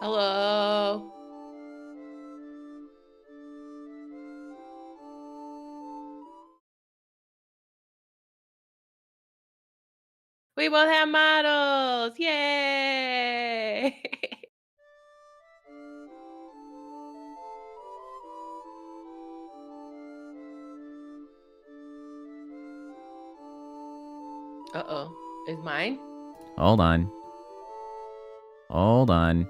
Hello. We both have models. Yay. Uh-oh. Is mine? Hold on. Hold on.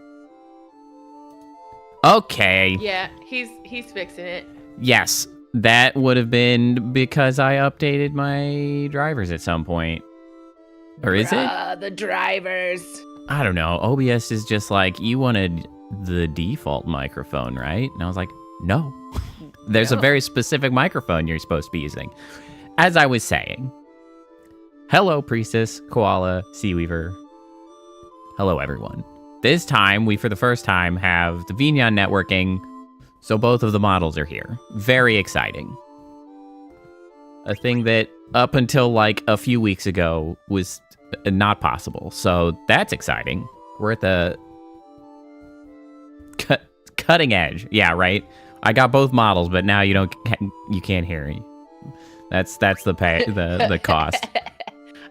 Okay. Yeah, he's fixing it. Yes, that would have been because I updated my drivers at some point. Or is it? The drivers. I don't know. OBS is just like, you wanted the default microphone, right? And I was like, no. There's a very specific microphone you're supposed to be using. As I was saying, hello, Priestess, Koala, Seaweaver. Hello, everyone. This time, we, for the first time, have the Vignon networking, so both of the models are here. Very exciting. A thing that, up until, like, a few weeks ago, was not possible. So, that's exciting. We're at the cutting edge. Yeah, right? I got both models, but now you can't hear me. That's the pay, the cost.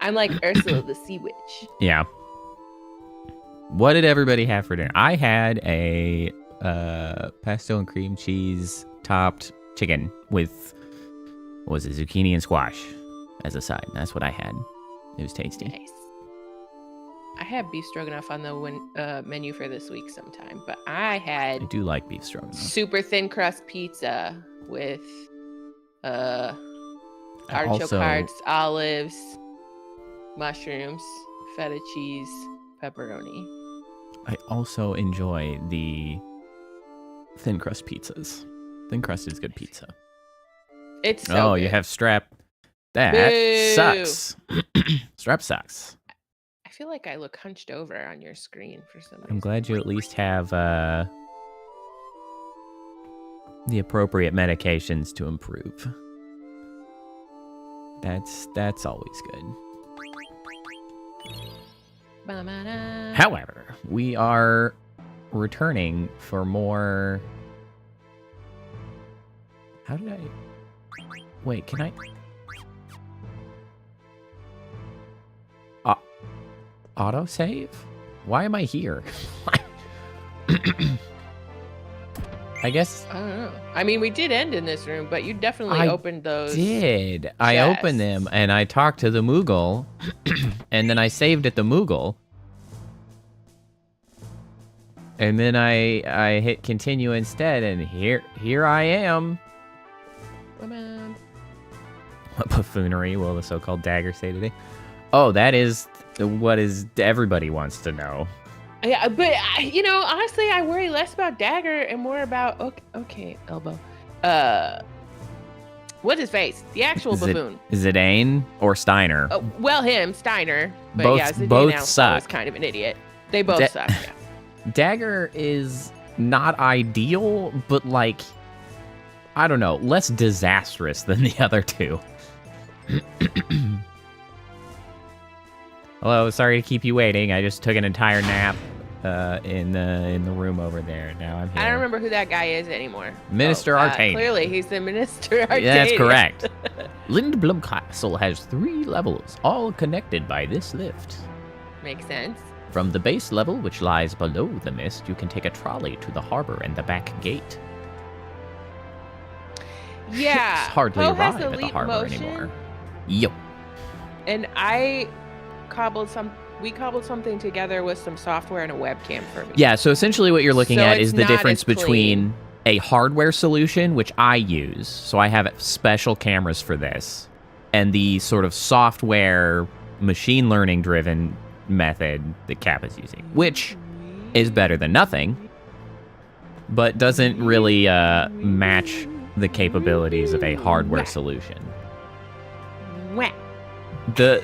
I'm like Ursula the Sea Witch. Yeah. What did everybody have for dinner? I had a pesto and cream cheese topped chicken with, what was it, zucchini and squash as a side. That's what I had. It was tasty. Nice. I had beef stroganoff on the menu for this week sometime, but I had I do like beef stroganoff. super thin crust pizza with artichoke hearts, olives, mushrooms, feta cheese, pepperoni. I also enjoy the thin crust pizzas. Thin crust is good pizza. It's so good. You have strap. That Boo. sucks. Strap sucks. I feel like I look hunched over on your screen for some reason. I'm glad you at least have the appropriate medications to improve. That's always good. Ba-ba-da. However, we are returning for more. How did I? Wait, can I? Autosave? Why am I here? I guess. I don't know. I mean, we did end in this room, but you definitely opened those. Did I opened them and I talked to the Moogle, and then I saved at the Moogle, and then I hit continue instead, and here I am. Woman. What buffoonery will the so-called dagger say today? Oh, that is what everybody wants to know. Yeah, but honestly, I worry less about dagger and more about okay, elbow. What's his face? The actual buffoon. Is it Ain or Steiner? Oh, well, him, Steiner. But both both suck. Was kind of an idiot. They both suck. Yeah. Dagger is not ideal, but like, I don't know, less disastrous than the other two. Hello, sorry to keep you waiting. I just took an entire nap in the room over there. Now I'm here. I don't remember who that guy is anymore. Minister Artane. Clearly, he's the Minister Artane. Yeah, that's correct. Lindblum Castle has 3 levels, all connected by this lift. Makes sense. From the base level, which lies below the mist, you can take a trolley to the harbor and the back gate. Yeah. Ships hardly Poe arrive has at the elite harbor motion, anymore. Yo. And we cobbled something together with some software and a webcam for me. Yeah, so essentially what you're looking at is the not difference as clean. between a hardware solution, which I use, so I have special cameras for this, and the sort of software, machine learning driven method that Cappa's using, which is better than nothing, but doesn't really match the capabilities of a hardware solution. Wah. The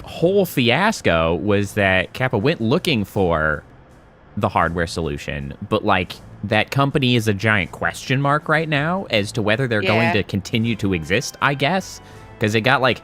whole fiasco was that Cappa went looking for the hardware solution, but like that company is a giant question mark right now as to whether they're going to continue to exist, I guess, because it got like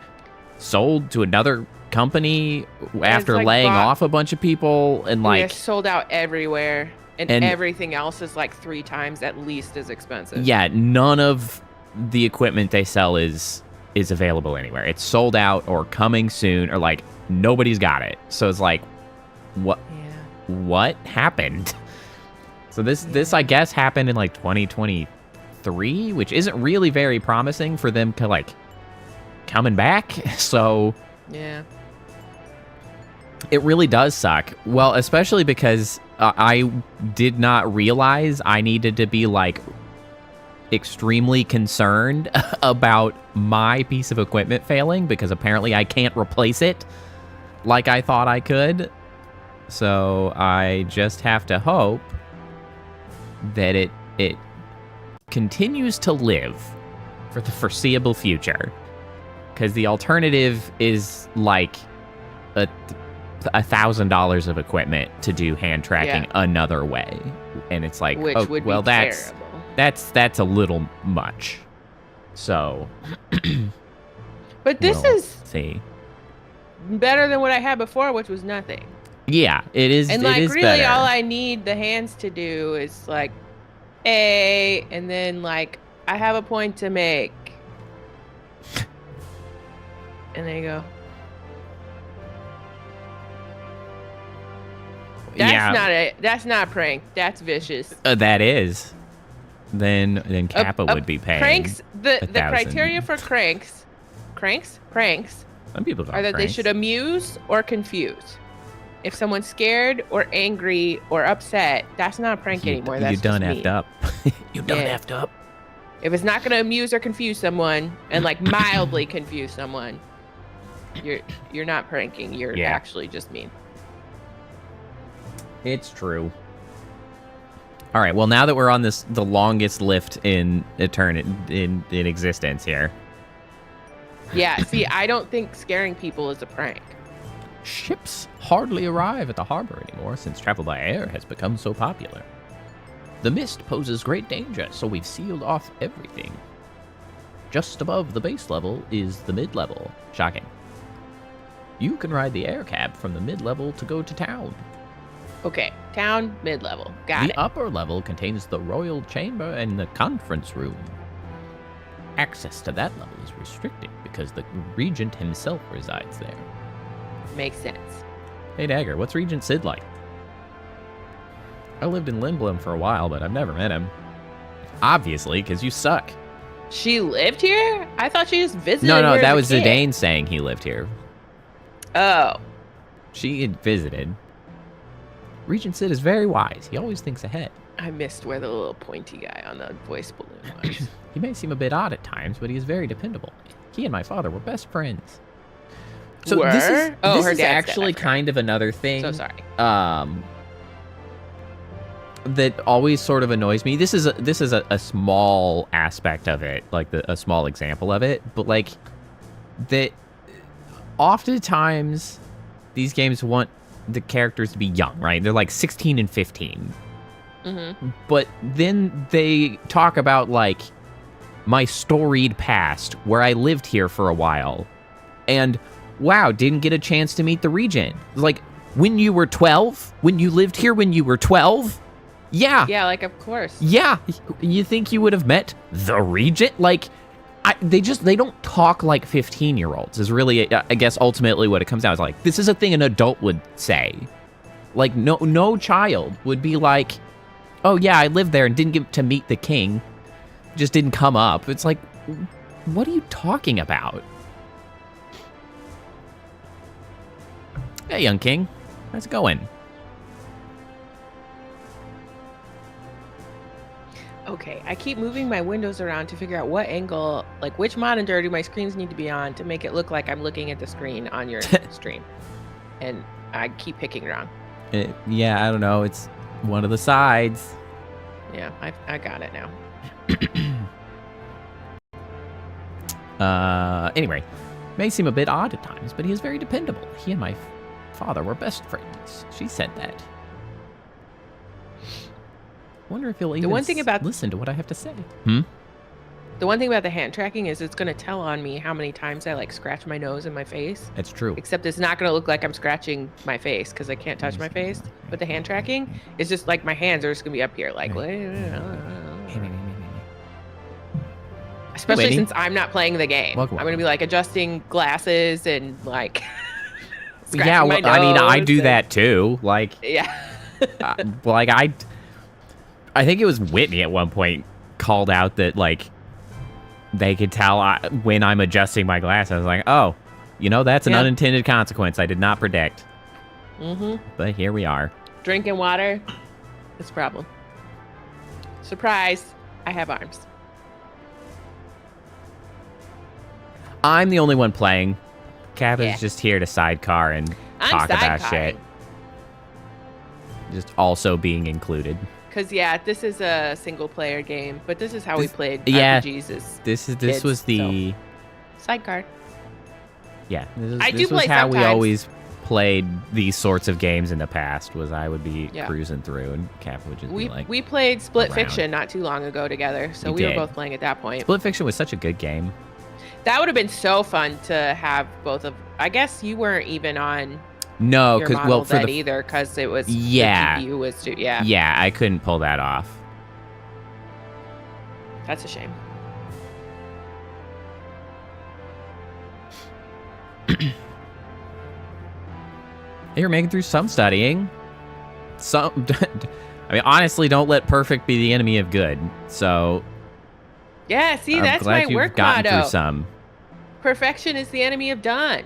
sold to another company after like laying off a bunch of people and like it's sold out everywhere, and everything else is like 3 times at least as expensive. Yeah, none of the equipment they sell is available anywhere. It's sold out or coming soon, or like nobody's got it. So it's like, what happened? So this I guess happened in like 2023, which isn't really very promising for them to like coming back. So yeah, it really does suck. Well, especially because I did not realize I needed to be like extremely concerned about my piece of equipment failing, because apparently I can't replace it like I thought I could. So I just have to hope that it continues to live for the foreseeable future, because the alternative is like $1,000 of equipment to do hand tracking another way, and it's like, which would be that's terrible. That's a little much. So, but this is see better than what I had before, which was nothing. Yeah, it is. And it like is really, better. all I need the hands to do is like A, and then like I have a point to make, and there you go. That's not a prank. That's vicious. That is. Then Cappa would be paying. Pranks. The criteria for pranks. Some people are that they should amuse or confuse. If someone's scared or angry or upset, that's not a prank anymore. That's you done just effed up. You done effed up. If it's not gonna amuse or confuse someone, and like mildly confuse someone, you're not pranking. You're actually just mean. It's true. All right. Well, now that we're on the longest lift in eternity in existence here. Yeah. See, I don't think scaring people is a prank. Ships hardly arrive at the harbor anymore since travel by air has become so popular. The mist poses great danger, so we've sealed off everything. Just above the base level is the mid-level. Shocking. You can ride the air cab from the mid-level to go to town. Okay, town, mid-level. Got it. The upper level contains the royal chamber and the conference room. Access to that level is restricted because the regent himself resides there. Makes sense. Hey Dagger, what's Regent Sid like? I lived in Lindblum for a while, but I've never met him. Obviously, because you suck. She lived here? I thought she just visited. No, here that as a was kid. Zidane saying he lived here. Oh. She had visited. Regent Sid is very wise. He always thinks ahead. I missed where the little pointy guy on the voice balloon was. He may seem a bit odd at times, but he is very dependable. He and my father were best friends. So this is actually kind of another thing. So sorry. That always sort of annoys me. This is a small aspect of it, like a small example of it, but like that oftentimes these games want the characters to be young, right? They're like 16 and 15. Mm-hmm. But then they talk about like my storied past where I lived here for a while and wow, didn't get a chance to meet the regent. Like when you were 12, when you lived here when you were 12. Yeah. Yeah, like of course. Yeah. You think you would have met the regent? Like they don't talk like 15-year-olds is really, I guess, ultimately what it comes down to. Like, this is a thing an adult would say. Like, no child would be like, oh, yeah, I lived there and didn't get to meet the king. Just didn't come up. It's like, what are you talking about? Hey, young king. How's it going? Okay, I keep moving my windows around to figure out what angle, like which monitor do my screens need to be on to make it look like I'm looking at the screen on your stream. And I keep picking wrong. Yeah, I don't know. It's one of the sides. Yeah, I got it now. Anyway, may seem a bit odd at times, but he is very dependable. He and my father were best friends. She said that. Wonder if he'll even listen to what I have to say. The one thing about the hand tracking is it's going to tell on me how many times I like scratch my nose and my face. It's true. Except it's not going to look like I'm scratching my face because I can't touch my face. But the hand tracking is just like my hands are just going to be up here like... Especially since I'm not playing the game. I'm going to be like adjusting glasses and like... yeah, well, I mean, I do that too. Like... Yeah. like, I think it was Whitney at one point called out that, like... They could tell when I'm adjusting my glasses. I was like, oh, you know, that's an unintended consequence I did not predict. But here we are. Drinking water. It's a problem. Surprise. I have arms. I'm the only one playing. Cappa's just here to sidecar and talk about shit. Just also being included. Because, this is a single-player game, but this is how we played RPGs as this kids, was the... Sidecar. Yeah, I this do was play how we sometimes. always played these sorts of games in the past, was I would be cruising through, and Cappa would just be like... We played Split Fiction not too long ago together, so we were both playing at that point. Split Fiction was such a good game. That would have been so fun to have both of... I guess you weren't even on... No, because for either because it was the GPU was too I couldn't pull that off. That's a shame. You're making through some studying. Some, I mean, honestly, don't let perfect be the enemy of good. So yeah, see, I'm that's glad my you've work gotten motto. Through some. Perfection is the enemy of done.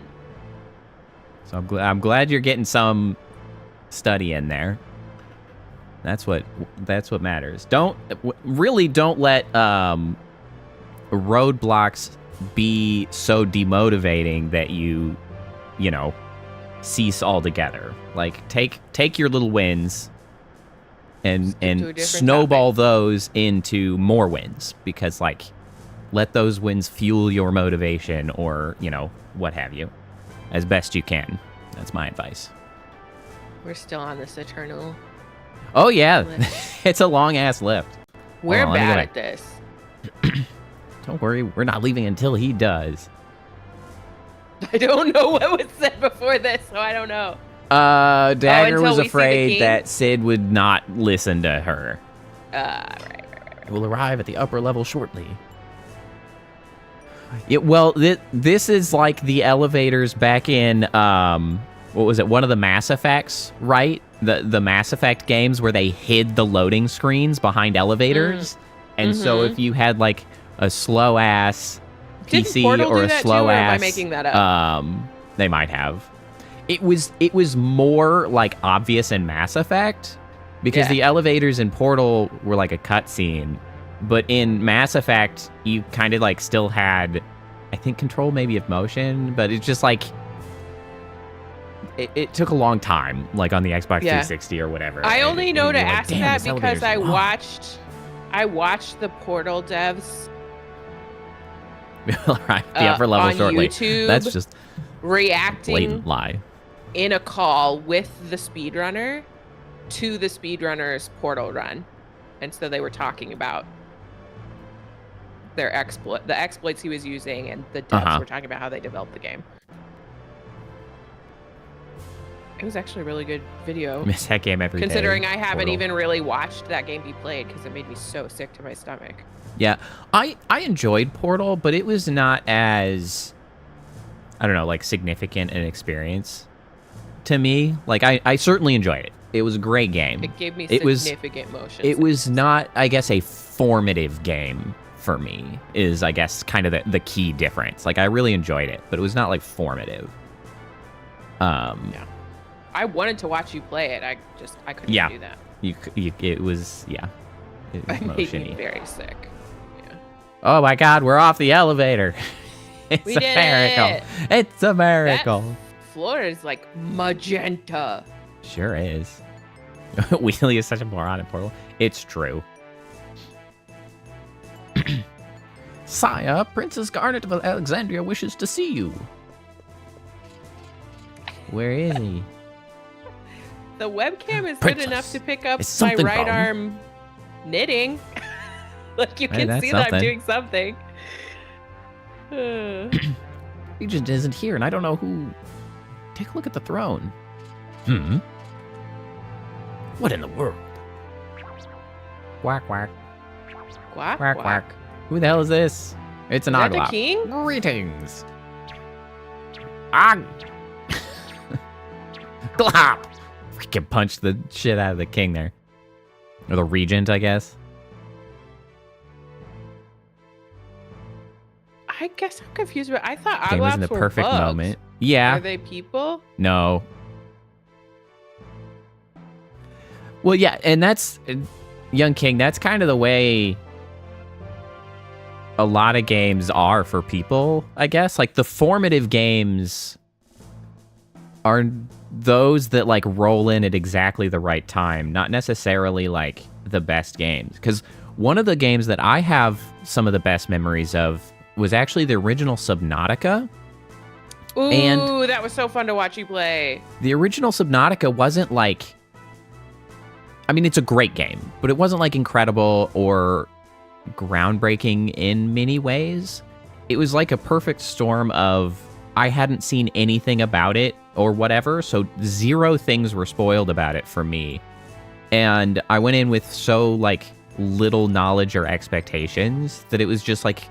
So I'm glad you're getting some study in there. That's what matters. Don't let roadblocks be so demotivating that you cease altogether. Like take your little wins and snowball those into more wins, because like let those wins fuel your motivation, or what have you, as best you can. That's my advice. We're still on this eternal... Oh, yeah. It's a long-ass lift. We're bad at this. Don't worry. We're not leaving until he does. I don't know what was said before this, so I don't know. Dagger was afraid that Sid would not listen to her. Right. We'll arrive at the upper level shortly. Yeah, well, this is like the elevators back in, what was it, one of the Mass Effects, right? The Mass Effect games where they hid the loading screens behind elevators. And so if you had like a slow-ass PC or a slow-ass... Am I making that up? They might have. It was more like obvious in Mass Effect, because the elevators in Portal were like a cutscene. But in Mass Effect, you kind of like still had, I think, control maybe of motion, but it's just like, it took a long time, like on the Xbox 360 or whatever. I only know to ask that because I watched the Portal devs right, the upper level on shortly. YouTube. That's just reacting blatant lie. In a call with the speedrunner to the speedrunner's Portal run. And so they were talking about the exploits he was using, and the devs were talking about how they developed the game. It was actually a really good video. I miss that game every day. Considering I haven't even really watched that game be played because it made me so sick to my stomach. Yeah, I enjoyed Portal, but it was not as, I don't know, like significant an experience to me. Like I certainly enjoyed it. It was a great game. It gave me significant motion. It was not, I guess, a formative game for me, is, I guess, kind of the key difference. Like, I really enjoyed it, but it was not, like, formative. Yeah. I wanted to watch you play it. I couldn't do that. It was made me very sick. Yeah. Oh, my God, we're off the elevator. We did miracle. It's a miracle. That floor is, like, magenta. Sure is. Wheelie is such a moron in Portal. It's true. Sire, Princess Garnet of Alexandria wishes to see you. Where is he? The webcam is good enough to pick up my right arm knitting. Like, you can see that I'm doing something. Regent isn't here, and I don't know who. Take a look at the throne. What in the world? Quack, quack. Quack, Quack, quack. Who the hell is this? It's an Is that the Oglop. king? Greetings. Glop! Freaking punch the shit out of the king there. Or the regent, I guess. I guess I'm confused, but I thought Game was Oglops in the were perfect bugs. moment. Yeah. Are they people? No. Well, yeah, and that's... Young King, that's kind of the way a lot of games are for people, I guess. Like, the formative games are those that, like, roll in at exactly the right time, not necessarily, like, the best games. Because one of the games that I have some of the best memories of was actually the original Subnautica. Ooh, And that was so fun to watch you play. the original Subnautica wasn't, like... I mean, it's a great game, but it wasn't, like, incredible or groundbreaking in many ways. It was like a perfect storm of I hadn't seen anything about it or whatever, so zero things were spoiled about it for me. And I went in with so, like, little knowledge or expectations that it was just, like,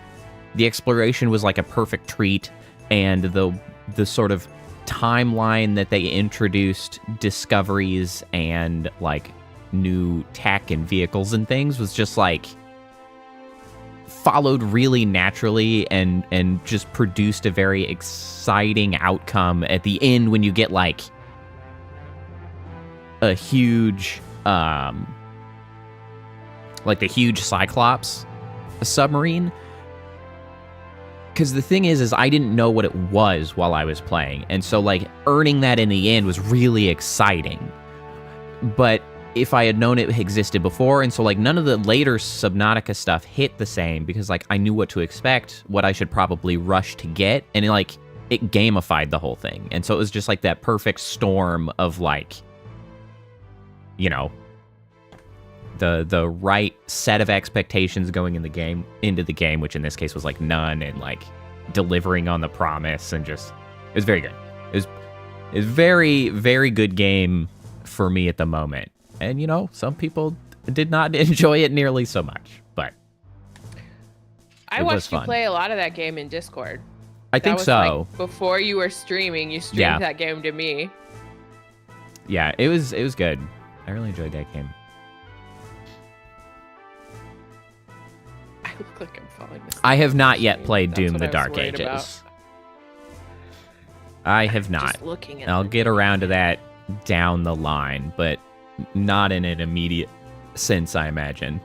the exploration was like a perfect treat, and the sort of timeline that they introduced discoveries and, like, new tech and vehicles and things was just like followed really naturally and just produced a very exciting outcome at the end when you get like a huge like the huge Cyclops submarine. Because the thing is I didn't know what it was while I was playing, and so like earning that in the end was really exciting. But if I had known it existed before, and so like none of the later Subnautica stuff hit the same because like I knew what to expect, what I should probably rush to get, and it gamified the whole thing. And so it was just like that perfect storm of like, you know, the right set of expectations going into the game, which in this case was like none, and like delivering on the promise, and just it was very good. It was very, very good game for me at the moment. And, you know, some people did not enjoy it nearly so much, but I watched you play a lot of that game in Discord. I think so. Like, before you were streaming, you streamed that game to me. Yeah, it was good. I really enjoyed that game. I look like I'm falling asleep. I have not yet played That's Doom what the I was Dark worried Ages. about. I have not. Just looking at I'll get around to that down the line, but not in an immediate sense, I imagine.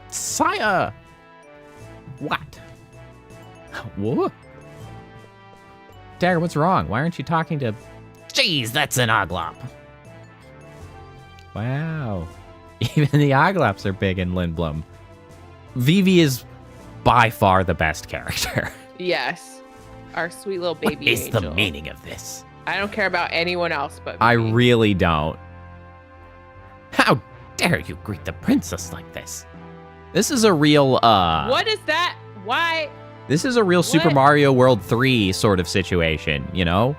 Sire! What? What? Dagger, what's wrong? Why aren't you talking to... Jeez, that's an Oglop. Wow. Even the Oglops are big in Lindblum. Vivi is by far the best character. Yes. Our sweet little baby What is angel. the meaning of this? I don't care about anyone else but me. I really don't. How dare you greet the princess like this? This is a real, What is that? Why? This is a real Super Mario World 3 sort of situation, you know?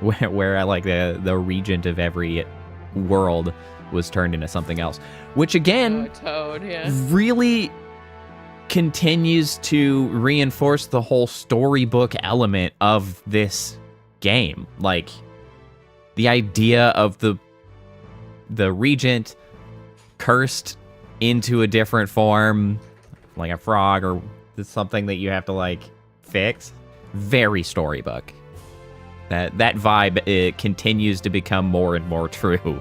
Where like the regent of every world was turned into something else. Which again, Toad, yeah. really continues to reinforce the whole storybook element of this game. Like, the idea of the regent cursed into a different form, like a frog or something that you have to like fix. Very storybook. That vibe, it continues to become more and more true.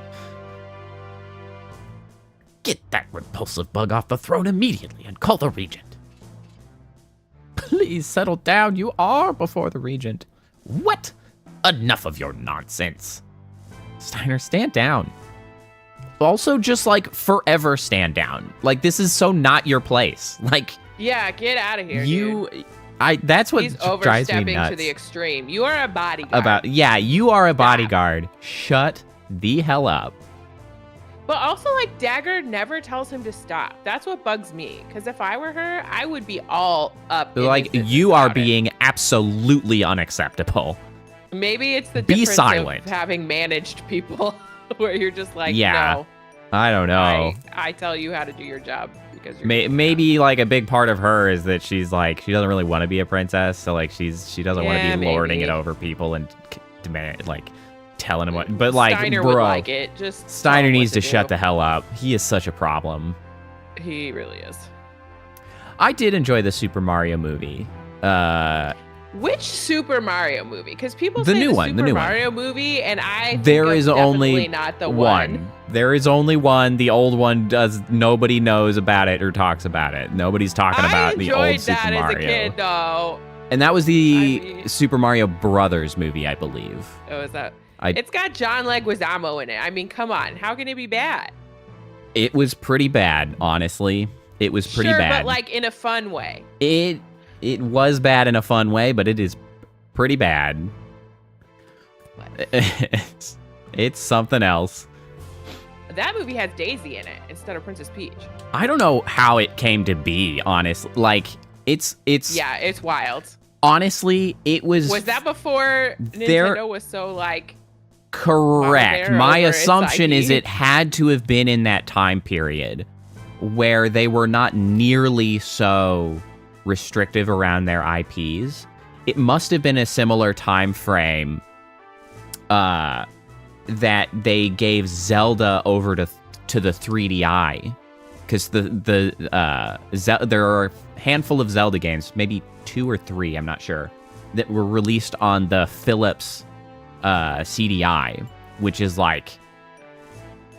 Get that repulsive bug off the throne immediately and call the regent. Please settle down. You are before the regent. What? Enough of your nonsense. Steiner, stand down. Also, just like forever stand down. Like, this is so not your place. Like, yeah, get out of here. Dude. That's what He's drives me overstepping nuts. to the extreme. You are a bodyguard. You are a bodyguard. Shut the hell up. But also, like, Dagger never tells him to stop. That's what bugs me. Because if I were her, I would be all up. Like, you are being absolutely unacceptable. Maybe it's the Be difference silent. of having managed people where you're just like, yeah. No, I don't know. I tell you how to do your job because you're maybe like a big part of her is that she's like, she doesn't really want to be a princess, so like she doesn't want to be lording it over people and demand like telling him what. But like, Steiner bro, would like it. Just Steiner needs to shut the hell up. He is such a problem. He really is. I did enjoy the Super Mario movie. Which Super Mario movie? Because people the say new the one, Super the new Mario one. movie, and I think there it's is only definitely not the one. There is only one. The old one does. Nobody knows about it or talks about it. Nobody's talking about the old Super Mario. I enjoyed that as a kid, though. And that was the Super Mario Brothers movie, I believe. Oh, is that? It's got John Leguizamo in it. I mean, come on. How can it be bad? It was pretty bad, honestly. It was pretty bad. But like in a fun way. It was bad in a fun way, but it is pretty bad. It's something else. That movie has Daisy in it instead of Princess Peach. I don't know how it came to be, honestly. Like, it's yeah, it's wild. Honestly, it was. Was that before Nintendo was so like? Correct. My assumption is it had to have been in that time period where they were not nearly so restrictive around their IPs. It must have been a similar time frame that they gave Zelda over to the 3DI, because there are a handful of Zelda games, maybe 2 or 3, I'm not sure, that were released on the Philips CDI, which is like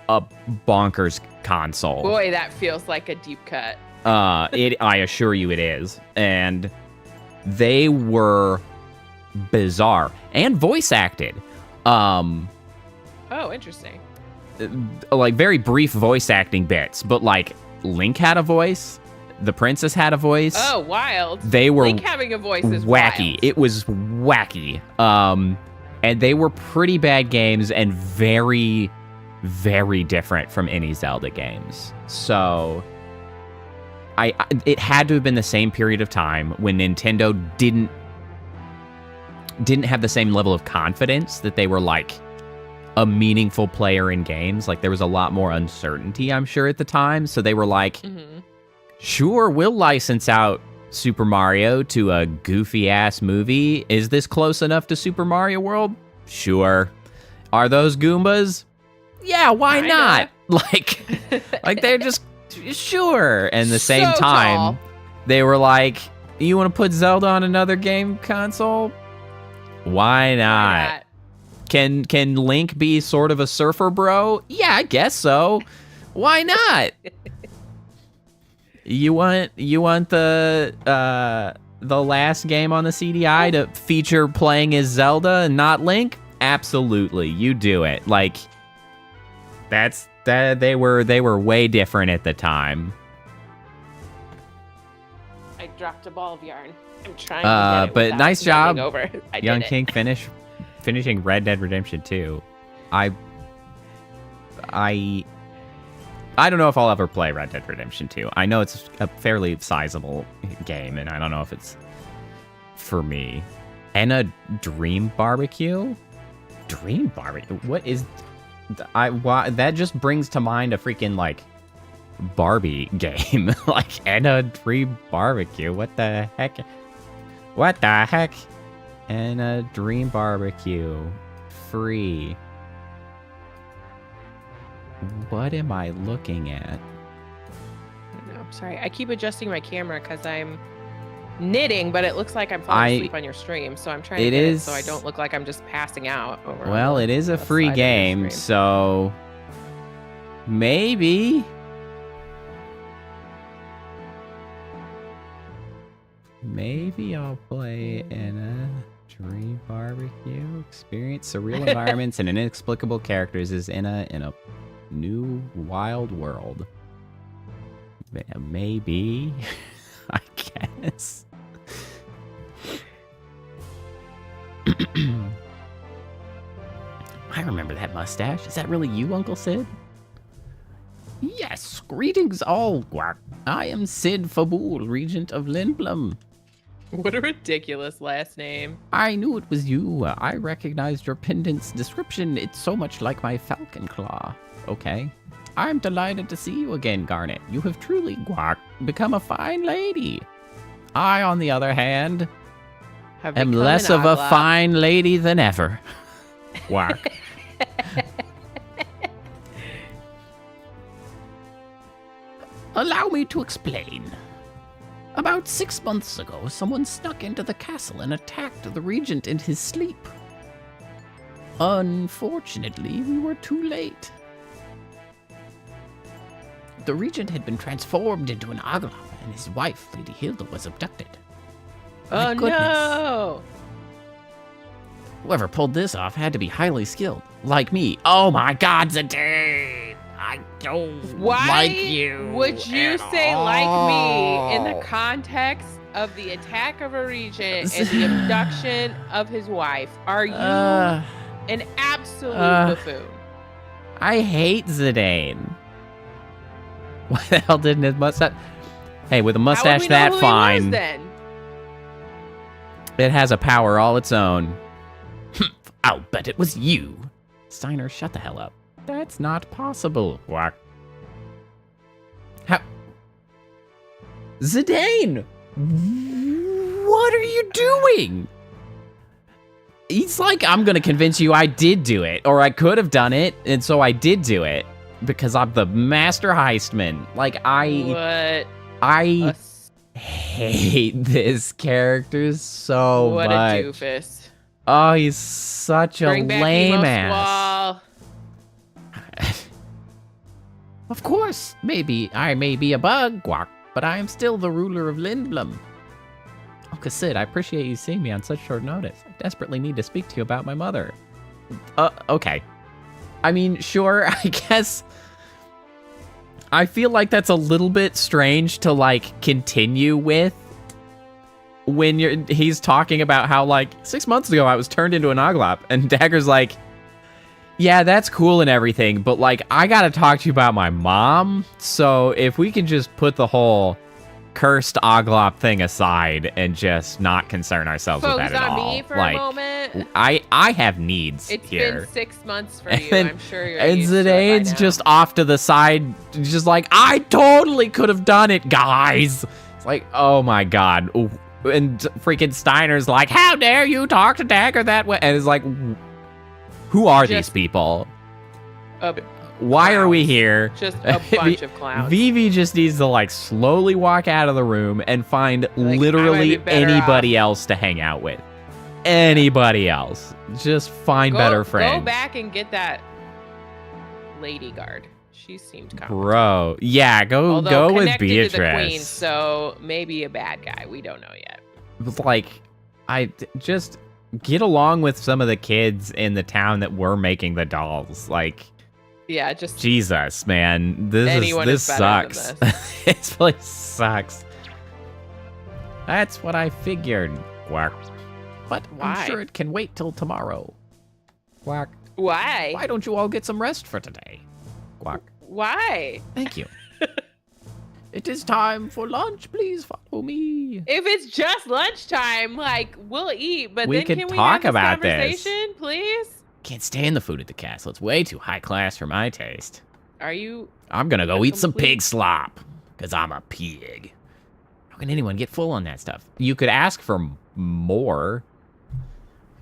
a bonkers console. Boy, that feels like a deep cut. I assure you it is. And they were bizarre and voice acted. Oh, interesting. Like very brief voice acting bits, but like Link had a voice, the princess had a voice. Oh, wild. They were Link having a voice is wacky. Wild. It was wacky. And they were pretty bad games and very, very different from any Zelda games. So it had to have been the same period of time when Nintendo didn't have the same level of confidence that they were like a meaningful player in games. Like there was a lot more uncertainty, I'm sure, at the time. So they were like, sure, we'll license out Super Mario to a goofy ass movie. Is this close enough to Super Mario World? Sure. Are those Goombas? Yeah, why not? Like they're just sure. And the same time, they were like, you want to put Zelda on another game console? Why not? Can Link be sort of a surfer bro? Yeah, I guess so. Why not? You want the last game on the CDI to feature playing as Zelda and not Link? Absolutely, you do it. Like they were way different at the time. I dropped a ball of yarn. I'm trying to get it but nice job, over. Young King finishing Red Dead Redemption 2. I don't know if I'll ever play Red Dead Redemption 2. I know it's a fairly sizable game, and I don't know if it's for me. And a Dream Barbecue? Dream Barbecue? What is... that just brings to mind a freaking, like, Barbie game. Like, and a Dream Barbecue. What the heck? What the heck? And a Dream Barbecue. Free. What am I looking at? No, I'm sorry. I keep adjusting my camera because I'm knitting, but it looks like I'm falling asleep on your stream. So I'm trying to get it so I don't look like I'm just passing out. Well, it is a free game, so maybe. Maybe I'll play in a Dream Barbecue. Experience surreal environments and inexplicable characters is in a new wild world. Maybe. I guess. I remember that mustache. Is that really you, Uncle Sid? Greetings all, Guac. I am Sid Fabul, Regent of Lindblum. What a ridiculous last name. I knew it was you. I recognized your pendant's description. It's so much like my falcon claw. Okay. I'm delighted to see you again, Garnet. You have truly, Guac, become a fine lady. I, on the other hand, am less of a fine lady than ever. Guac. Allow me to explain. About 6 months ago, someone snuck into the castle and attacked the regent in his sleep. Unfortunately, we were too late. The regent had been transformed into an Aglop, and his wife, Lady Hilda, was abducted. My goodness. No! Whoever pulled this off had to be highly skilled, like me. Oh my God, Zidane! I don't like you. Would you say all. like me in the context of the attack of a regent and the abduction of his wife? Are you an absolute buffoon? I hate Zidane. Why the hell didn't his mustache? Hey, with a mustache that fine, he was, then? It has a power all its own. I'll bet it was you. Steiner, shut the hell up. That's not possible. What? How? Zidane! What are you doing? He's like, I'm gonna convince you I did do it, or I could have done it, and so I did do it, because I'm the master heistman. Like, I hate this character so much. What a doofus. Oh, he's such a lame ass. Of course, maybe I may be a bug, Guac, but I am still the ruler of Lindblum. Oh, Cassid, I appreciate you seeing me on such short notice. I desperately need to speak to you about my mother. Okay. I mean, sure, I guess. I feel like that's a little bit strange to, like, continue with when he's talking about how, like, 6 months ago I was turned into an Oglop, and Dagger's like, yeah, that's cool and everything, but, like, I gotta talk to you about my mom, so if we can just put the whole cursed Oglop thing aside and just not concern ourselves with that at all. Focus on me for a moment. I have needs here. It's been 6 months for you, I'm sure you're and used to it by Zidane's now. just off to the side, just like, I totally could have done it, guys. It's like, oh my God. And freaking Steiner's like, how dare you talk to Dagger that way? And it's like, who are these people? Why are we here? Just a bunch of clowns. Vivi just needs to, like, slowly walk out of the room and find literally anybody else to hang out with. Anybody else. Just find better friends. Go back and get that lady guard. She seemed competent. Bro. Yeah, go with Beatrice. To the queen, so maybe a bad guy. We don't know yet. Like, I just get along with some of the kids in the town that were making the dolls. Like, yeah, just Jesus, man, this sucks. This place sucks. That's what I figured. Quack. But why? I'm sure it can wait till tomorrow. Quack. Why? Why don't you all get some rest for today? Quack. Why? Thank you. It is time for lunch. Please follow me. If it's just lunchtime, like, we'll eat, but we then could can we talk have about this conversation, please? Can't stand the food at the castle. It's way too high class for my taste. Are you? I'm gonna go eat some pig slop, because I'm a pig. How can anyone get full on that stuff? You could ask for more.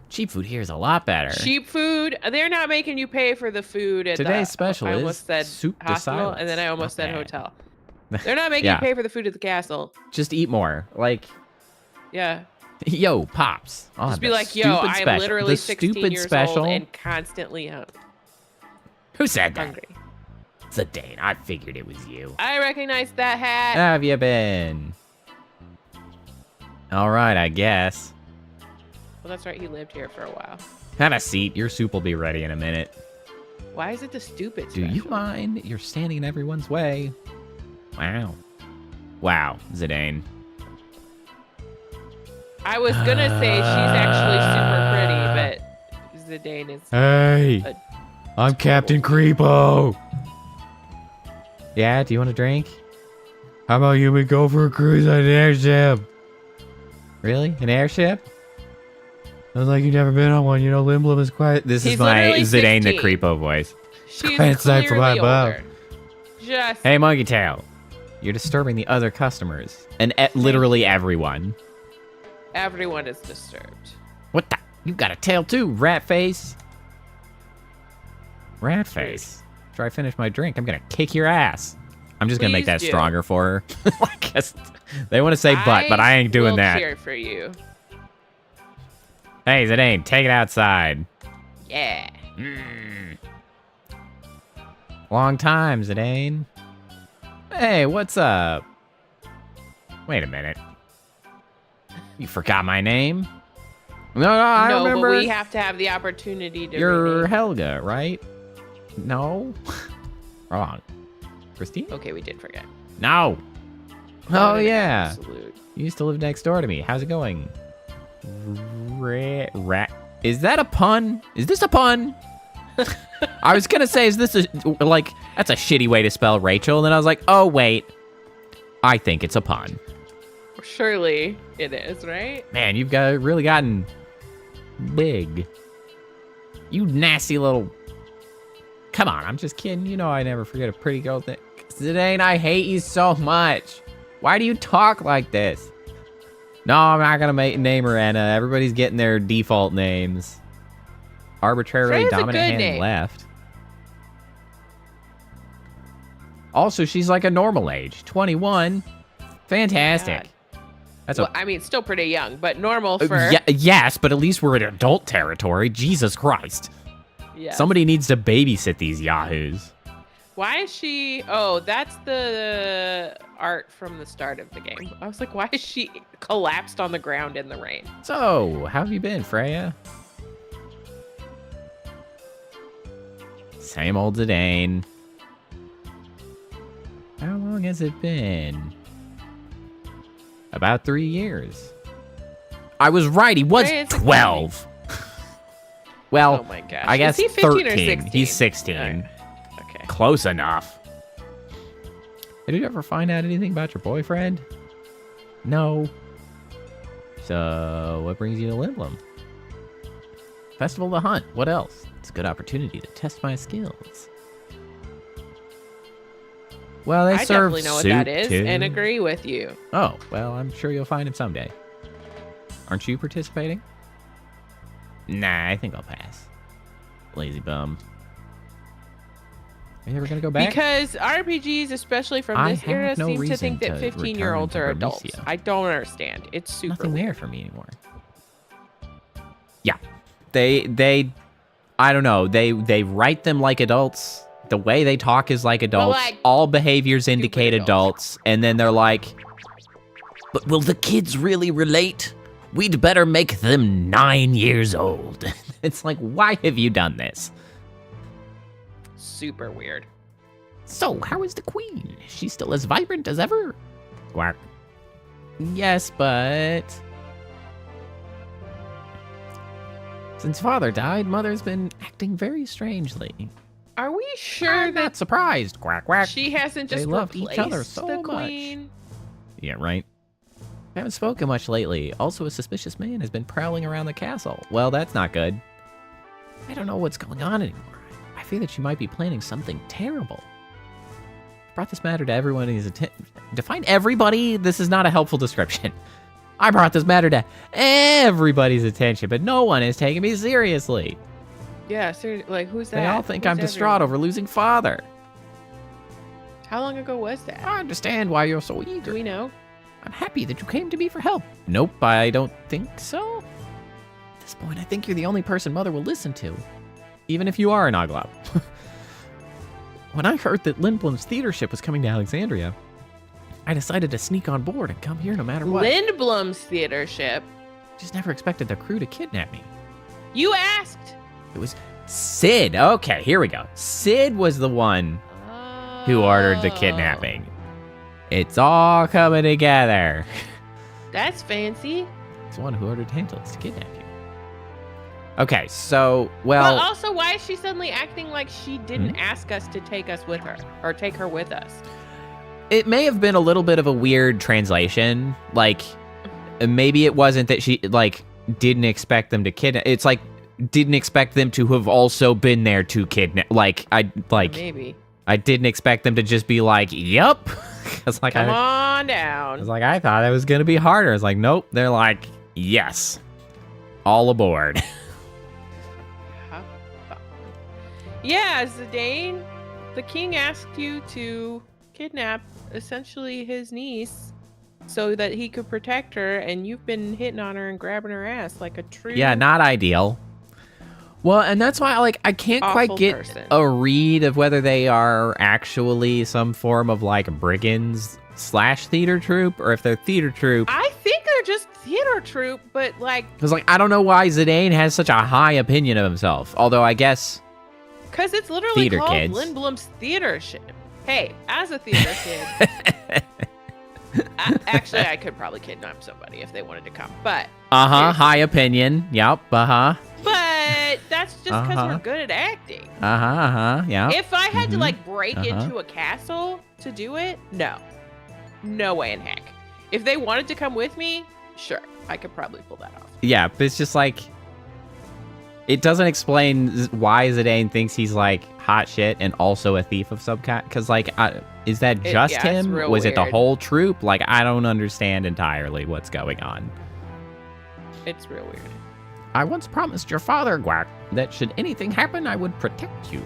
Cheap food here is a lot better. Cheap food? They're not making you pay for the food at Today's special I is almost said soup to hospital, silence. and then I almost said hotel. They're not making Yeah. you pay for the food at the castle. Just eat more. Like, Yeah. yo, Pops. Just be like, yo, I'm literally 16 years old and constantly Who said that? hungry. Zidane, I figured it was you. I recognize that hat. How have you been? All right, I guess. Well, that's right. He lived here for a while. Have a seat. Your soup will be ready in a minute. Why is it the stupid Do you mind? You're standing in everyone's way. Wow. Wow, Zidane. I was gonna say she's actually super pretty, but Zidane is. Hey, I'm Captain Creepo. Yeah, do you want a drink? How about you go for a cruise on an airship? Really? An airship? Sounds like you've never been on one. You know, Lindblum is quiet. This is my Zidane the Creepo voice. She's Quiet side for my older. Just hey, Monkey Tail. You're disturbing the other customers. And literally everyone. everyone is disturbed. What the? You got a tail too, rat face. Rat face. After I finish my drink, I'm going to kick your ass. I'm just going to make that stronger for her. I guess they want to say but I ain't doing that. I will cheer for you. Hey, Zidane, take it outside. Yeah. Long time, Zidane. Hey, what's up? Wait a minute. You forgot my name? No, I remember. But we have to have the opportunity to You're rename. Helga, right? No. Wrong. Christine? Okay, we did forget. No. Oh, yeah. Absolute. You used to live next door to me. How's it going? Rat. Is that a pun? Is this a pun? I was going to say, is this that's a shitty way to spell Rachel. And then I was like, oh, wait. I think it's a pun. Surely it is, right? Man, you've really gotten big. You nasty little... Come on, I'm just kidding. You know I never forget a pretty girl thing. Zidane, I hate you so much. Why do you talk like this? No, I'm not going to name her Anna. Everybody's getting their default names. Arbitrarily dominant hand name. Left. Also, she's like a normal age. 21. Fantastic. That's I mean, still pretty young, but normal for... yes, but at least we're in adult territory. Jesus Christ. Yes. Somebody needs to babysit these yahoos. Why is she... Oh, that's the art from the start of the game. I was like, why is she collapsed on the ground in the rain? So, how have you been, Freya? Same old Zidane. How long has it been? About 3 years. I was right, he was 12. Well, oh my gosh. I guess is he 15 13. Or 16? He's 16. Okay. Close enough. Did you ever find out anything about your boyfriend? No. So, what brings you to Lindblum? Festival of the Hunt. What else? It's a good opportunity to test my skills. Well, they serve definitely know what soup that is too. and agree with you. Oh, well, I'm sure you'll find him someday. Aren't you participating? Nah, I think I'll pass. Lazy bum. Are you ever gonna go back? Because RPGs, especially from this era, seem to think that 15-year-olds are adults. I don't understand. It's super Nothing weird. there for me anymore. Yeah. They I don't know. They write them like adults. The way they talk is like adults. Like, all behaviors indicate adults. And then they're like, but will the kids really relate? We'd better make them 9 years old. It's like, why have you done this? Super weird. So, how is the queen? Is she still as vibrant as ever? Quack. Yes, but... Since father died, mother's been acting very strangely. Are we sure I'm that not surprised. Quack, quack. she hasn't just They love replaced each other so the much. queen? Yeah, right. I haven't spoken much lately. Also, a suspicious man has been prowling around the castle. Well, that's not good. I don't know what's going on anymore. I fear that she might be planning something terrible. I brought this matter to everyone in his attention. Define everybody? This is not a helpful description. I brought this matter to everybody's attention, but no one is taking me seriously. Yeah, seriously, like, who's that? They all think Who's I'm distraught everyone? over losing father. How long ago was that? I understand why you're so eager. Do we know? I'm happy that you came to me for help. Nope, I don't think so. At this point, I think you're the only person Mother will listen to. Even if you are an Oglop. When I heard that Lindblum's theater ship was coming to Alexandria, I decided to sneak on board and come here no matter what. Lindblum's theater ship. Just never expected the crew to kidnap me. You asked. It was Sid. Okay, here we go. Sid was the one who ordered the kidnapping. It's all coming together. That's fancy. It's the one who ordered Tantalus to kidnap you. Okay, so, But well, also, why is she suddenly acting like she didn't ask us to take us with her or take her with us? it may have been a little bit of a weird translation. Like, maybe it wasn't that she, like, didn't expect them to kidnap. It's like, didn't expect them to have also been there to kidnap. Maybe. I didn't expect them to just be like, yup. Like, Come on I down. was like, I thought it was going to be harder. It's like, nope. They're like, yes. All aboard. Yeah, Zidane, the king asked you to kidnap essentially his niece so that he could protect her, and you've been hitting on her and grabbing her ass like a true... Yeah, not ideal. Well, and that's why, like, I can't quite get person. a read of whether they are actually some form of, like, brigands / theater troupe, or if they're theater troupe. I think they're just theater troupe, but, like... Because, like, I don't know why Zidane has such a high opinion of himself, although I guess... Because it's literally Theater called kids. Lindblum's theater ship. Hey, as a theater kid... Actually, I could probably kidnap somebody if they wanted to come, but... high opinion. Yep, But that's just because we're good at acting. yeah. If I had to, like, break into a castle to do it, no. No way in heck. If they wanted to come with me, sure, I could probably pull that off. Yeah, but it's just like... It doesn't explain why Zidane thinks he's, like, hot shit and also a thief of some kind. Because, like, is that just him? Was it the whole troop? Like, I don't understand entirely what's going on. It's real weird. I once promised your father, Guac, that should anything happen, I would protect you.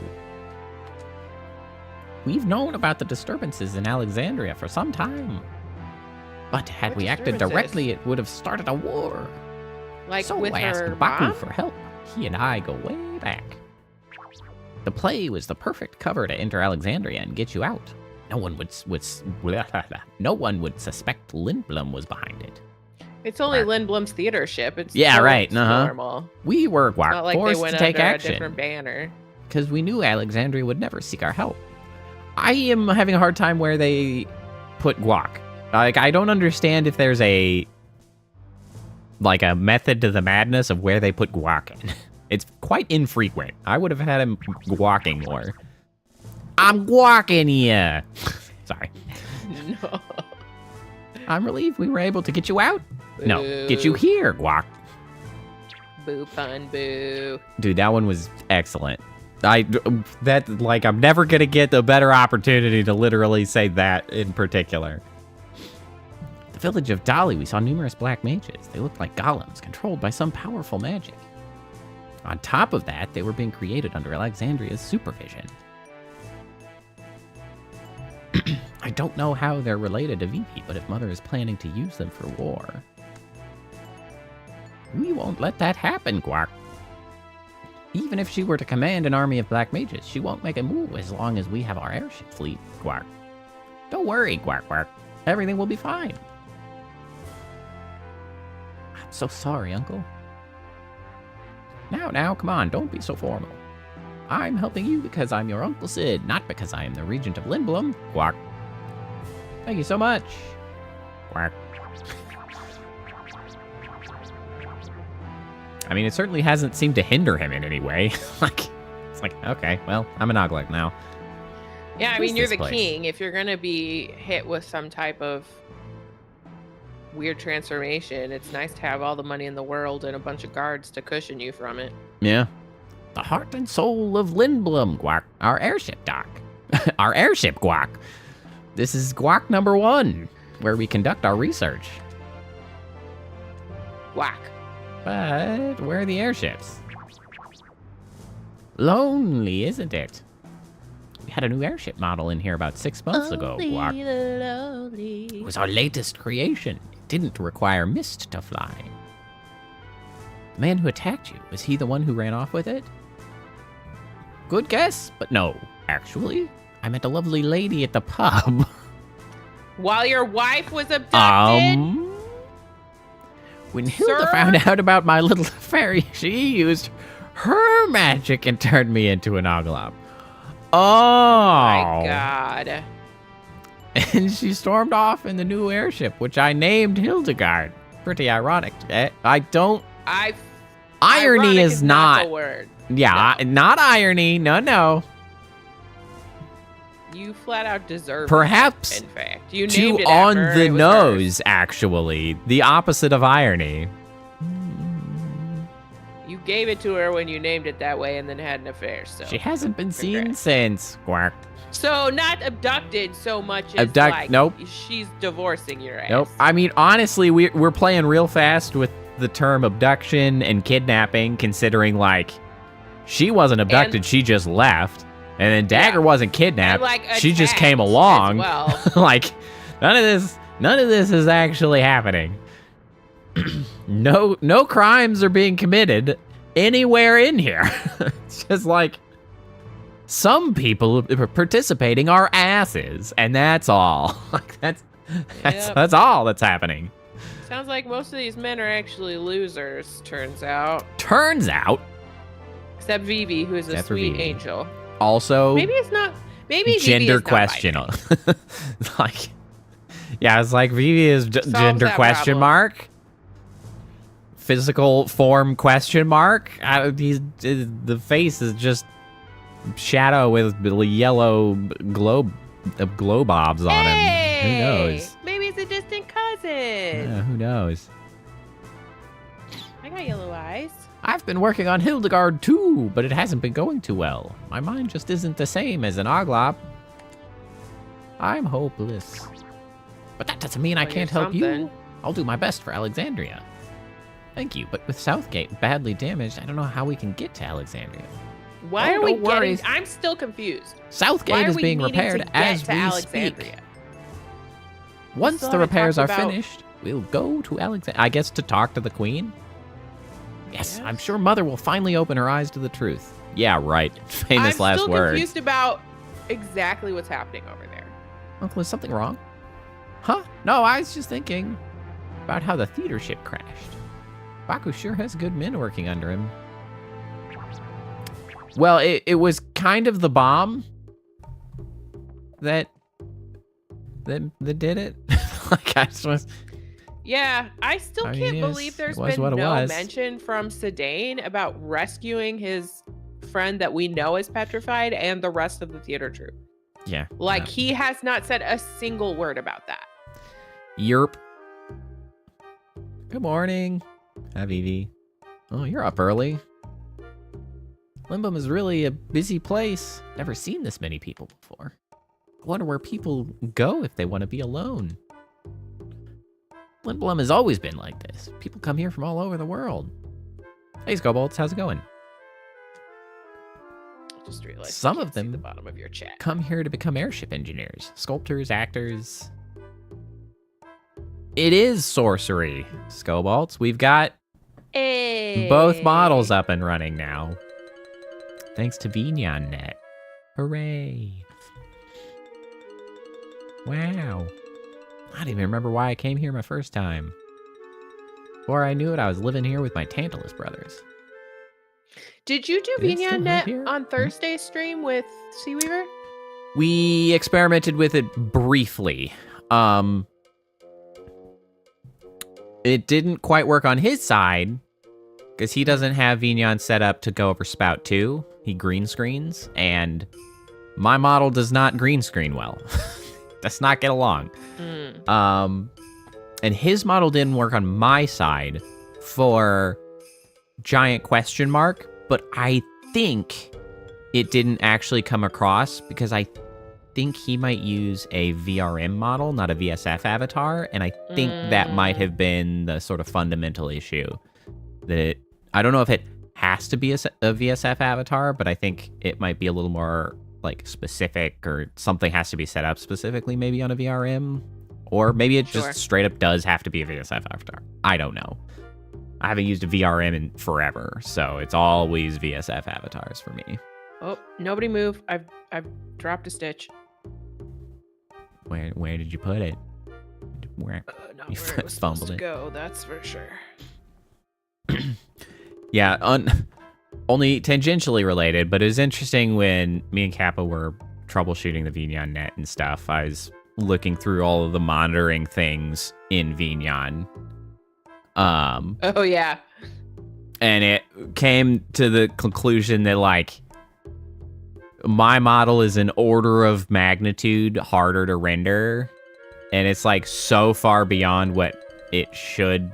We've known about the disturbances in Alexandria for some time. But had we acted directly, it would have started a war. Like, so with I asked her Baku mom? for help. He and I go way back. The play was the perfect cover to enter Alexandria and get you out. No one would suspect Lindblum was behind it. It's only Lindblum's theater ship. It's right. normal. We were It's not like forced they went to take under action a different banner. because we knew Alexandria would never seek our help. I am having a hard time where they put Guac. Like, I don't understand if there's a method to the madness of where they put Guac in. It's quite infrequent. I would have had him guacking more. I'm guacking you. Sorry. No. I'm relieved we were able to get you out. Boo. No, get you here, Guac. Boo pun, boo. Dude, that one was excellent. I'm never gonna get a better opportunity to literally say that in particular. The village of Dali, we saw numerous black mages. They looked like golems controlled by some powerful magic. On top of that, they were being created under Alexandria's supervision. I don't know how they're related to Vivi, but if Mother is planning to use them for war... We won't let that happen, Guac. Even if she were to command an army of black mages, she won't make a move as long as we have our airship fleet, Guac. Don't worry, Guac Guac. Everything will be fine. I'm so sorry, Uncle. Now, come on, don't be so formal. I'm helping you because I'm your Uncle Sid, not because I am the Regent of Lindblum, Guac. Thank you so much, Guac. I mean, it certainly hasn't seemed to hinder him in any way. It's like, okay, well, I'm an Oglek now. Yeah, I mean, you're the king. If you're gonna be hit with some type of weird transformation, it's nice to have all the money in the world and a bunch of guards to cushion you from it. Yeah. The heart and soul of Lindblum, Guac. Our airship dock. Our airship, Guac. This is Guac number 1, where we conduct our research. Guac. But where are the airships? Lonely, isn't it? We had a new airship model in here about 6 months ago, Guac. It was our latest creation. It didn't require mist to fly. The man who attacked you, was he the one who ran off with it? Good guess, but no. Actually, I met a lovely lady at the pub. While your wife was abducted? When Hilda found out about my little fairy, she used her magic and turned me into an Oglop. Oh. My God. And she stormed off in the new airship, which I named Hildegard. Pretty ironic. I Irony Ironic is not. the word. Yeah, No. not irony. No. You flat out deserve Perhaps it, in fact. You too named it on after her, the it was nose, hers. actually. The opposite of irony. You gave it to her when you named it that way and then had an affair, so. She hasn't been seen Congrats. since. Quack. So not abducted so much as like Nope. she's divorcing your ass. Nope. I mean, honestly, we're playing real fast with the term abduction and kidnapping, considering, like, she wasn't abducted, And- she just left. And then Dagger Yeah. wasn't kidnapped, And, like, she just attacked came as along. well. Like, none of this is actually happening. No crimes are being committed anywhere in here. It's just like some people participating are asses, and that's all. Like that's all that's happening. Sounds like most of these men are actually losers, turns out. Turns out, Except Vivi, who is a Except for sweet Vivi. angel. also Maybe it's not. Maybe Vivi gender is not question. binary. Like, yeah, it's like Vivi is Solves gender that question problem. mark. Physical form question mark. The face is just shadow with yellow globe globobs on him. Who Hey! knows? Maybe it's a distant cousin. Yeah, who knows? I got yellow eyes. I've been working on Hildegard too, but it hasn't been going too well. My mind just isn't the same as an Oglop. I'm hopeless. But that doesn't mean I Well, can't you're help you. something. I'll do my best for Alexandria. Thank you, but with Southgate badly damaged, I don't know how we can get to Alexandria. Why Oh, are we don't worry. getting? I'm still confused. Why Southgate are is we being needing repaired to get as to we Alexandria? speak. Once still the haven't repairs are talked about- finished, we'll go to Alexandria. I guess to talk to the Queen? Yes, Yes. I'm sure Mother will finally open her eyes to the truth. Yeah, right. Famous I'm last still words. confused about exactly what's happening over there. Uncle, is something wrong? Huh? No, I was just thinking about how the theater ship crashed. Baku sure has good men working under him. Well, it was kind of the bomb that did it. Like, I just was, Yeah, I still I mean, can't yes, believe there's it was been what it no was. mention from Sedaine about rescuing his friend that we know is petrified and the rest of the theater troupe. yeah. Like, he has not said a single word about that. Yerp. Good morning. Hi, Vivi. Oh, you're up early. Lindblum is really a busy place. Never seen this many people before. I wonder where people go if they want to be alone. Lindblum has always been like this. People come here from all over the world. Hey, Scobolts, how's it going? I just realized Some I of can't see them the bottom of your chat. Come here to become airship engineers, sculptors, actors. It is sorcery, Scobolts. We've got Hey. both models up and running now. Thanks to VignonNet. Hooray. Wow. I don't even remember why I came here my first time. Before I knew it, I was living here with my Tantalus brothers. Did you do Did it still have here? VignonNet on Thursday's stream with Seaweaver? We experimented with it briefly. It didn't quite work on his side, because he doesn't have Vignon set up to go over Spout 2. He green screens, and my model does not green screen well. Does not get along. And his model didn't work on my side for giant question mark, but I think it didn't actually come across because I think he might use a VRM model, not a VSF avatar, and I think that might have been the sort of fundamental issue. That I don't know if it has to be a VSF avatar, but I think it might be a little more like specific, or something has to be set up specifically maybe on a VRM, or maybe it Sure. just straight up does have to be a VSF avatar. I don't know. I haven't used a VRM in forever, so it's always VSF avatars for me. Oh, nobody move. I've dropped a stitch. Where did you put it? Where? Not You where it was supposed fumbled to it. go, that's for sure. Yeah, only tangentially related, but it was interesting when me and Cappa were troubleshooting the VignonNet and stuff. I was looking through all of the monitoring things in Vignon. Oh, yeah. And it came to the conclusion that, like, my model is an order of magnitude harder to render. And it's, like, so far beyond what it should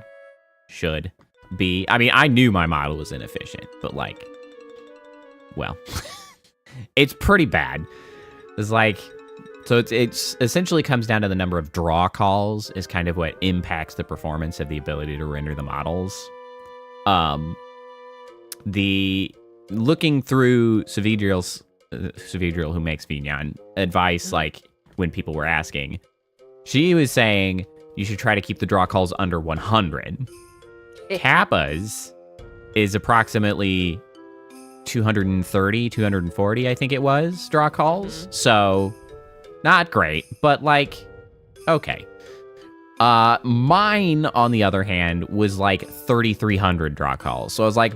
be. I mean, I knew my model was inefficient, but, like, well, it's pretty bad. It's like, so it's essentially comes down to the number of draw calls is kind of what impacts the performance of the ability to render the models. The looking through Savidriel, who makes Vignon, advice, like, when people were asking, she was saying you should try to keep the draw calls under 100. Cappa's is approximately 230, 240, I think it was, draw calls. So, not great, but, like, okay. Mine, on the other hand, was like 3,300 draw calls. So I was like,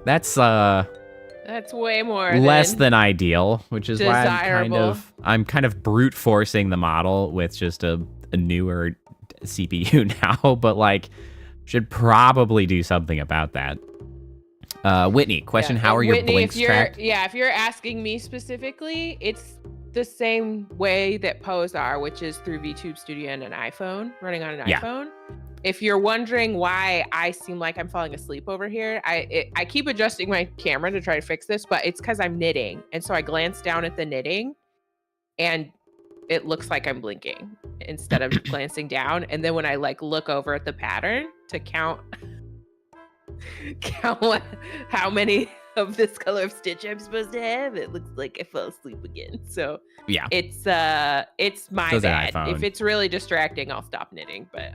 that's way more less than ideal, which is desirable. why I'm kind of brute forcing the model with just a newer CPU now, but, like, should probably do something about that. Whitney, question, how are your blinks tracked? Yeah, if you're asking me specifically, it's the same way that Pose are, which is through VTube Studio and an iPhone, running on an iPhone. If you're wondering why I seem like I'm falling asleep over here, I keep adjusting my camera to try to fix this, but it's because I'm knitting. And so I glance down at the knitting and it looks like I'm blinking instead of glancing down. And then when I, like, look over at the pattern to count how many of this color of stitch I'm supposed to have, it looks like I fell asleep again. So yeah, it's my bad. If it's really distracting, I'll stop knitting, but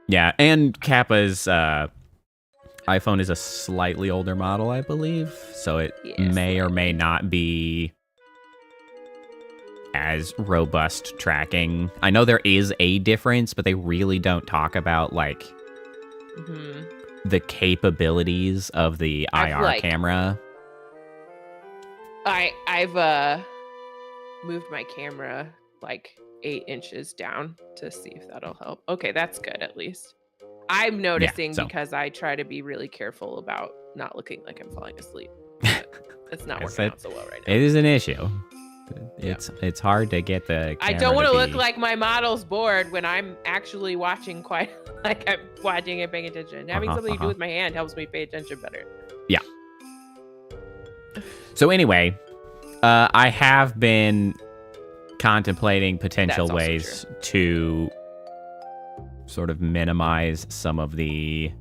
yeah, and Kappa's iPhone is a slightly older model, I believe, so it may or may not be as robust tracking. I know there is a difference, but they really don't talk about, like, the capabilities of the IR camera. I've moved my camera like 8 inches down to see if that'll help. Okay, that's good at least. I'm noticing because I try to be really careful about not looking like I'm falling asleep. It's not working out so well right now. It is an issue. It's hard to get the camera. I don't want to look like my model's bored when I'm actually watching quite like I'm watching and paying attention. Having something to do with my hand helps me pay attention better. Yeah. So anyway, I have been contemplating potential ways to sort of minimize some of the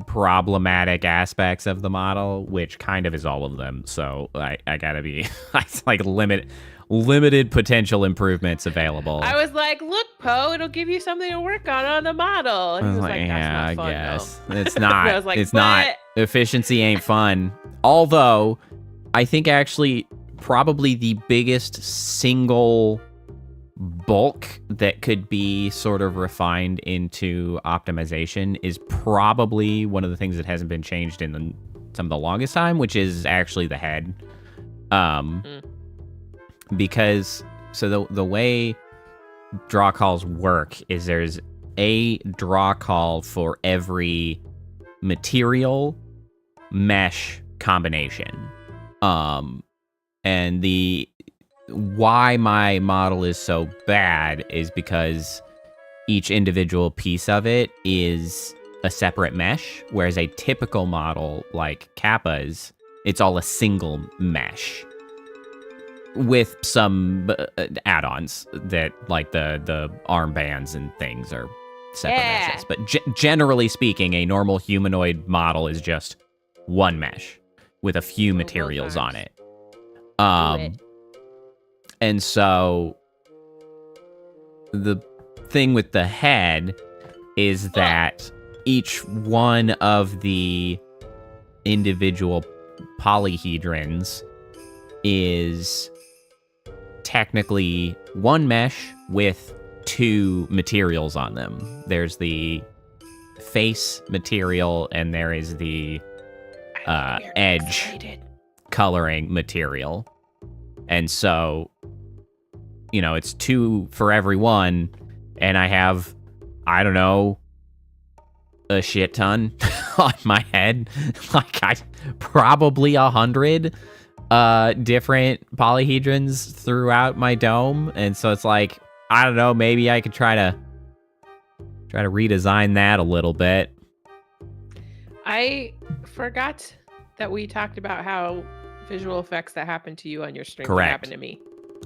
problematic aspects of the model, which kind of is all of them. So I gotta be, it's like limited potential improvements available. I was like, look, Poe, it'll give you something to work on the model. And he was like, that's not fun, I guess. though. It's not. I was like, it's not. Efficiency ain't fun. Although, I think actually probably the biggest single bulk that could be sort of refined into optimization is probably one of the things that hasn't been changed in some of the longest time, which is actually the head. Because so the way draw calls work is there's a draw call for every material mesh combination. And the why my model is so bad is because each individual piece of it is a separate mesh, whereas a typical model like Kappa's, it's all a single mesh with some add-ons that, like the armbands and things, are separate meshes. But generally speaking, a normal humanoid model is just one mesh with a few materials on it. And so the thing with the head is that each one of the individual polyhedrons is technically one mesh with two materials on them. There's the face material and there is the edge coloring material. And so, you know, it's two for every one, and I have, I don't know, a shit ton on my head. Like, probably 100 different polyhedrons throughout my dome. And so it's like, I don't know, maybe I could try to redesign that a little bit. I forgot that we talked about how visual effects that happen to you on your stream happen to me.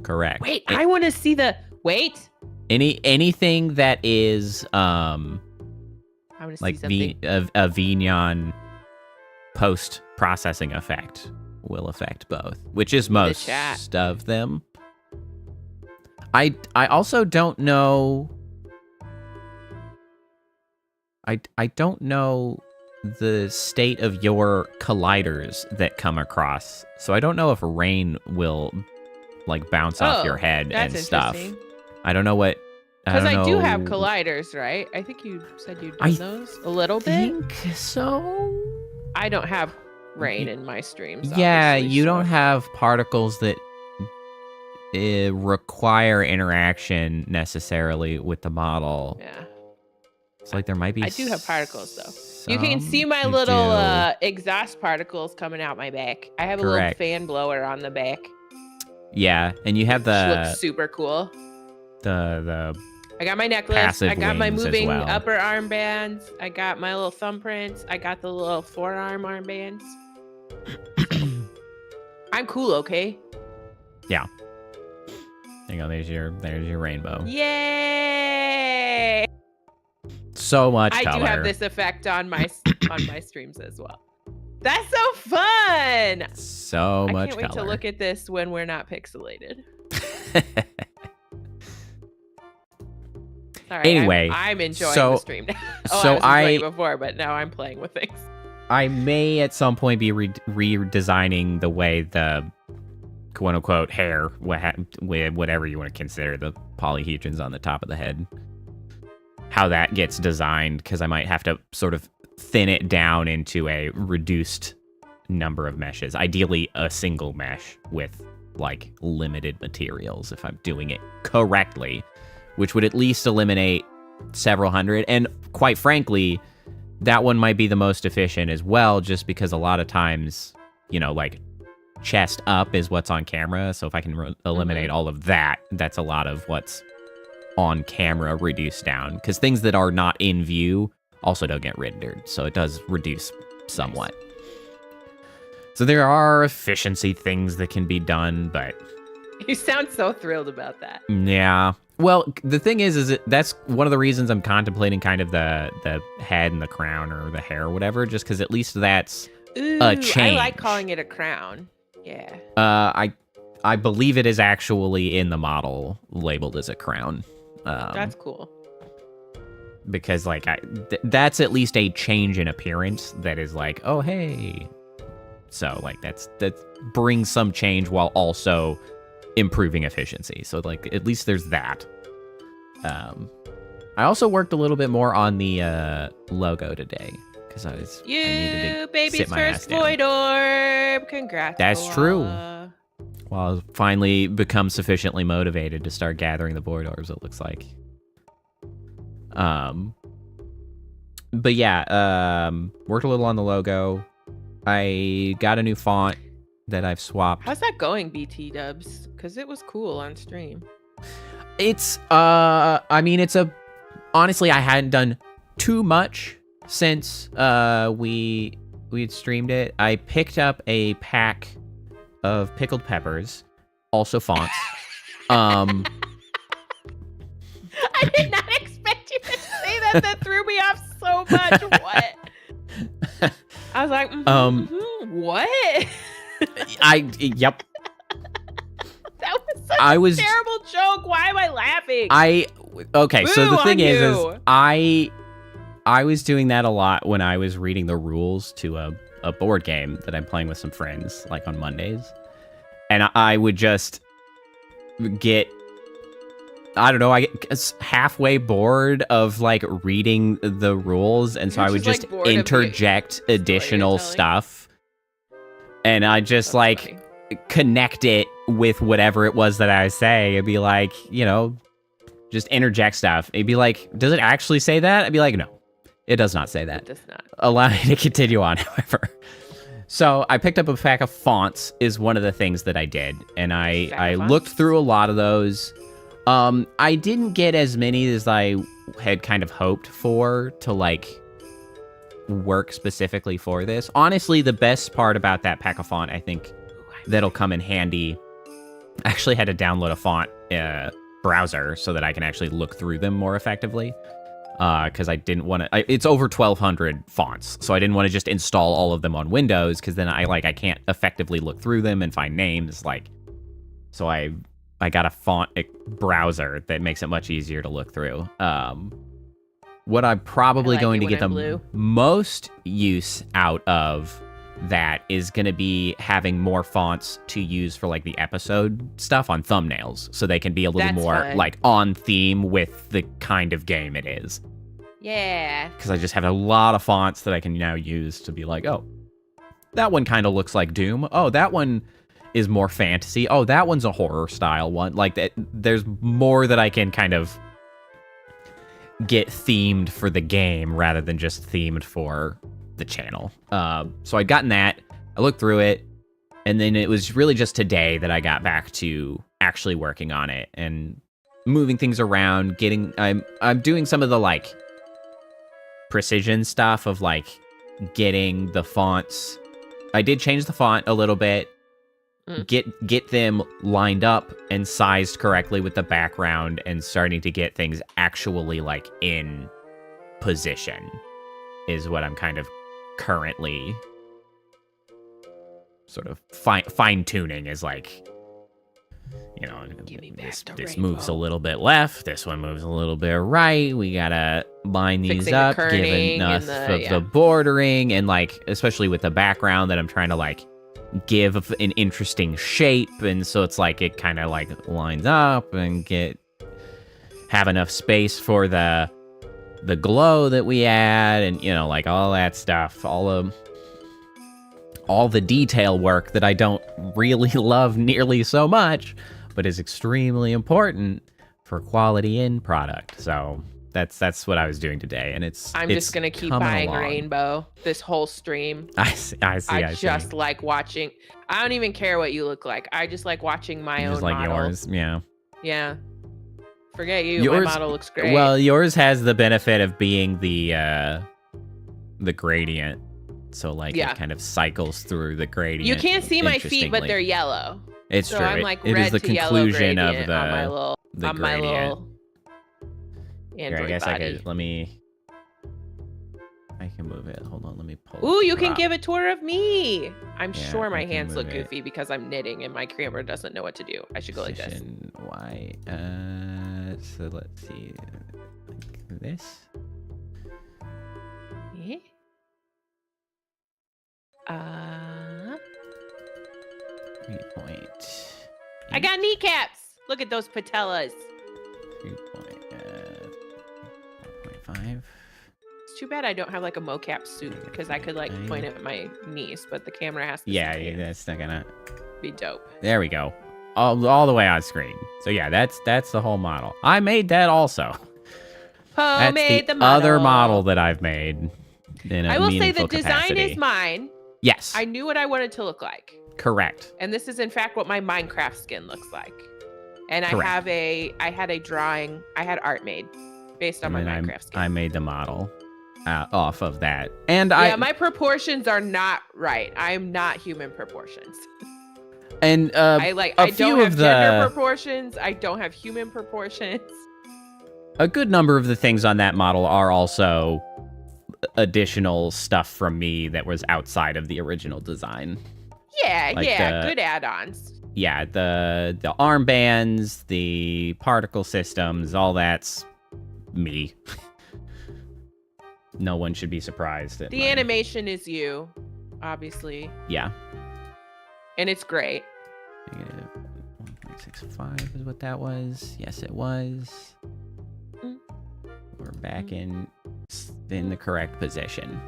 Correct. Wait, I want to see the... Wait. Anything that is I want to like see something. a Vignon post-processing effect will affect both, which is most of them. I also don't know... I don't know the state of your colliders that come across. So I don't know if rain will like bounce off your head and stuff. I don't know what... Because I do have colliders, right? I think you said you'd done those a little bit. I think so. I don't have rain in my streams. Yeah, you don't have particles that require interaction necessarily with the model. Yeah. It's like there might be... I do have particles, though. You can see my little exhaust particles coming out my back. I have a little fan blower on the back. Yeah, and you have the... Which looks super cool. The I got my necklace. I got my moving well. upper armbands. I got my little thumbprints. I got the little forearm armbands. I'm cool, okay? Yeah. There you go. There's your rainbow. Yay! So much I color. do have this effect on my streams as well. That's so fun! So much color. I can't wait to look at this when we're not pixelated. Sorry, anyway, I'm enjoying the stream now. I was enjoying it before, but now I'm playing with things. I may at some point be redesigning the way the quote-unquote hair, whatever you want to consider the polyhedrons on the top of the head, how that gets designed, because I might have to sort of thin it down into a reduced number of meshes. Ideally, a single mesh with like limited materials if I'm doing it correctly, which would at least eliminate several hundred. And quite frankly, that one might be the most efficient as well, just because a lot of times, you know, like chest up is what's on camera. So if I can eliminate all of that, that's a lot of what's on camera reduced down, because things that are not in view also don't get rendered. So it does reduce somewhat. Nice. So there are efficiency things that can be done, but... You sound so thrilled about that. Yeah. Well, the thing is that's one of the reasons I'm contemplating kind of the head and the crown or the hair or whatever, just because at least that's a change. I like calling it a crown. Yeah. I believe it is actually in the model labeled as a crown. That's cool. Because like that's at least a change in appearance that is like, oh hey. So like that brings some change while also improving efficiency. So like at least there's that. I also worked a little bit more on the logo today because I needed to baby's sit my ass first down. void orb. Congrats. That's Koala. true. Well, I've finally become sufficiently motivated to start gathering the void orbs, it looks like. But yeah, worked a little on the logo. I got a new font that I've swapped. How's that going, BT dubs? Because it was cool on stream. It's honestly, I hadn't done too much since we had streamed it. I picked up a pack of pickled peppers, also fonts. I did not expect you to say that. That threw me off so much. What? I was like, what? Yep. That was such a terrible joke. Why am I laughing? Okay, so the thing is you. I was doing that a lot when I was reading the rules to a board game that I'm playing with some friends, like on Mondays. And I would just get, I don't know, I get halfway bored of like reading the rules. And so I would just interject additional stuff. And I just like connect it with whatever it was that I was saying. It'd be like, you know, just interject stuff. It'd be like, does it actually say that? I'd be like, no. It does not say It that. does not. Allow me to continue on, however. So I picked up a pack of fonts is one of the things that I did. And I looked through a lot of those. I didn't get as many as I had kind of hoped for to, like, work specifically for this. Honestly, the best part about that pack of font, I think, that'll come in handy. I actually had to download a font browser so that I can actually look through them more effectively. Because I didn't want to... It's over 1,200 fonts, so I didn't want to just install all of them on Windows, because then I can't effectively look through them and find names. Like, so I got a font browser that makes it much easier to look through. What I'm probably going to get the most use out of that is going to be having more fonts to use for, like, the episode stuff on thumbnails, so they can be a little more like on theme with the kind of game it is. Yeah. Because I just have a lot of fonts that I can now use to be like, oh, that one kind of looks like Doom. Oh, that one is more fantasy. Oh, that one's a horror style one. Like, that, there's more that I can kind of get themed for the game rather than just themed for the channel. So I'd gotten that. I looked through it, and then it was really just today that I got back to actually working on it and moving things around, I'm doing some of the, like, precision stuff of, like, getting the fonts. I did change the font a little bit, get them lined up and sized correctly with the background, and starting to get things actually, like, in position is what I'm kind of currently sort of fine-tuning. Is like, you know, this moves a little bit left, this one moves a little bit right, we gotta line these up, give enough of the bordering, and, like, especially with the background that I'm trying to, like, give an interesting shape, and so it's like it kind of, like, lines up and have enough space for the glow that we add, and, you know, like, all that stuff, all the detail work that I don't really love nearly so much, but is extremely important for quality in product. So that's what I was doing today, and I'm just gonna keep buying Rainbow this whole stream. I see. I just like watching. I don't even care what you look like. I just like watching my own just like model. Yours, yeah. Yeah. Forget you. My model looks great. Well, yours has the benefit of being the gradient. So, like, it kind of cycles through the gradient. You can't see my feet, but they're yellow. It's true. I'm like it is the conclusion of the gradient. My little Android Here, I guess body. I can move it. Hold on, let me pull. Ooh, you can give a tour of me. I'm sure my hands look it. goofy because I'm knitting and my camera doesn't know what to do. I should go like this. Y. So let's see, like this. Yeah. 3 point. I got kneecaps. Look at those patellas. 3.5. It's too bad I don't have, like, a mocap suit, because I could, like, point at my knees, but the camera has to that's not gonna be dope. There we go. All the way on screen. So yeah, that's the whole model. I made that also. That's the other model that I've made. I will say the design is mine. Yes. I knew what I wanted to look like. Correct. And this is in fact what my Minecraft skin looks like. And Correct. I had a drawing, I had art made based on my Minecraft skin. I made the model off of that. And my proportions are not right. I'm not human proportions. And I don't have gender proportions. I don't have human proportions. A good number of the things on that model are also additional stuff from me that was outside of the original design. Yeah, good add-ons. Yeah, the armbands, the particle systems, all that's me. No one should be surprised at the animation is you, obviously. Yeah. And it's great. 1.65 is what that was. Yes, it was. We're back in the correct position.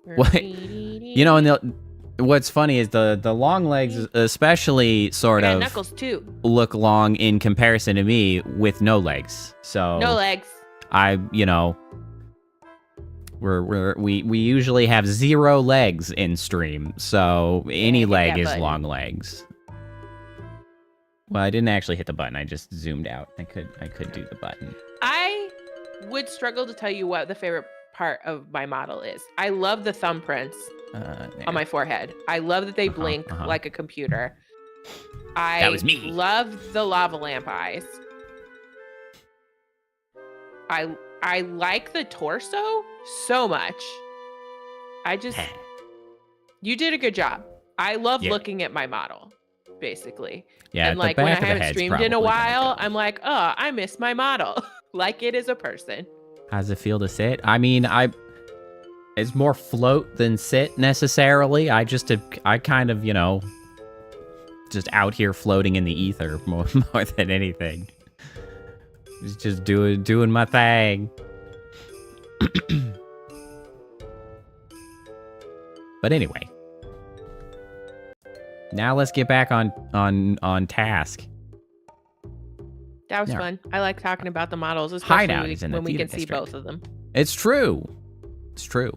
What, you know, and what's funny is the long legs, especially sort of knuckles too. Look long in comparison to me with no legs. So no legs. We usually have 0 legs in stream, so any leg is long legs. Well, I didn't actually hit the button. I just zoomed out. I could do the button. I would struggle to tell you what the favorite part of my model is. I love the thumbprints on my forehead. I love that they blink like a computer. That was me. Love the lava lamp eyes. I like the torso so much. You did a good job. I love looking at my model, basically. Yeah, and like when I haven't streamed in a while, I'm like, oh, I miss my model. Like it is a person. How's it feel to sit? I mean, it's more float than sit necessarily. I kind of, just out here floating in the ether more than anything. Just doing my thing. But anyway, now let's get back on task. That was fun. I like talking about the models, especially when we can see both of them. It's true. It's true.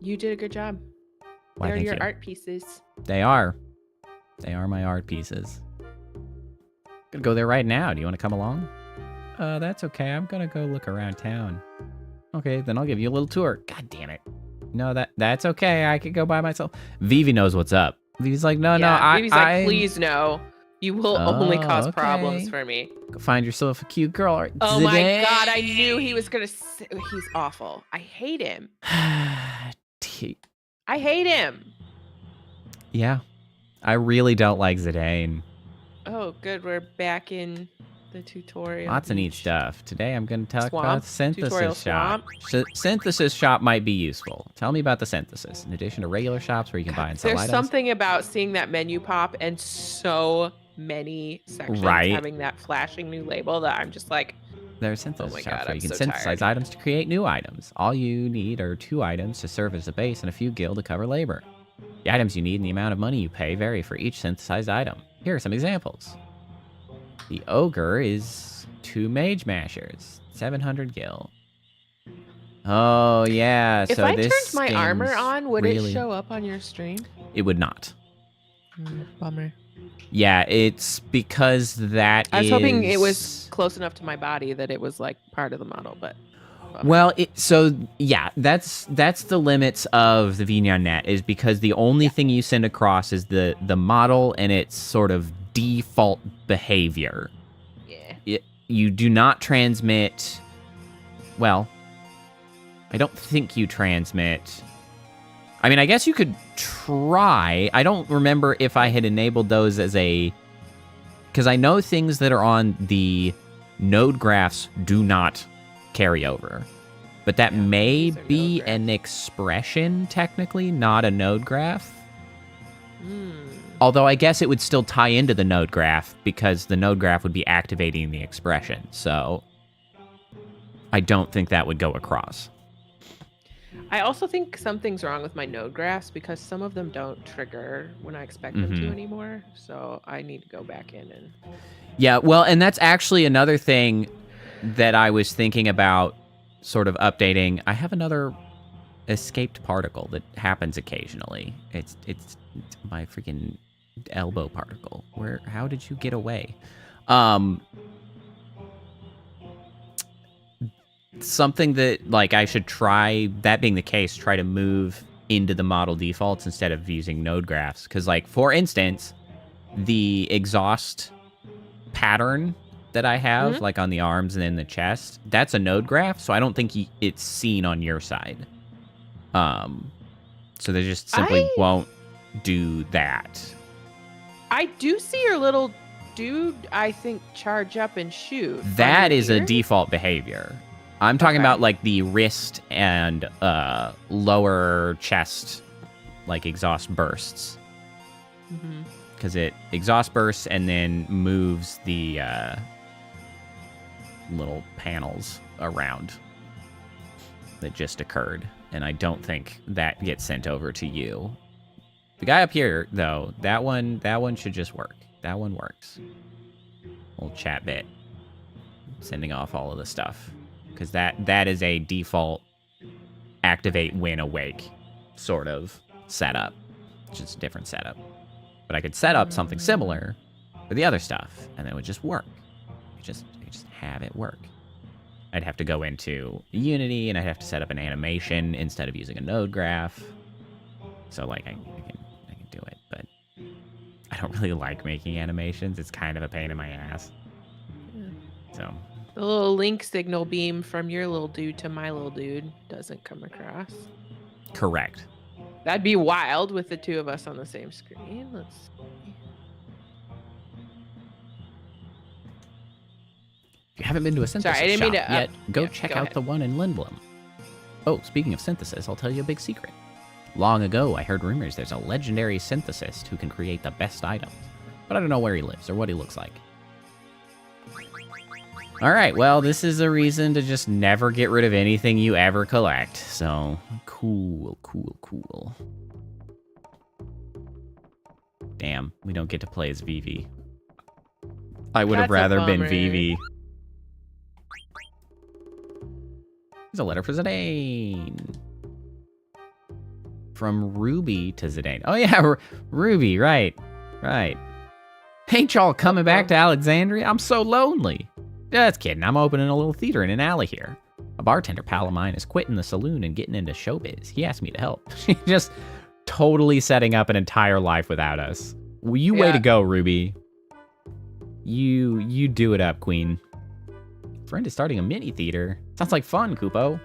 You did a good job. They're your art pieces. They are. They are my art pieces. Gonna go there right now. Do you want to come along? That's okay. I'm gonna go look around town. Okay, then I'll give you a little tour. God damn it. No, that's okay. I could go by myself. Vivi knows what's up. Vivi's like, no, Vivi's like, please no. You will only cause problems for me. Go find yourself a cute girl. Oh my god, I knew he was gonna. He's awful. I hate him. I hate him. Yeah, I really don't like Zidane. Oh, good. We're back in the tutorial. Lots of neat stuff. Today I'm going to talk about synthesis tutorial shop. Synthesis shop might be useful. Tell me about the synthesis. In addition to regular shops where you can buy and sell items. There's something about seeing that menu pop and so many sections having that flashing new label that I'm just like, there's synthesis shops where you can synthesize items to create new items. All you need are 2 items to serve as a base and a few gil to cover labor. The items you need and the amount of money you pay vary for each synthesized item. Here are some examples. The ogre is 2 mage mashers, 700 gil. Oh yeah, if I turned my armor on, would it show up on your stream? It would not. Bummer. Yeah, it's because I was hoping it was close enough to my body that it was like part of the model, but. Bummer. Well, that's the limits of the VNet is because the only thing you send across is the model and its sort of default behavior. Yeah. You do not transmit. Well, I don't think you transmit. I mean, I guess you could try. I don't remember if I had enabled those as a. Because I know things that are on the node graphs do not carry over. But that may be an expression, technically, not a node graph. Although I guess it would still tie into the node graph because the node graph would be activating the expression. So I don't think that would go across. I also think something's wrong with my node graphs because some of them don't trigger when I expect them to anymore. So I need to go back in and... Yeah, well, and that's actually another thing that I was thinking about sort of updating. I have another escaped particle that happens occasionally. It's my freaking elbow particle. How did you get away? Something that like I should try, that being the case, try to move into the model defaults instead of using node graphs. Because like, for instance, the exhaust pattern that I have, like on the arms and in the chest, that's a node graph, so I don't think it's seen on your side. So they just simply won't do that. I do see your little dude, I think, charge up and shoot. That is a default behavior. I'm talking about like the wrist and lower chest, like exhaust bursts. Because it exhaust bursts and then moves the little panels around that just occurred. And I don't think that gets sent over to you. The guy up here, though, that one should just work. That one works. Little chat bit. Sending off all of the stuff. Because that is a default activate when awake sort of setup. It's just a different setup. But I could set up something similar for the other stuff, and it would just work. You just have it work. I'd have to go into Unity, and I'd have to set up an animation instead of using a node graph. So, like, I can do it, but I don't really like making animations. It's kind of a pain in my ass. Yeah. So the little link signal beam from your little dude to my little dude doesn't come across. Correct. That'd be wild with the two of us on the same screen. Let's see. If you haven't been to a synthesis Sorry, I didn't shop mean to yet, go yeah, check go out ahead. the one in Lindblum. Oh, speaking of synthesis, I'll tell you a big secret. Long ago, I heard rumors there's a legendary synthesist who can create the best items, but I don't know where he lives or what he looks like. All right, well, this is a reason to just never get rid of anything you ever collect. So, cool. Damn, we don't get to play as Vivi. I would have That's a rather been bummer. Vivi. Here's a letter for Zidane. From Ruby to Zidane. Oh yeah, Ruby, right. Ain't y'all coming back to Alexandria? I'm so lonely. Just kidding, I'm opening a little theater in an alley here. A bartender pal of mine is quitting the saloon and getting into showbiz. He asked me to help. She's just totally setting up an entire life without us. Well, you way to go, Ruby. You do it up, queen. Friend is starting a mini theater. Sounds like fun, Kupo.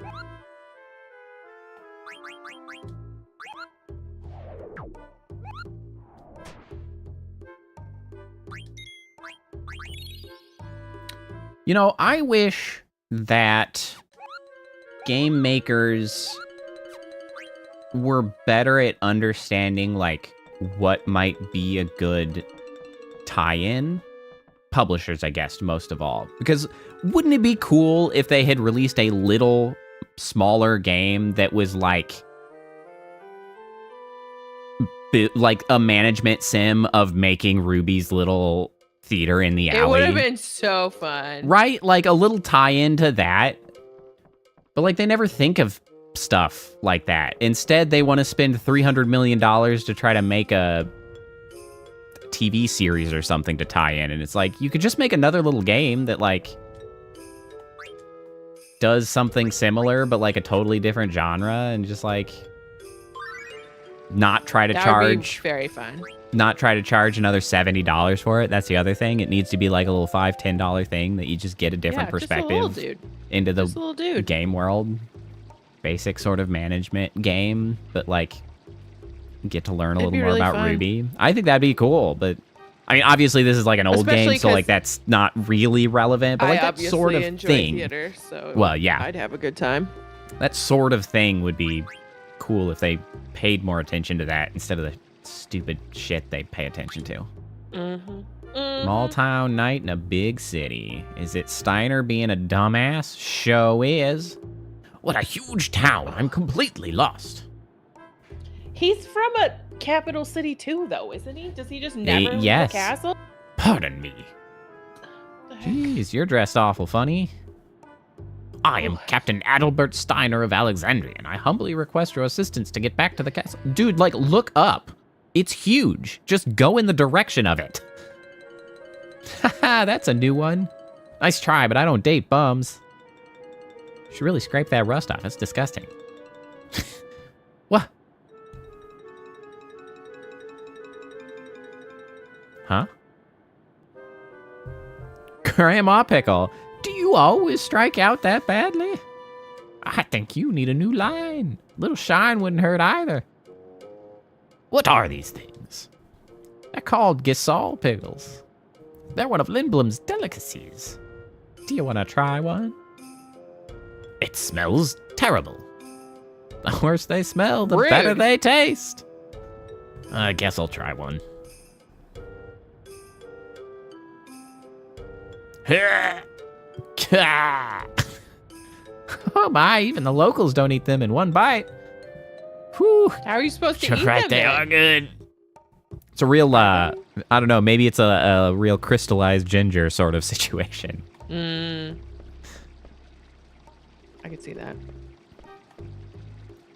You know, I wish that game makers were better at understanding, like, what might be a good tie-in. Publishers, I guess, most of all. Because wouldn't it be cool if they had released a little smaller game that was like a management sim of making Ruby's little theater in the alley? It would have been so fun. Right? Like a little tie-in to that. But like they never think of stuff like that. Instead, they want to spend $300 million to try to make a TV series or something to tie in. And it's like, you could just make another little game that like does something similar, but like a totally different genre, and just like not try to charge. Would be very fun. Not try to charge another $70 for it. That's the other thing. It needs to be like a little $5, $10 thing that you just get a different perspective into the game world. Basic sort of management game, but like get to learn a little more about Ruby. I think that'd be cool, but I mean, obviously this is like an old game, so like that's not really relevant, but like that sort of thing. Theater, so well, yeah. I'd have a good time. That sort of thing would be cool if they paid more attention to that instead of the stupid shit they pay attention to. Small town night in a big city. Is it Steiner being a dumbass? Show is. What a huge town. I'm completely lost. He's from a capital city too, though, isn't he? Does he just never leave the castle? Pardon me. Jeez, you're dressed awful funny. I am Captain Adalbert Steiner of Alexandria, and I humbly request your assistance to get back to the castle. Dude, like, look up. It's huge. Just go in the direction of it. Haha, that's a new one. Nice try, but I don't date bums. Should really scrape that rust off. It's disgusting. What? Huh? Grandma Pickle, do you always strike out that badly? I think you need a new line. Little shine wouldn't hurt either. What are these things? They're called Gisal pickles. They're one of Lindblum's delicacies. Do you want to try one? It smells terrible. The worse they smell, the better they taste. I guess I'll try one. Oh my, even the locals don't eat them in one bite. Whew. How are you supposed to eat them? Right, they are good. It's a real, I don't know, maybe it's a real crystallized ginger sort of situation. I could see that.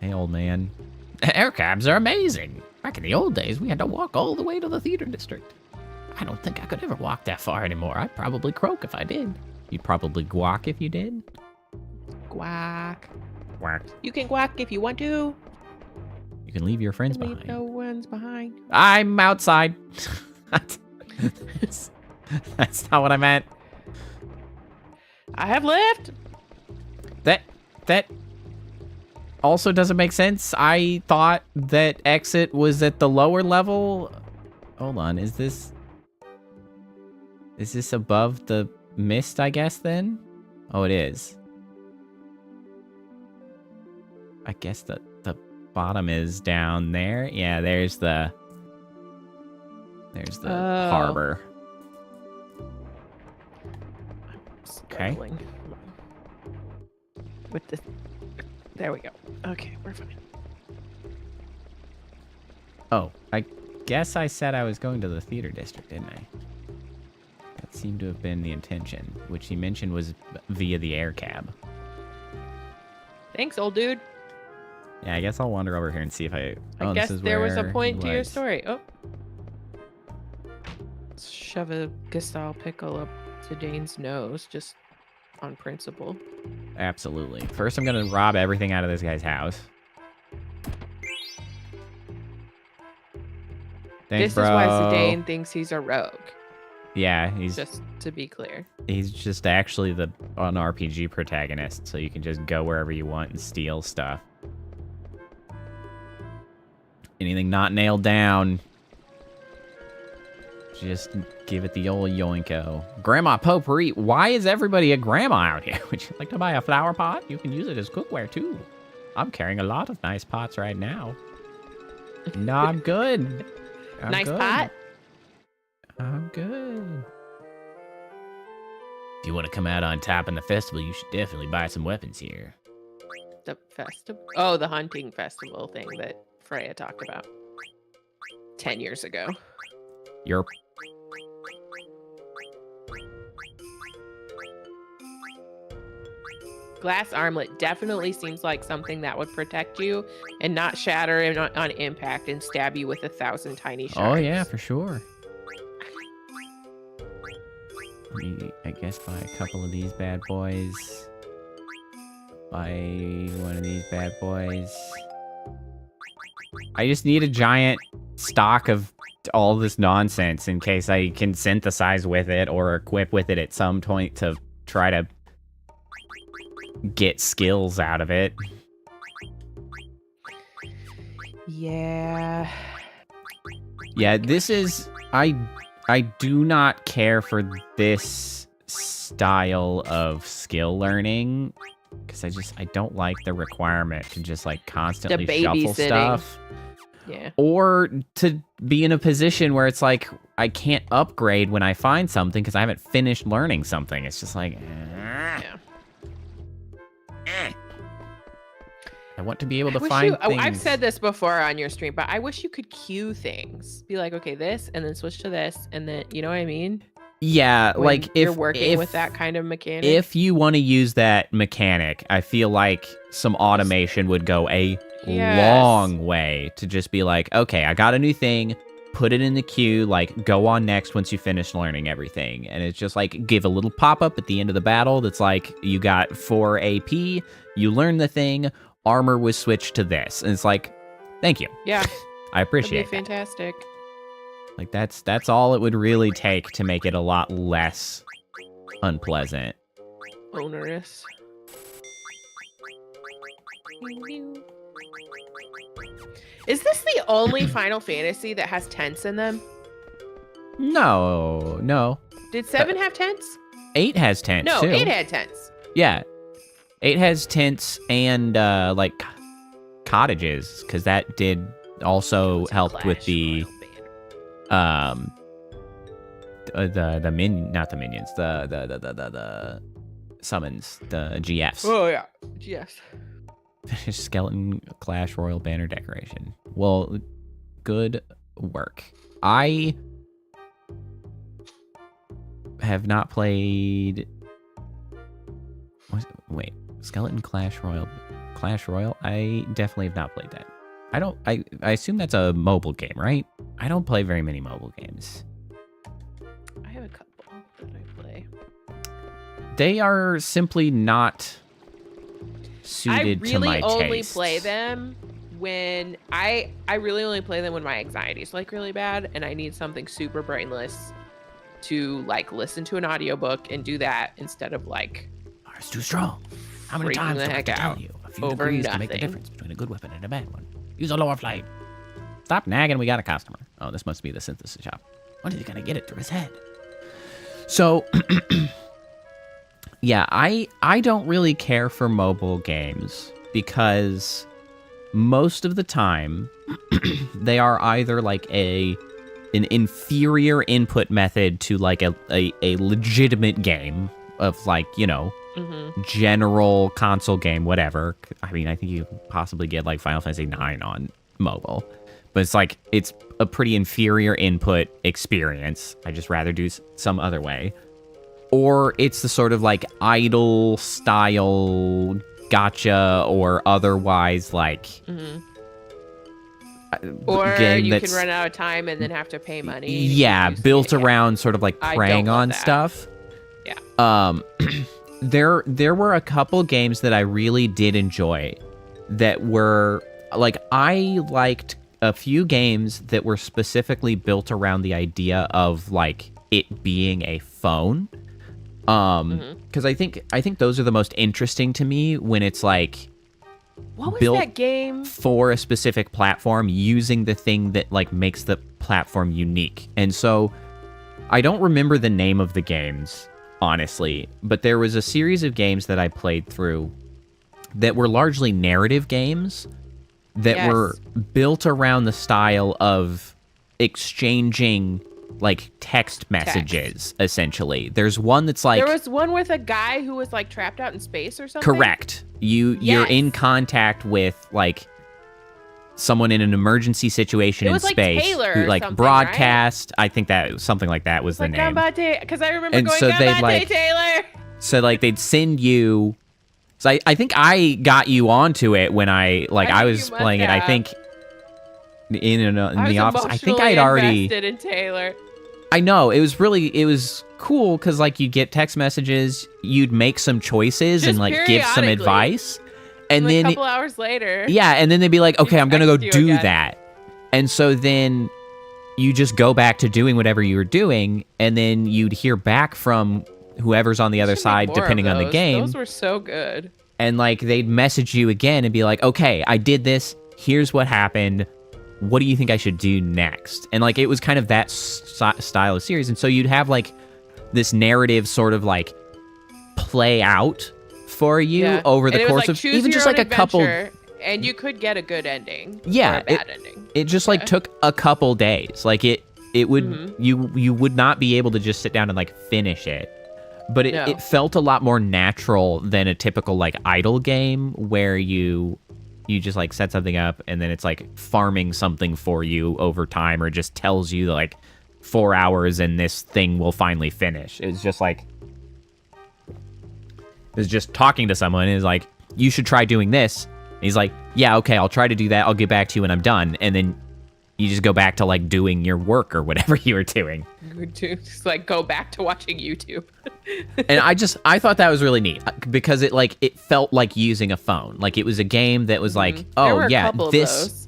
Hey, old man. Air cabs are amazing. Back in the old days, we had to walk all the way to the theater district. I don't think I could ever walk that far anymore. I'd probably croak if I did. You'd probably guac if you did. Quack. Quack. You can quack if you want to. You can leave your friends Leave behind. no one's behind. I'm outside. That's not what I meant. I have left. That also doesn't make sense. I thought that exit was at the lower level. Hold on, is this above the mist, I guess, then? Oh, it is. I guess the bottom is down there. Yeah, there's the harbor. Okay. With the, there we go. Okay, we're fine. Oh, I guess I said I was going to the theater district, didn't I? That seemed to have been the intention, which he mentioned was via the air cab. Thanks, old dude. Yeah, I guess I'll wander over here and see if I guess this is there was a where point he to your was. story. Oh. Let's shove a Gestalt pickle up to Dane's nose, just on principle. Absolutely. First, I'm going to rob everything out of this guy's house. Thanks, This bro. is why Zidane thinks he's a rogue. Yeah, he's Just to be clear. he's just actually an RPG protagonist, so you can just go wherever you want and steal stuff. Anything not nailed down, just give it the old yoinko. Grandma Potpourri, why is everybody a grandma out here? Would you like to buy a flower pot? You can use it as cookware, too. I'm carrying a lot of nice pots right now. No, I'm good. I'm Nice good. pot? I'm good. If you want to come out on top in the festival, you should definitely buy some weapons here. The festival? Oh, the hunting festival thing that Freya talked about 10 years ago. You're... Glass armlet definitely seems like something that would protect you and not shatter on impact and stab you with 1,000 tiny shards. Oh, yeah, for sure. Let me, I guess, buy a couple of these bad boys. Buy one of these bad boys. I just need a giant stock of all this nonsense in case I can synthesize with it or equip with it at some point to try to get skills out of it. Yeah. Yeah, this is... I do not care for this style of skill learning because I don't like the requirement to just like constantly shuffle stuff. Yeah. Or to be in a position where it's like I can't upgrade when I find something because I haven't finished learning something. It's just like, Yeah. I want to be able to Wish find you- things. I've said this before on your stream, but I wish you could queue things. Be like, okay, this, and then switch to this, and then, you know what I mean? Yeah, When like you're if working with that kind of mechanic. If you want to use that mechanic, I feel like some automation would go a long way to just be like, okay, I got a new thing, put it in the queue, like go on next once you finish learning everything. And it's just like give a little pop-up at the end of the battle that's like, you got 4 AP, you learn the thing, armor was switched to this. And it's like, thank you. Yeah. I appreciate That'd be fantastic. Like that's all it would really take to make it a lot less unpleasant. Onerous. Is this the only Final Fantasy that has tents in them? No. Did 7 have tents? 8 has tents No, too. 8 had tents. Yeah. 8 has tents and like cottages, because that did also help with the not the minions, the summons, the GFs. Oh yeah, yes. Skeleton Clash Royal Banner decoration. Well, good work. I have not played. Wait, Skeleton Clash Royal Clash Royale. I definitely have not played that. I assume that's a mobile game, right? I don't play very many mobile games. I have a couple that I play. They are simply not suited to my taste. I really only play them when I really only play them when my anxiety is like really bad and I need something super brainless to like listen to an audiobook and do that instead of like it's too strong. How many times do I have to tell you? A few degrees to make the difference between a good weapon and a bad one. Use a lower flame. Stop nagging, we got a customer. Oh, this must be the synthesis shop. When is he gonna get it through his head? So yeah, I don't really care for mobile games because most of the time they are either like an inferior input method to like a legitimate game of like, you know, general console game, whatever. I mean, I think you can possibly get like Final Fantasy 9 on mobile, but it's like, it's a pretty inferior input experience. I just rather do some other way. Or it's the sort of like idle style gacha or otherwise like or game you that's, can run out of time and then have to pay money. Yeah, built around sort of like preying on stuff. Yeah. There were a couple games that I really did enjoy that were like, I liked a few games that were specifically built around the idea of like it being a phone. Because I think those are the most interesting to me when it's like what was built that game for a specific platform using the thing that like makes the platform unique. And so I don't remember the name of the games, honestly, but there was a series of games that I played through that were largely narrative games that were built around the style of exchanging like text messages, essentially. There's one that's like... There was one with a guy who was like trapped out in space or something? Correct. You're in contact with like someone in an emergency situation in space Taylor who like broadcast. Right? I think that something like that was the name. Because I remember going, Gambate, Taylor! So like they'd send you... So I think I got you onto it when I was playing it. I think in the office. I think I'd already invested in Taylor. I know it was cool because like you'd get text messages, you'd make some choices and like give some advice, and like then a couple hours later, and then they'd be like, okay, I'm gonna go do that, and so then you just go back to doing whatever you were doing, and then you'd hear back from whoever's on the other side, depending on the game. Those were so good. And like they'd message you again and be like, okay, I did this. Here's what happened. What do you think I should do next? And like it was kind of that style of series. And so you'd have like this narrative sort of like play out for you over the course of even just like a couple. And you could get a good ending. Yeah, or a bad ending. It just like took a couple days. Like it would you would not be able to just sit down and like finish it. But it felt a lot more natural than a typical like idle game where you just like set something up and then it's like farming something for you over time, or just tells you like 4 hours and this thing will finally finish. It was just like, it was just talking to someone and is like, you should try doing this. And he's like, yeah, okay, I'll try to do that. I'll get back to you when I'm done. And then you just go back to like doing your work or whatever you were doing. Just like go back to watching YouTube. And I thought that was really neat because it felt like using a phone. Like it was a game that was like, oh yeah, this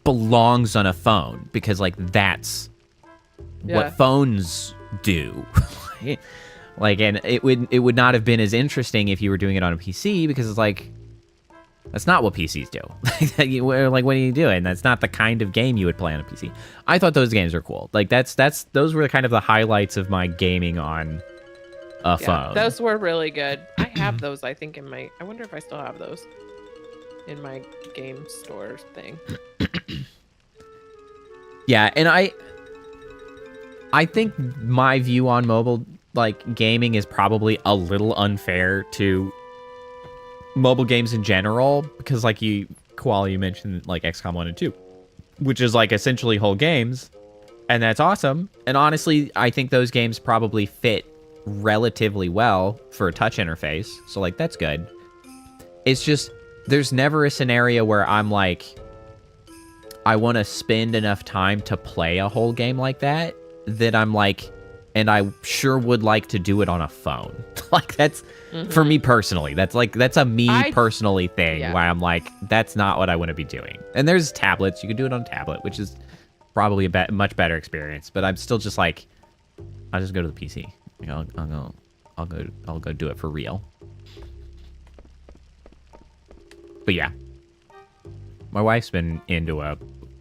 belongs on a phone because like that's what phones do. Like, and it would not have been as interesting if you were doing it on a PC because it's like, that's not what PCs do. Like, what are you doing? That's not the kind of game you would play on a PC. I thought those games were cool. Like, those were kind of the highlights of my gaming on a phone. Those were really good. I have those, I think, I wonder if I still have those in my game store thing. Yeah, and I think my view on mobile, like, gaming is probably a little unfair to mobile games in general, because like you mentioned like XCOM 1 and 2, which is like essentially whole games, and that's awesome. And honestly, I think those games probably fit relatively well for a touch interface, so like that's good. It's just there's never a scenario where I'm like, I want to spend enough time to play a whole game like that I'm like, and I sure would like to do it on a phone. Like that's for me personally. That's a me personally thing where I'm like, that's not what I want to be doing. And there's tablets. You can do it on a tablet, which is probably a much better experience. But I'm still just like, I'll just go to the PC. I'll go do it for real. But yeah, my wife's been into a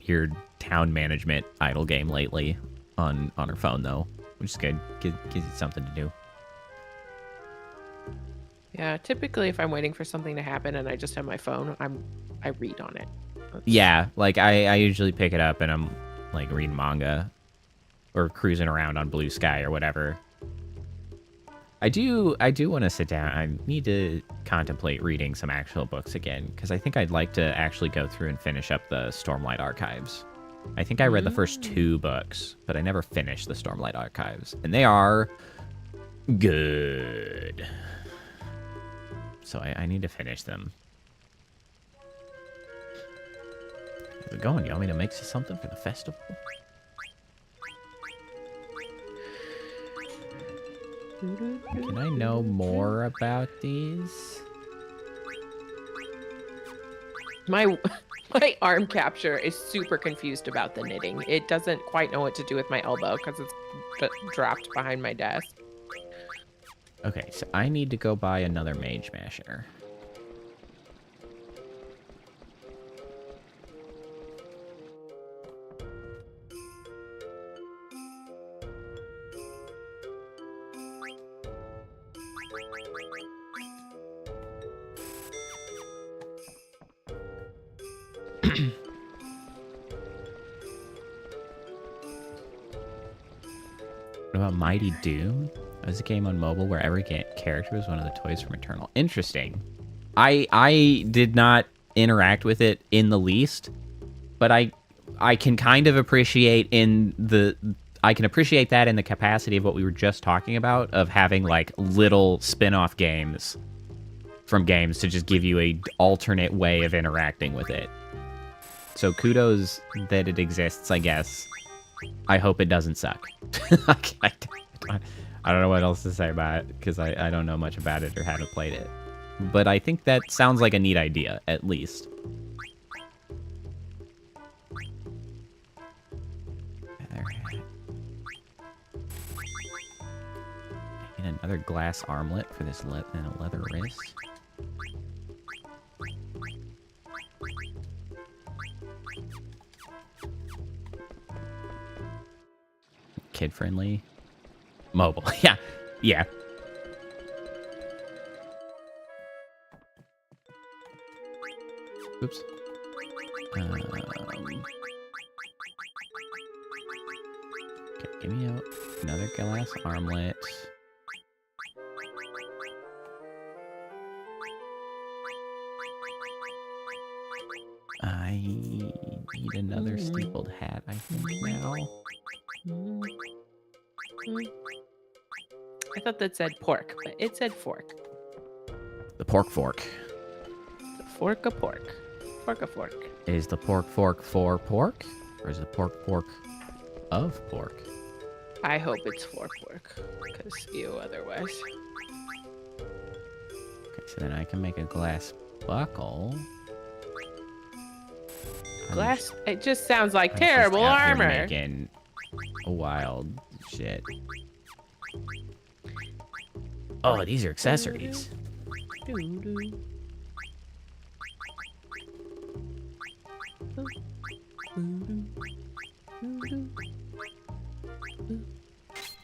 weird town management idle game lately on her phone though, which is good. Gives you something to do. Yeah, typically if I'm waiting for something to happen and I just have my phone, I read on it. Yeah, like I usually pick it up and I'm like reading manga or cruising around on Blue Sky or whatever. I do want to sit down. I need to contemplate reading some actual books again because I think I'd like to actually go through and finish up the Stormlight Archives. I think I read the first 2 books, but I never finished the Stormlight Archives, and they are good. So I need to finish them. How's it going? You want me to make something for the festival? Can I know more about these? My arm capture is super confused about the knitting. It doesn't quite know what to do with my elbow because it's dropped behind my desk. Okay, so I need to go buy another Mage Masher. What about Mighty Doom? It was a game on mobile where every character was one of the toys from Eternal. Interesting. I did not interact with it in the least, but I can kind of appreciate I can appreciate that in the capacity of what we were just talking about, of having like little spin-off games from games to just give you a alternate way of interacting with it. So kudos that it exists, I guess. I hope it doesn't suck. I don't know what else to say about it, because I don't know much about it or haven't played it. But I think that sounds like a neat idea, at least. I need another glass armlet for this and a leather wrist. Kid-friendly. Mobile. Yeah. Yeah. Oops. Okay, give me another glass armlet. I need another steepled hat, I think, now. I thought that said pork, but it said fork. The pork fork. The fork a pork. Fork a fork. Is the pork fork for pork? Or is the pork fork of pork? I hope it's for pork, because ew, otherwise. Okay, so then I can make a glass buckle. Glass, it just sounds like I'm terrible just out here armor. Making wild shit. Oh, these are accessories.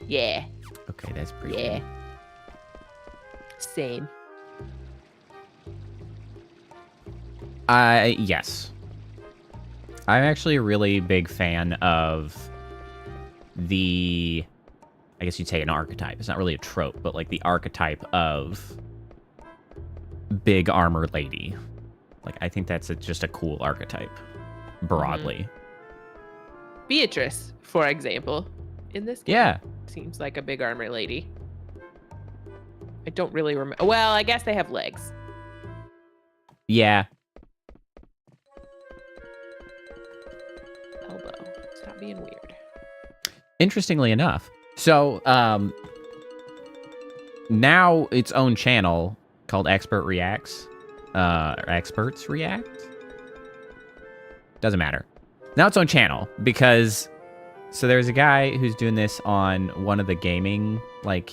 Yeah. Okay, that's pretty Yeah. cool. Same. Yes. I'm actually a really big fan of the, I guess you'd say an archetype. It's not really a trope, but like the archetype of big armor lady. Like, I think that's just a cool archetype, broadly. Beatrice, for example, in this game, Yeah. seems like a big armor lady. I don't really remember. Well, I guess they have legs. Yeah. Elbow. Stop being weird. Interestingly enough, so now its own channel called Expert Reacts, Experts React. Doesn't matter. Now its own channel because so there's a guy who's doing this on one of the gaming like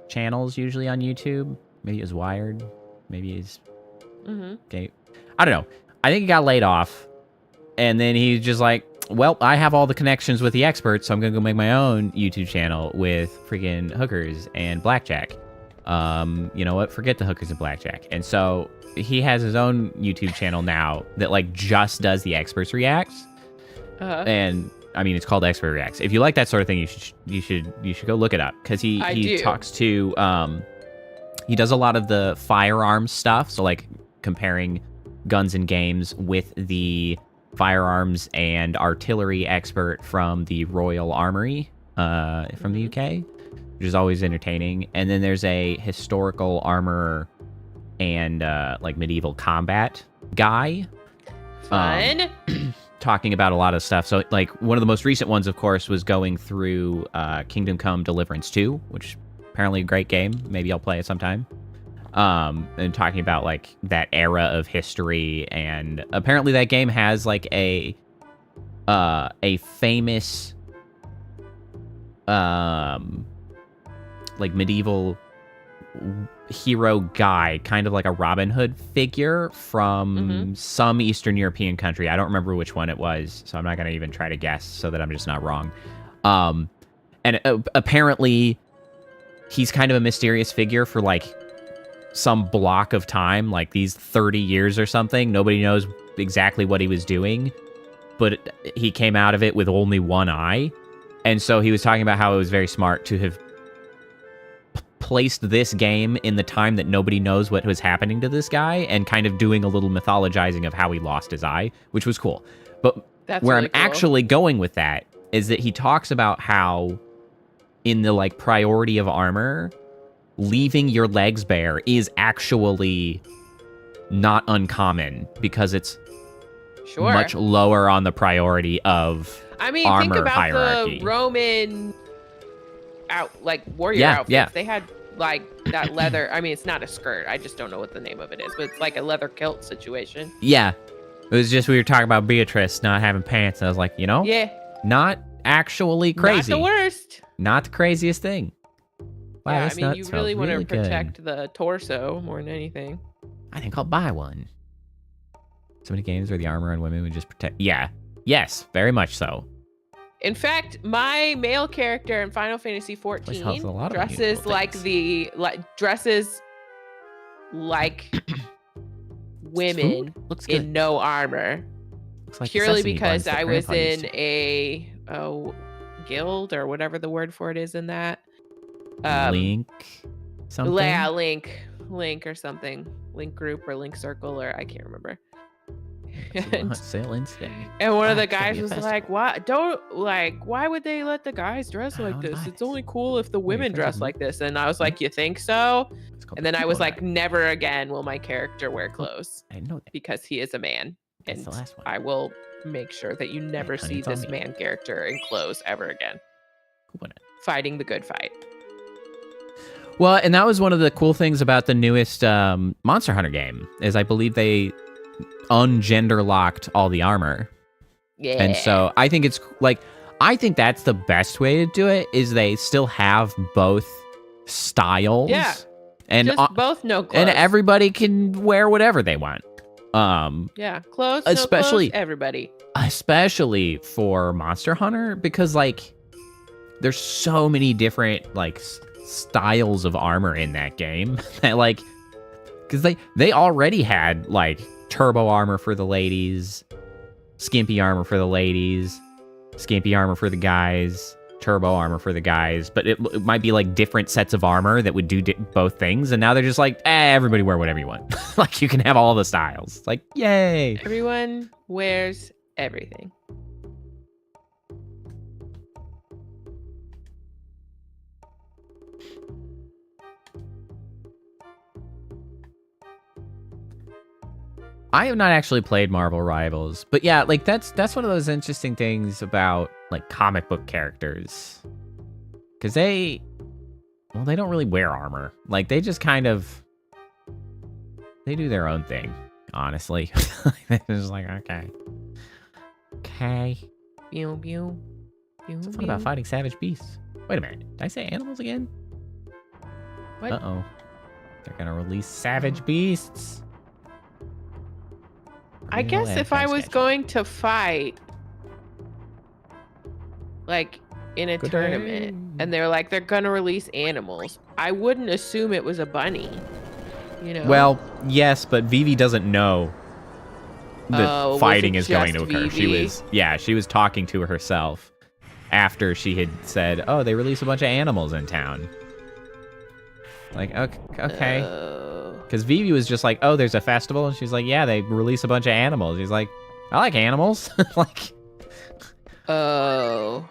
channels usually on YouTube. Maybe it was Wired. Maybe he's okay. I don't know. I think he got laid off, and then he's just like, well, I have all the connections with the experts, so I'm gonna go make my own YouTube channel with freaking hookers and blackjack. You know what? Forget the hookers and blackjack. And so he has his own YouTube channel now that like just does the experts reacts. And I mean, it's called Expert Reacts. If you like that sort of thing, you should go look it up because he talks to he does a lot of the firearms stuff. So like comparing guns and games with the firearms and artillery expert from the Royal Armory from the UK, which is always entertaining. And then there's a historical armor and like medieval combat guy. Fun. Talking about a lot of stuff. So like one of the most recent ones, of course, was going through Kingdom Come Deliverance 2, which apparently a great game. Maybe I'll play it sometime. And talking about like that era of history, and apparently that game has like a famous like medieval hero guy, kind of like a Robin Hood figure from some Eastern European country. I don't remember which one it was, so I'm not gonna even try to guess so that I'm just not wrong. And apparently he's kind of a mysterious figure for like some block of time, like these 30 years or something. Nobody knows exactly what he was doing, but he came out of it with only one eye. And so he was talking about how it was very smart to have placed this game in the time that nobody knows what was happening to this guy, and kind of doing a little mythologizing of how he lost his eye, which was cool. But That's where really I'm cool. actually going with that is that he talks about how in the like priority of armor, leaving your legs bare is actually not uncommon because it's much lower on the priority of armor think about hierarchy. the Roman warrior outfits. Yeah. They had like that leather. I mean, it's not a skirt. I just don't know what the name of it is, but it's like a leather kilt situation. Yeah. It was just we were talking about Beatrice not having pants, and I was like, not actually crazy. Not the worst. Not the craziest thing. Wow, Yeah, this I mean, nut you smells really want to good. protect the torso more than anything. I think I'll buy one. So many games where the armor on women would just protect. Yeah. Yes, very much so. In fact, my male character in Final Fantasy XIV dresses like women in no armor. Like purely because I was in a guild or whatever the word for it is in that. Link something? Yeah, Link or something. Link group or Link circle, or I can't remember. Sale instinct. And one of the guys was like, why would they let the guys dress like this? It's only cool if the women dress like this. And I was like, you think so? And then I was like, never again will my character wear clothes. I know that. Because he is a man. That's the last one. I will make sure that you never see this man character in clothes ever again. Fighting the good fight. Well, and that was one of the cool things about the newest Monster Hunter game, is I believe they ungender locked all the armor. Yeah. And so I think it's like, I think that's the best way to do it, is they still have both styles. Yeah. And just both no clothes. And everybody can wear whatever they want. Yeah, clothes, especially no clothes, everybody. Especially for Monster Hunter, because like there's so many different like styles of armor in that game that like, because they already had like turbo armor for the ladies, skimpy armor for the ladies, skimpy armor for the guys, turbo armor for the guys, but it might be like different sets of armor that would do both things, and now they're just like, everybody wear whatever you want. Like you can have all the styles. Like, yay! Everyone wears everything. I have not actually played Marvel Rivals, but yeah, like that's one of those interesting things about like comic book characters, because they don't really wear armor. Like they just kind of they do their own thing, honestly. They're just like okay. Pew, pew, pew, What's so fun pew. about fighting savage beasts? Wait a minute, did I say animals again? What? Uh-oh. They're gonna release savage beasts. I guess Real if I advent was schedule. going to fight, like in a Good tournament, day. and they're like they're gonna release animals, I wouldn't assume it was a bunny. You know. Well, yes, but Vivi doesn't know that Was fighting it is going to just occur. Vivi? She was talking to herself after she had said, "Oh, they released a bunch of animals in town." Like, okay. Because Vivi was just like, "Oh, there's a festival," and she's like, "Yeah, they release a bunch of animals." He's like, "I like animals." Like, Oh.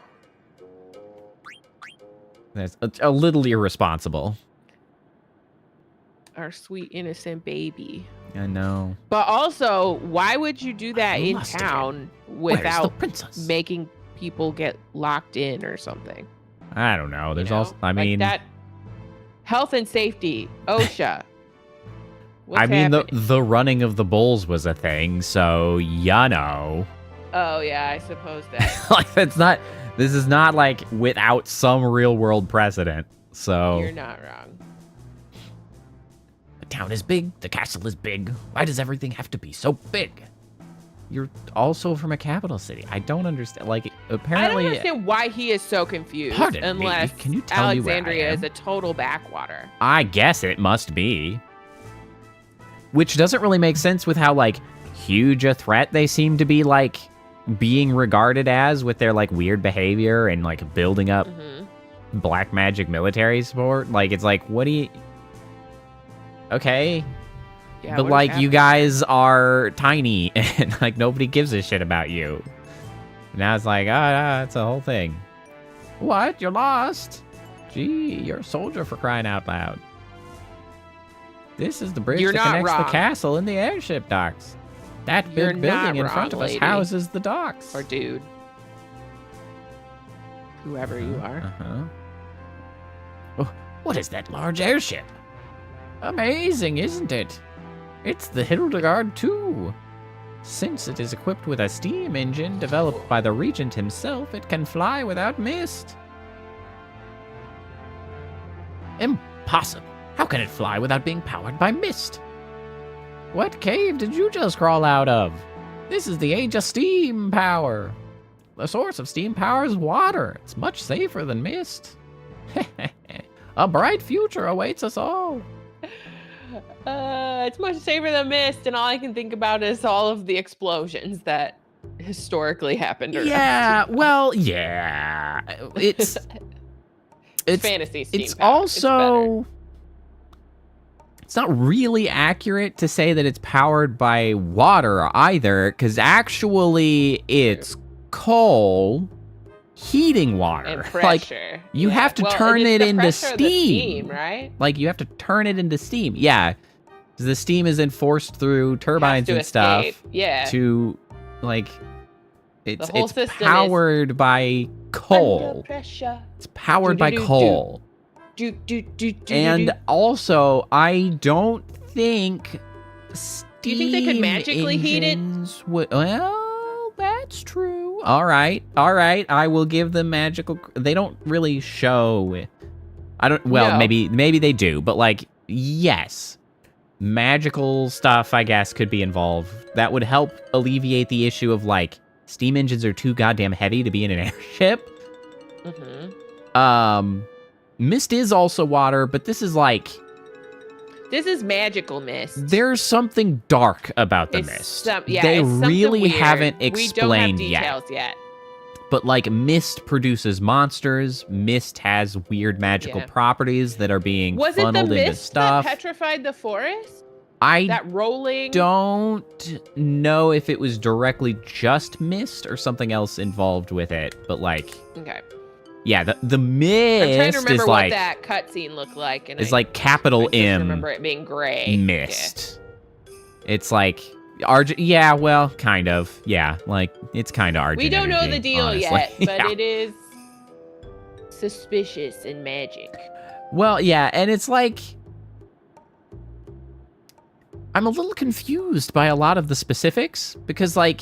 that's a little irresponsible. Our sweet innocent baby. I know. But also, why would you do that in Lost town Where's the without princess? making people get locked in or something? I don't know. There's You know? also, I Like mean, that health and safety, OSHA. What's I mean, happening? the running of the bulls was a thing, so you know. Oh yeah, I suppose that. Like this is not like without some real world precedent. So You're not wrong. the town is big, the castle is big. Why does everything have to be so big? You're also from a capital city. I don't understand. Like apparently, I don't understand why he is so confused. Pardon me, unless can you tell me where I Alexandria am? is a total backwater. I guess it must be. Which doesn't really make sense with how like huge a threat they seem to be like being regarded as with their like weird behavior and like building up Mm-hmm. black magic military support. Like it's like, what do you? Okay, Yeah, but what is like you happening? guys are tiny and like nobody gives a shit about you. Now it's like, it's a whole thing. What? You're lost? Gee, you're a soldier for crying out loud. This is the bridge You're that not connects the wrong. castle and the airship docks. That You're big not building in wrong, front of us lady. houses the docks. Or dude. Whoever you are. Uh-huh. Oh, what is that large airship? Amazing, isn't it? It's the Hildegard 2. Since it is equipped with a steam engine developed by the regent himself, it can fly without mist. Impossible. How can it fly without being powered by mist? What cave did you just crawl out of? This is the age of steam power. The source of steam power is water. It's much safer than mist. A bright future awaits us all. It's much safer than mist, and all I can think about is all of the explosions that historically happened. Around. Yeah, well, yeah. It's fantasy steam It's power. also it's not really accurate to say that it's powered by water either, because actually it's coal heating water. And Like pressure. you have to Well, turn it's it the into pressure of the steam. right? Like you have to turn it into steam. Yeah. 'Cause the steam is then forced through turbines to and stuff escape. Yeah. to like it's whole it's system is powered by coal. Under pressure. It's powered by Do-do-do-do. coal. Do, do, do, do, And do. also, I don't think steam Do you think they could magically heat it? engines would, well, that's true. All right. I will give them magical. They don't really show. I don't. Well, No. maybe they do, but like, yes, magical stuff. I guess could be involved. That would help alleviate the issue of like steam engines are too goddamn heavy to be in an airship. Mhm. Mist is also water, but this is like This is magical mist. there's something dark about the It's mist. some- yeah, they it's something really weird. haven't We don't have explained details yet. But like mist produces monsters. Mist has weird magical Yeah. properties that are being Was it the funneled into mist stuff. that petrified the forest? I That rolling? don't know if it was directly just mist or something else involved with it, but like, Okay. yeah, the I'm trying to mist remember is what like that cutscene looked like. And it's I like capital just M remember it being gray. mist. It's like Yeah, well, kind of. Yeah, like, it's kind of Argent We don't know energy, the deal honestly. yet, but Yeah. it is suspicious and magic. Well, yeah, and it's like, I'm a little confused by a lot of the specifics, because, like...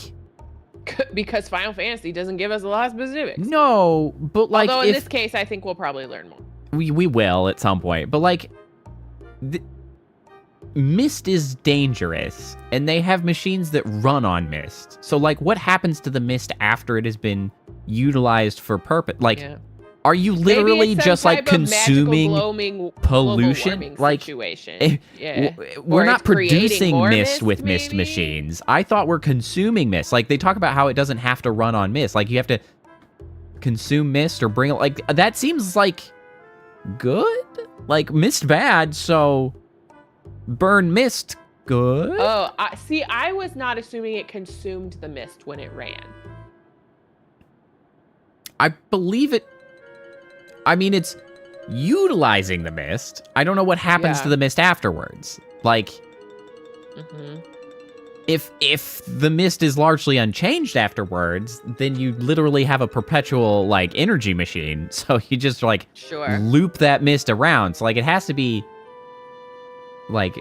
Because Final Fantasy doesn't give us a lot of specifics. No, but, like, although in this case, I think we'll probably learn more. We will at some point, but, like... Mist is dangerous, and they have machines that run on mist. So, like, what happens to the mist after it has been utilized for purpose? Like, are you literally just, like, consuming pollution? Like, situation. We're not producing mist with mist machines. I thought we're consuming mist. Like, they talk about how it doesn't have to run on mist. Like, you have to consume mist or bring it. Like, that seems, like, good? Like, mist bad, so... Burn mist, good. Oh, see, I was not assuming it consumed the mist when it ran. I believe it. I mean, it's utilizing the mist. I don't know what happens to the mist afterwards. Like, if the mist is largely unchanged afterwards, then you literally have a perpetual, like, energy machine. So you just, like, loop that mist around. So, like, it has to be... like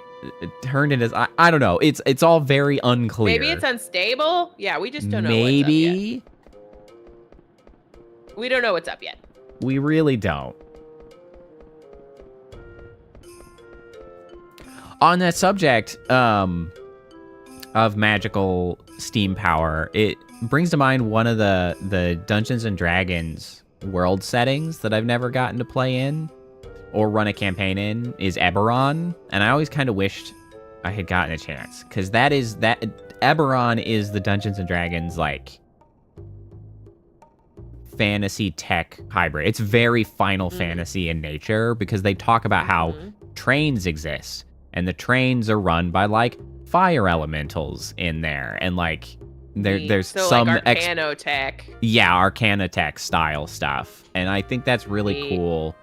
turned into I don't know. It's all very unclear. Maybe it's unstable. Yeah, we just don't know. Maybe what's up yet. We don't know what's up yet. We really don't. On that subject of magical steam power, it brings to mind one of the Dungeons and Dragons world settings that I've never gotten to play in or run a campaign in is Eberron, and I always kind of wished I had gotten a chance, because Eberron is the Dungeons and Dragons, like, fantasy tech hybrid. It's very Final Fantasy in nature, because they talk about how trains exist, and the trains are run by, like, fire elementals in there, and, like, there's so some like Arcanotech. Yeah, Arcanotech style stuff, and I think that's really cool.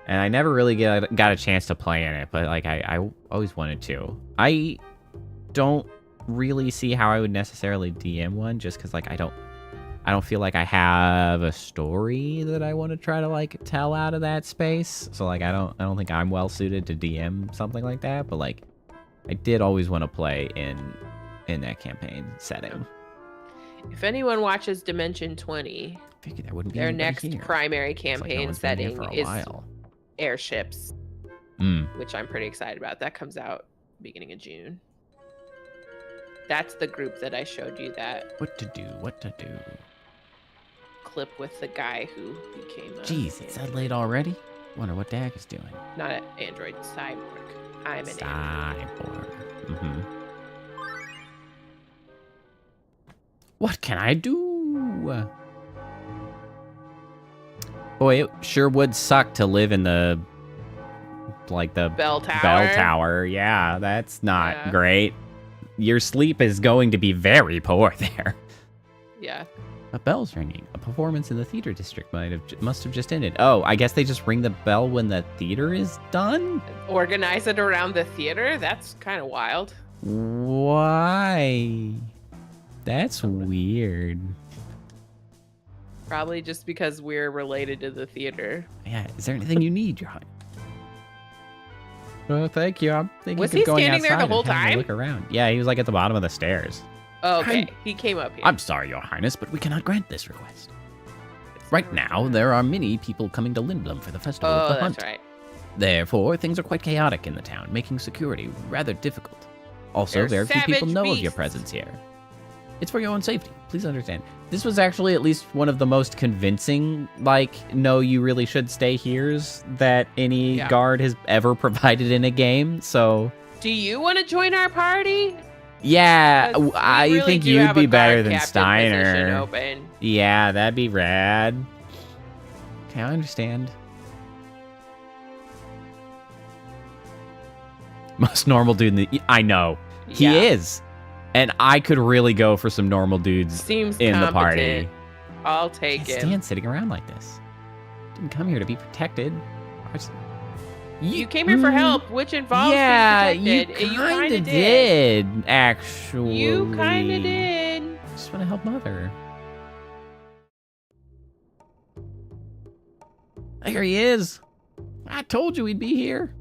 And I never really got a chance to play in it, but, like, I always wanted to. I don't really see how I would necessarily DM one, just because, like, I don't feel like I have a story that I want to try to, like, tell out of that space. So, like, I don't think I'm well suited to DM something like that. But, like, I did always want to play in that campaign setting. If anyone watches Dimension 20, that wouldn't be their next here. Primary campaign like setting is while. Airships, which I'm pretty excited about. That comes out beginning of June. That's the group that I showed you that. What to do? Clip with the guy who became a... Jeez, it's that late already? Wonder what Dag is doing. Not an android, cyborg. I'm an cyborg. What can I do? Boy, it sure would suck to live in the bell tower. Bell tower. Yeah, that's not great. Your sleep is going to be very poor there. Yeah. A bell's ringing. A performance in the theater district must have just ended. Oh, I guess they just ring the bell when the theater is done? Organize it around the theater? That's kind of wild. Why? That's weird. Probably just because we're related to the theater. Yeah, is there anything you need, Your Honor? Oh, thank you. I'm thinking was he standing there the whole time? Look around. Yeah, he was like at the bottom of the stairs. Oh, okay, he came up here. I'm sorry, Your Highness, but we cannot grant this request. Right now, there are many people coming to Lindblum for the Festival of the Hunt. That's right. Therefore, things are quite chaotic in the town, making security rather difficult. Also, very few people know of your presence here. It's for your own safety. Please understand. This was actually at least one of the most convincing, like, no, you really should stay here's that any guard has ever provided in a game, so... Do you want to join our party? Yeah, I really think you'd be better than Steiner. Open. Yeah, that'd be rad. Okay, I understand. Most normal dude in the... I know. He is. And I could really go for some normal dudes in the party. I'll take it. Can't stand sitting around like this. Didn't come here to be protected. You came here for help, which involves yeah, being protected. you kind of did, actually. You kind of did. Just want to help Mother. There he is. I told you he'd be here.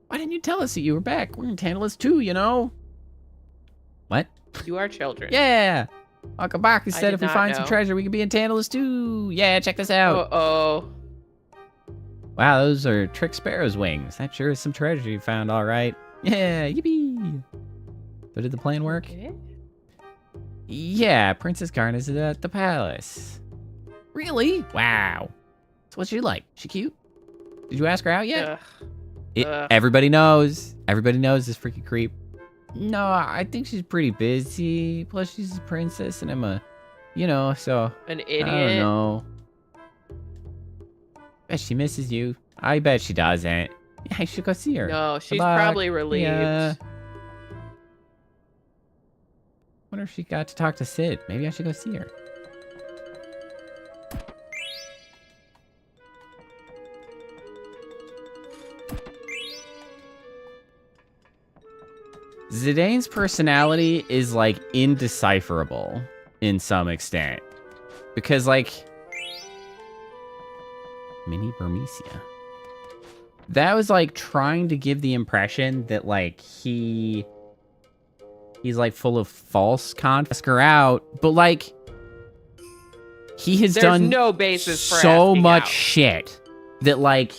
Why didn't you tell us that you were back? We're in Tantalus too, you know. What? You are children. Yeah. Uncle Baku said if we find some know. treasure, we could be in Tantalus too. Yeah, check this out. Uh-oh. Wow, those are Trick Sparrow's wings. That sure is some treasure you found, all right. Yeah, yippee. So did the plan work? Okay. Yeah, Princess Karn is at the palace. Really? Wow. So what's she like? She cute? Did you ask her out yet? Everybody knows. Everybody knows this freaking creep. No, I think she's pretty busy. Plus, she's a princess, and I'm a, you know, so. An idiot. I don't know. Bet she misses you. I bet she doesn't. Yeah, I should go see her. No, she's Good luck. probably relieved. Yeah. Wonder if she got to talk to Sid. Maybe I should go see her. Zidane's personality is, like, indecipherable in some extent. Because, like... Mini Burmecia. That was, like, trying to give the impression that, like, he's, like, full of false confidence. Her out, but, like... He has done no basis for so much out. shit that, like...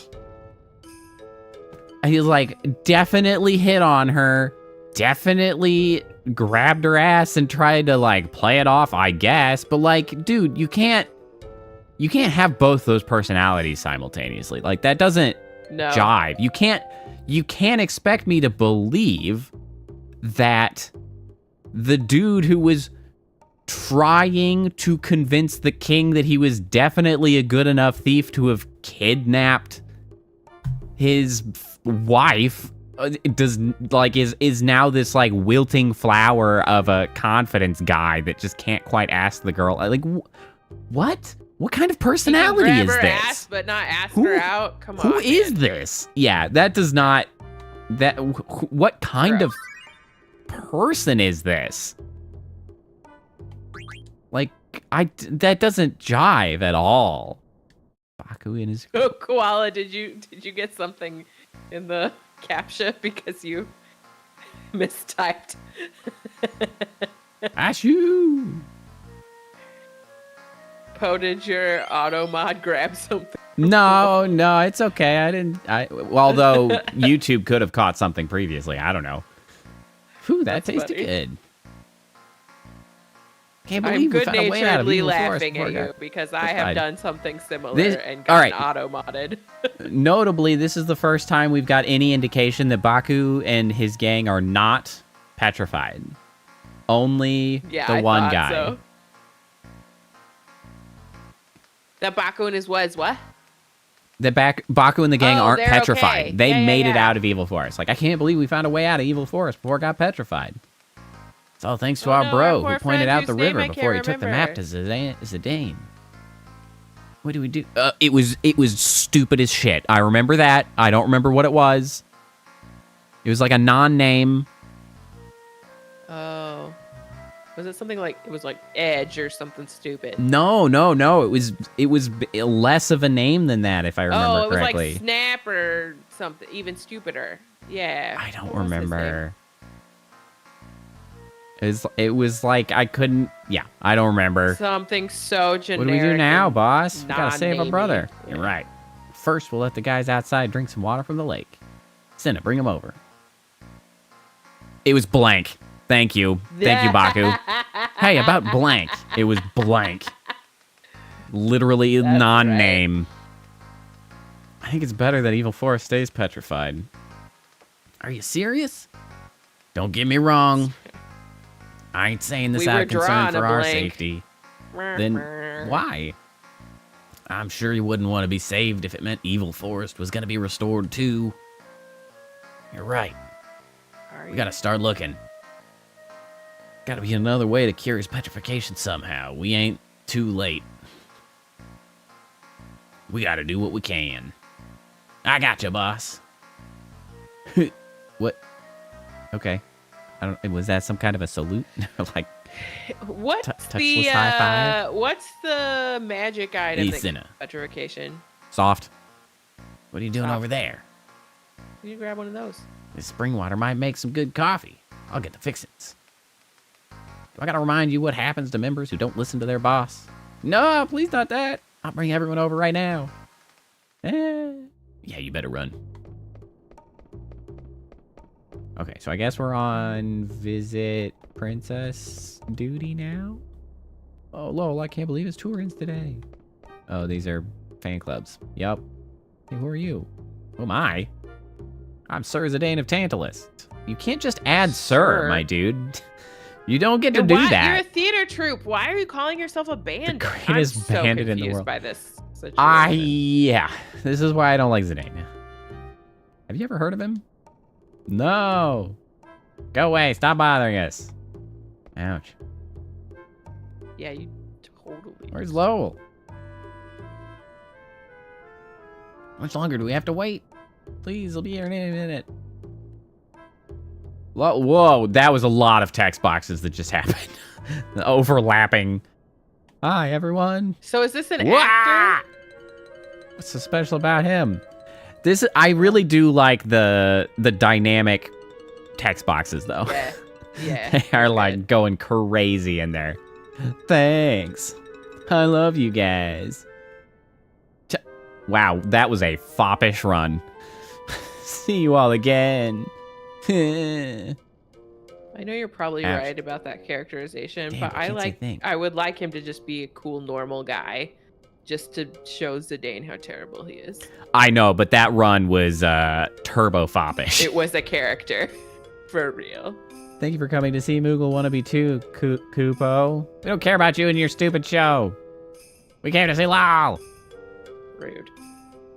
He's, like, definitely hit on her... Definitely grabbed her ass and tried to, like, play it off, I guess. But, like, dude, you can't have both those personalities simultaneously. Like, that doesn't jive. You can't expect me to believe that the dude who was trying to convince the king that he was definitely a good enough thief to have kidnapped his wife is now this, like, wilting flower of a confidence guy that just can't quite ask the girl. Like, what? What kind of personality is her this? Ass, but not ask her out. Come on. Who is this? Yeah, that does not. What kind of person is this? Like, that doesn't jive at all. Baku in his. Oh, Koala, did you get something in the captcha because you mistyped? Ashu. Poe, did your auto mod grab something? No, it's okay. Although YouTube could have caught something previously. I don't know. Whew, that tasted good. Can't believe we found a way out of Evil Forest laughing at you because I have done something similar and gotten auto-modded. Notably, this is the first time we've got any indication that Baku and his gang are not petrified. Only the one guy. So. That Baku and his was what? Baku and the gang aren't petrified. Okay. They made it out of Evil Forest. Like, I can't believe we found a way out of Evil Forest before it got petrified. It's all thanks to our bro who pointed out the river before he took the map to Zidane. What do we do? It was stupid as shit. I remember that. I don't remember what it was. It was like a non-name. Oh. Was it something like, it was like Edge or something stupid? No. It was less of a name than that, if I remember correctly. Oh, it was like Snap or something, even stupider. Yeah. I don't remember. It was like I couldn't. Yeah, I don't remember. Something so generic. What do we do now, boss? We gotta save our brother. Yeah. You're right. First, we'll let the guys outside drink some water from the lake. Cinna, bring them over. It was blank. Thank you, Baku. Hey, about blank. It was blank. Literally a non-name. Right. I think it's better that Evil Forest stays petrified. Are you serious? Don't get me wrong. I ain't saying this out of concern for our safety. Then why? I'm sure you wouldn't want to be saved if it meant Evil Forest was going to be restored too. You're right. We got to start looking. Got to be another way to cure his petrification somehow. We ain't too late. We got to do what we can. I got you, boss. What? Okay. I don't. Was that some kind of a salute? Like, What's touchless high five? what's the magic item that Ethan. gives petrification? Soft. What are you doing Soft. over there? You grab one of those. This spring water might make some good coffee. I'll get the fixins. Do I gotta remind you what happens to members who don't listen to their boss? No, please not that. I'll bring everyone over right now. Yeah, you better run. Okay, so I guess we're on visit princess duty now? Oh, lol, I can't believe it's tour ends today. Oh, these are fan clubs. Yup. Hey, who are you? Who am I? I'm Sir Zidane of Tantalus. You can't just add sir, my dude. You don't get to do that. You're a theater troupe. Why are you calling yourself a bandit? The greatest bandit in the world. By this situation. Yeah. This is why I don't like Zidane. Have you ever heard of him? No. Go away. Stop bothering us. Ouch. Yeah, you totally. Where's Lowell? How much longer do we have to wait? Please, I'll be here in a minute. Whoa, that was a lot of text boxes that just happened. The overlapping. Hi, everyone. So is this an actor? What's so special about him? I really do like the dynamic text boxes, though. Yeah. They are like going crazy in there. Thanks. I love you guys. Wow, that was a foppish run. See you all again. I know you're probably Ouch. right about that characterization, Damn, but kids, I would like him to just be a cool, normal guy, just to show Zidane how terrible he is. I know, but that run was turbo foppish. It was a character, for real. Thank you for coming to see Moogle Wannabe 2, Koopo. We don't care about you and your stupid show. We came to see LOL. Rude.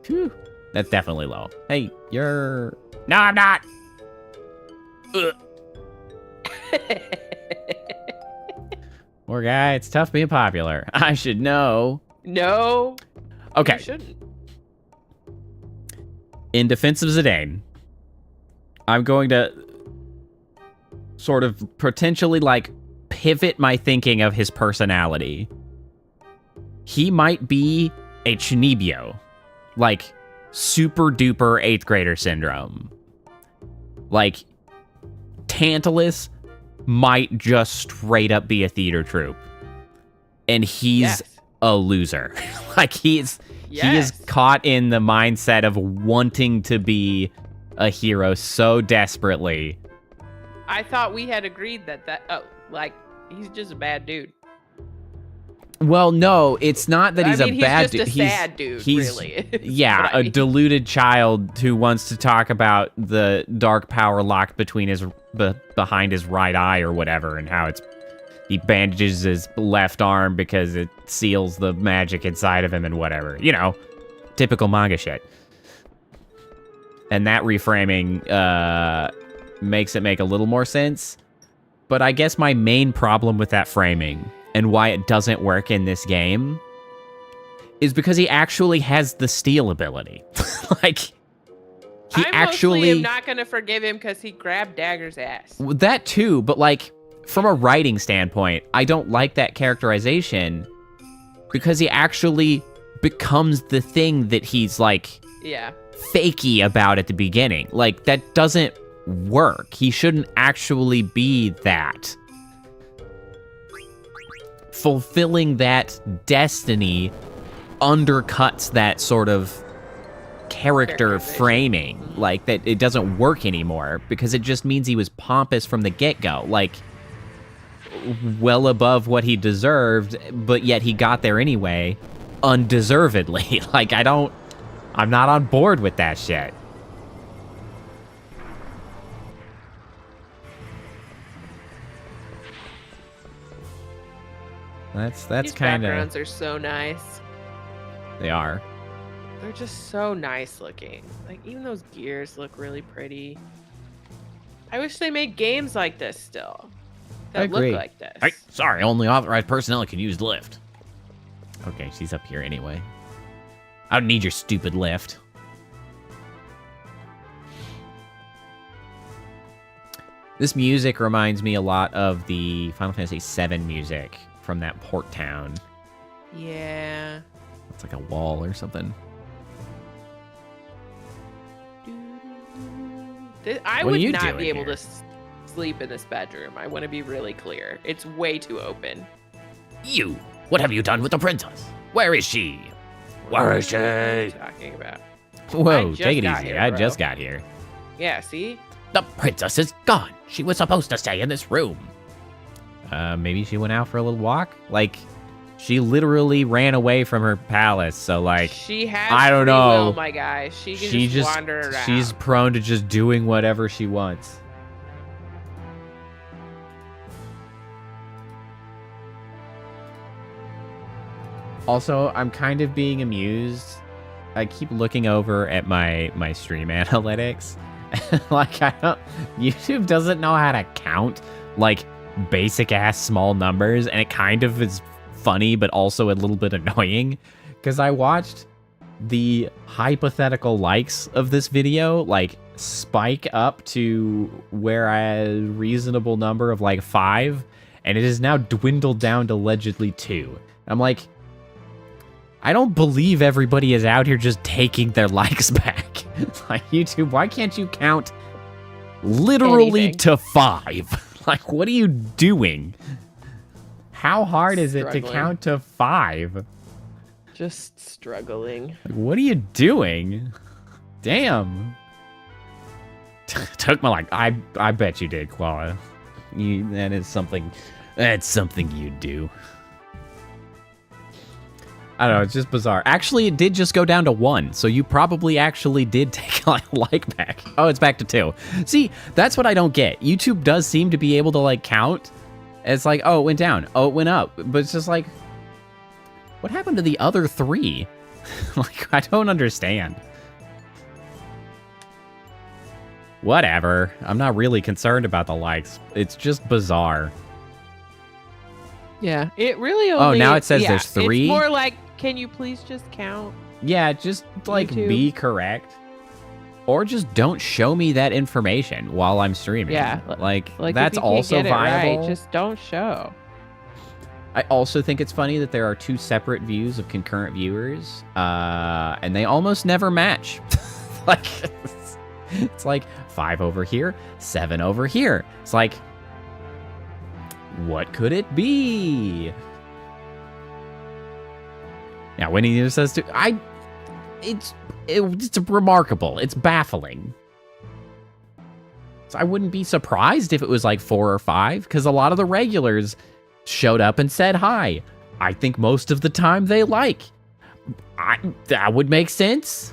Whew. That's definitely low. Hey, you're... No, I'm not. Poor guy, it's tough being popular. I should know. No. Okay. You shouldn't. In defense of Zidane, I'm going to sort of potentially like pivot my thinking of his personality. He might be a Chinibyo, like super duper 8th grader syndrome. Like Tantalus might just straight up be a theater troupe, and he's a loser. Like he is caught in the mindset of wanting to be a hero so desperately. I thought we had agreed that he's just a bad dude. Well, no, it's not that he's a bad dude. He's just a sad dude, really. Yeah, a deluded child who wants to talk about the dark power locked between his behind his right eye or whatever, and how he bandages his left arm because it seals the magic inside of him and whatever. You know, typical manga shit. And that reframing makes it make a little more sense. But I guess my main problem with that framing and why it doesn't work in this game is because he actually has the steal ability. Like, I mostly am not going to forgive him because he grabbed Dagger's ass. That too, but like, from a writing standpoint, I don't like that characterization because he actually becomes the thing that he's like fakey about at the beginning. Like, that doesn't work. He shouldn't actually be that. Fulfilling that destiny undercuts that sort of character framing. Like, that it doesn't work anymore because it just means he was pompous from the get-go. Like, well above what he deserved, but yet he got there anyway, undeservedly. Like, I'm not on board with that shit. That's kind of... backgrounds are so nice. They are. They're just so nice looking. Like, even those gears look really pretty. I wish they made games like this still. That look like this. Hey, sorry, only authorized personnel can use lift. Okay, she's up here anyway. I don't need your stupid lift. This music reminds me a lot of the Final Fantasy VII music from that port town. Yeah. It's like a wall or something. I What are would you not doing be able here? to sleep in this bedroom. I want to be really clear. It's way too open. You, what have you done with the princess? Where is she? Where is What are you she? talking about? Whoa, just take it got easy. here, I bro. just got here. Yeah, see? The princess is gone. She was supposed to stay in this room. Maybe she went out for a little walk? Like, she literally ran away from her palace, so like, She has I don't free know. will, my guy. She can she just wander around. she's prone to just doing whatever she wants. Also, I'm kind of being amused. I keep looking over at my stream analytics. Like, YouTube doesn't know how to count like basic ass small numbers, and it kind of is funny but also a little bit annoying because I watched the hypothetical likes of this video like spike up to where a reasonable number of like 5, and it is now dwindled down to allegedly 2. I'm like, I don't believe everybody is out here just taking their likes back. Like, YouTube, why can't you count literally Anything. to 5? Like, what are you doing? How hard is it to Struggling. count to 5? just struggling. Like, what are you doing? Damn. Took my like. I bet you did, Koala. That's something you do. I don't know, it's just bizarre. Actually, it did just go down to 1, so you probably actually did take a like back. Oh, it's back to 2. See, that's what I don't get. YouTube does seem to be able to like count. It's like, oh, it went down. Oh, it went up. But it's just like, what happened to the other 3? Like, I don't understand. Whatever. I'm not really concerned about the likes. It's just bizarre. Yeah, it really only... now it says yeah, there's 3? It's more like, can you please just count? Yeah, just like YouTube. be correct. Or just don't show me that information while I'm streaming. Yeah, Like Like, that's if you can't also get it viable. right, just don't show. I also think it's funny that there are 2 separate views of concurrent viewers, and they almost never match. Like, it's like 5 over here, 7 over here. It's like, what could it be? Now, when he says to, it's remarkable. It's baffling. So I wouldn't be surprised if it was like 4 or 5, because a lot of the regulars showed up and said hi. I think most of the time they like. That would make sense.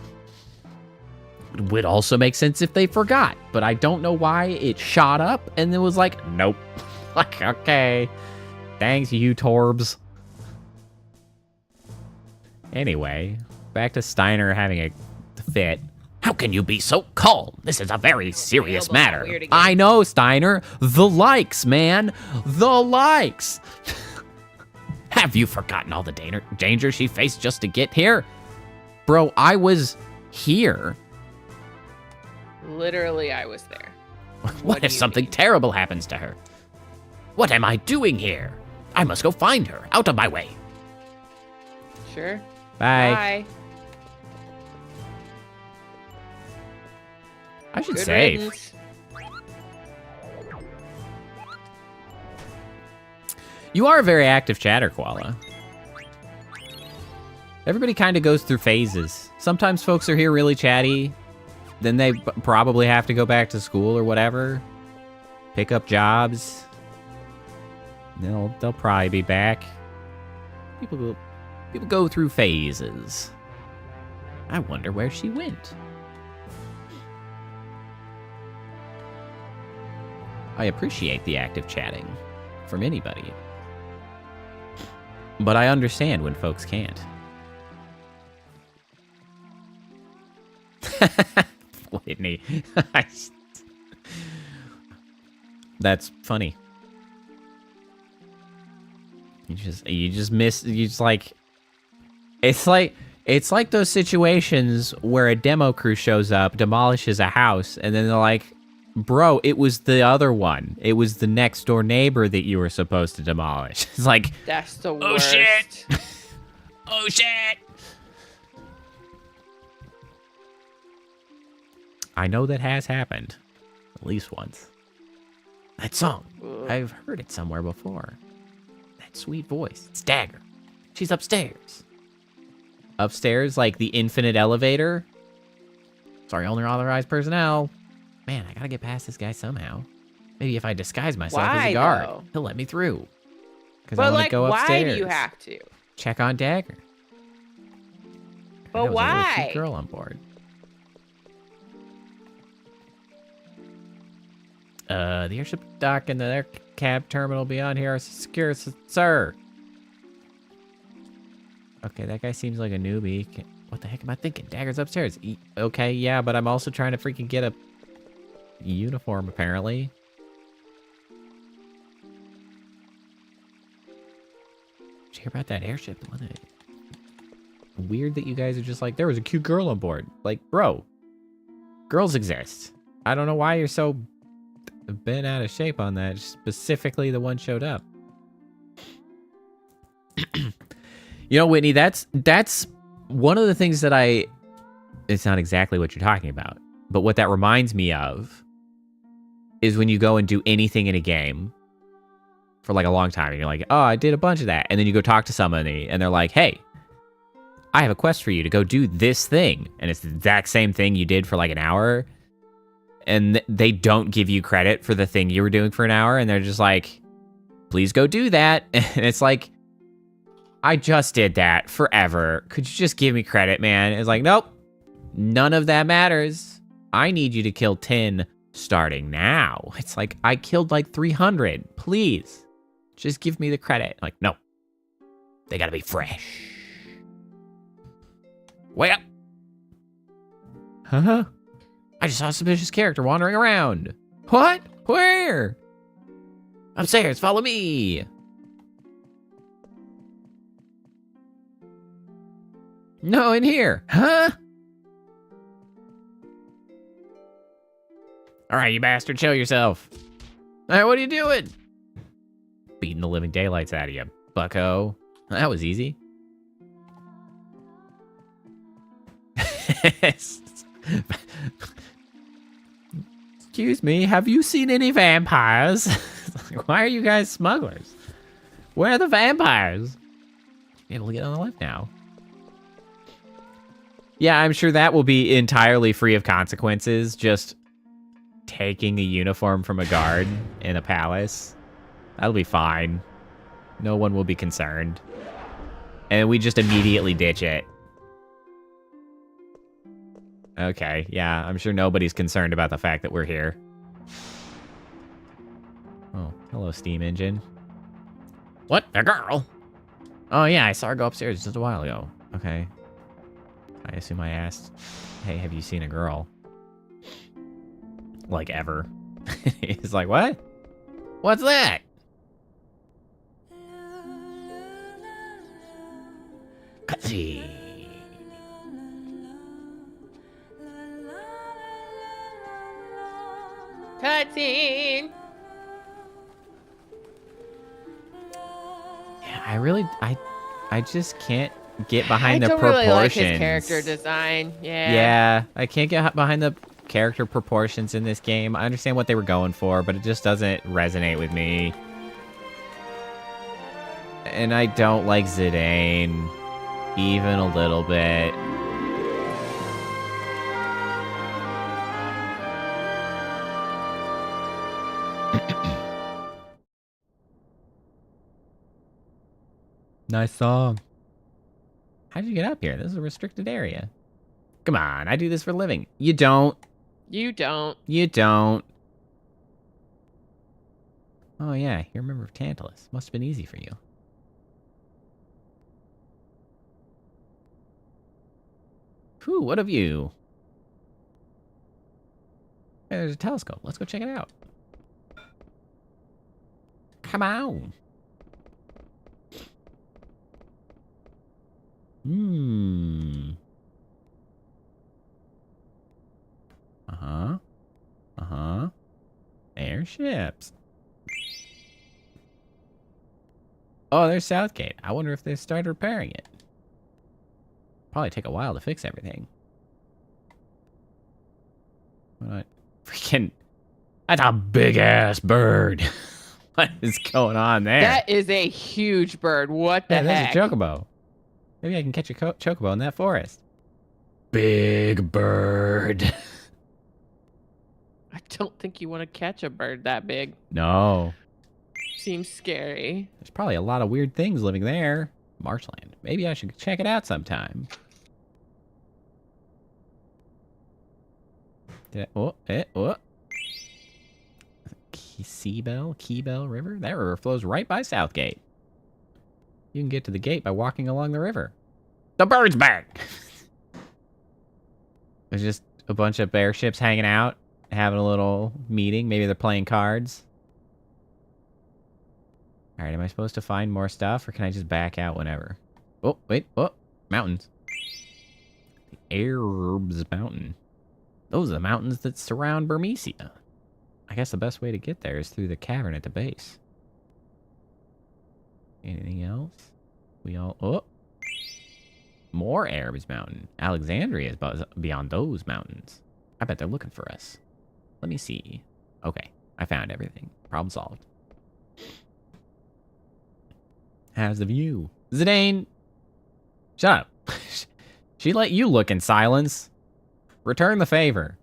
It would also make sense if they forgot, but I don't know why it shot up and it was like, nope. Like, okay. Thanks, you Torbs. Anyway, back to Steiner having a fit. How can you be so calm? This is a very serious Elbows got matter. weird again. I know, Steiner. The likes, man. The likes. Have you forgotten all the danger she faced just to get here? Bro, I was here. Literally, I was there. What do if you something mean? terrible happens to her? What am I doing here? I must go find her. Out of my way. Sure. Bye. Bye. I should Good save. riddance. You are a very active chatter, Koala. Everybody kind of goes through phases. Sometimes folks are here really chatty. Then they probably have to go back to school or whatever. Pick up jobs. They'll probably be back. People go through phases. I wonder where she went. I appreciate the active chatting from anybody. But I understand when folks can't. Whitney. That's funny. You just miss, you just like, it's like those situations where a demo crew shows up, demolishes a house, and then they're like, Bro, it was the other one. It was the next door neighbor that you were supposed to demolish. It's like, That's the worst. Oh, shit. Oh, shit. I know that has happened. At least once. That song. Ugh. I've heard it somewhere before. That sweet voice. It's Dagger. She's upstairs. Upstairs, like the infinite elevator. Sorry, only authorized personnel. Man, I gotta get past this guy somehow. Maybe if I disguise myself as a Why, guard, though? he'll let me through. Because I But, want to like, go upstairs. why do you have to? Check on Dagger. But There was a really why? cute girl on board. The airship dock and the air cab terminal beyond here are secure, sir. Okay, that guy seems like a newbie. What the heck am I thinking? Dagger's upstairs. Okay, yeah, but I'm also trying to freaking get a uniform, apparently. Did you hear about that airship? Weird that you guys are just like, there was a cute girl on board. Like, bro, girls exist. I don't know why you're so bent out of shape on that. Specifically, the one showed up. You know, Whitney, that's one of the things that it's not exactly what you're talking about, but what that reminds me of is when you go and do anything in a game for like a long time and you're like, oh, I did a bunch of that. And then you go talk to somebody and they're like, hey, I have a quest for you to go do this thing. And it's the exact same thing you did for like an hour. And they don't give you credit for the thing you were doing for an hour. And they're just like, please go do that. And it's like, I just did that forever. Could you just give me credit, man? It's like, nope, none of that matters. I need you to kill 10 starting now. It's like, I killed like 300. Please, just give me the credit. Like, no, They gotta be fresh. Wait up. huh? I just saw a suspicious character wandering around. What? Where? Upstairs, follow me. No, in here. Huh? All right, you bastard, show yourself. All right, what are you doing? Beating the living daylights out of you, bucko. That was easy. Excuse me, have you seen any vampires? Why are you guys smugglers? Where are the vampires? Be able to get on the lift now. Yeah, I'm sure that will be entirely free of consequences. Just taking a uniform from a guard in a palace. That'll be fine. No one will be concerned. And we just immediately ditch it. Okay, yeah, I'm sure nobody's concerned about the fact that we're here. Oh, hello, steam engine. What? A girl? Oh, yeah, I saw her go upstairs just a while ago. Okay. I assume I asked, hey, have you seen a girl? Like, ever. He's like, what? What's that? Cutscene. Cutscene. Yeah, I just can't get behind I the don't proportions. really like his character design. Yeah. Yeah, I can't get behind the character proportions in this game. I understand what they were going for, but it just doesn't resonate with me. And I don't like Zidane, even a little bit. Nice song. How did you get up here? This is a restricted area. Come on, I do this for a living. You don't. You don't. You don't. Oh yeah, you're a member of Tantalus. Must have been easy for you. Whew, what of you? Hey, there's a telescope. Let's go check it out. Come on. Uh-huh. Uh-huh. They're ships. Oh, there's Southgate. I wonder if they started repairing it. Probably take a while to fix everything. What? Freaking... That's a big-ass bird. What is going on there? That is a huge bird. What the heck? There's a chocobo. Maybe I can catch a chocobo in that forest. Big bird. I don't think you want to catch a bird that big. No. Seems scary. There's probably a lot of weird things living there. Marshland. Maybe I should check it out sometime. Keybell River? That river flows right by Southgate. You can get to the gate by walking along the river. The bird's back! There's just a bunch of airships hanging out, having a little meeting. Maybe they're playing cards. Alright, am I supposed to find more stuff, or can I just back out whenever? Oh, wait. Oh, mountains. The Arabs Mountain. Those are the mountains that surround Burmecia. I guess the best way to get there is through the cavern at the base. Anything else? Oh! More Arabs Mountain. Alexandria is beyond those mountains. I bet they're looking for us. Let me see. Okay, I found everything. Problem solved. How's the view? Zidane! Shut up. She let you look in silence. Return the favor.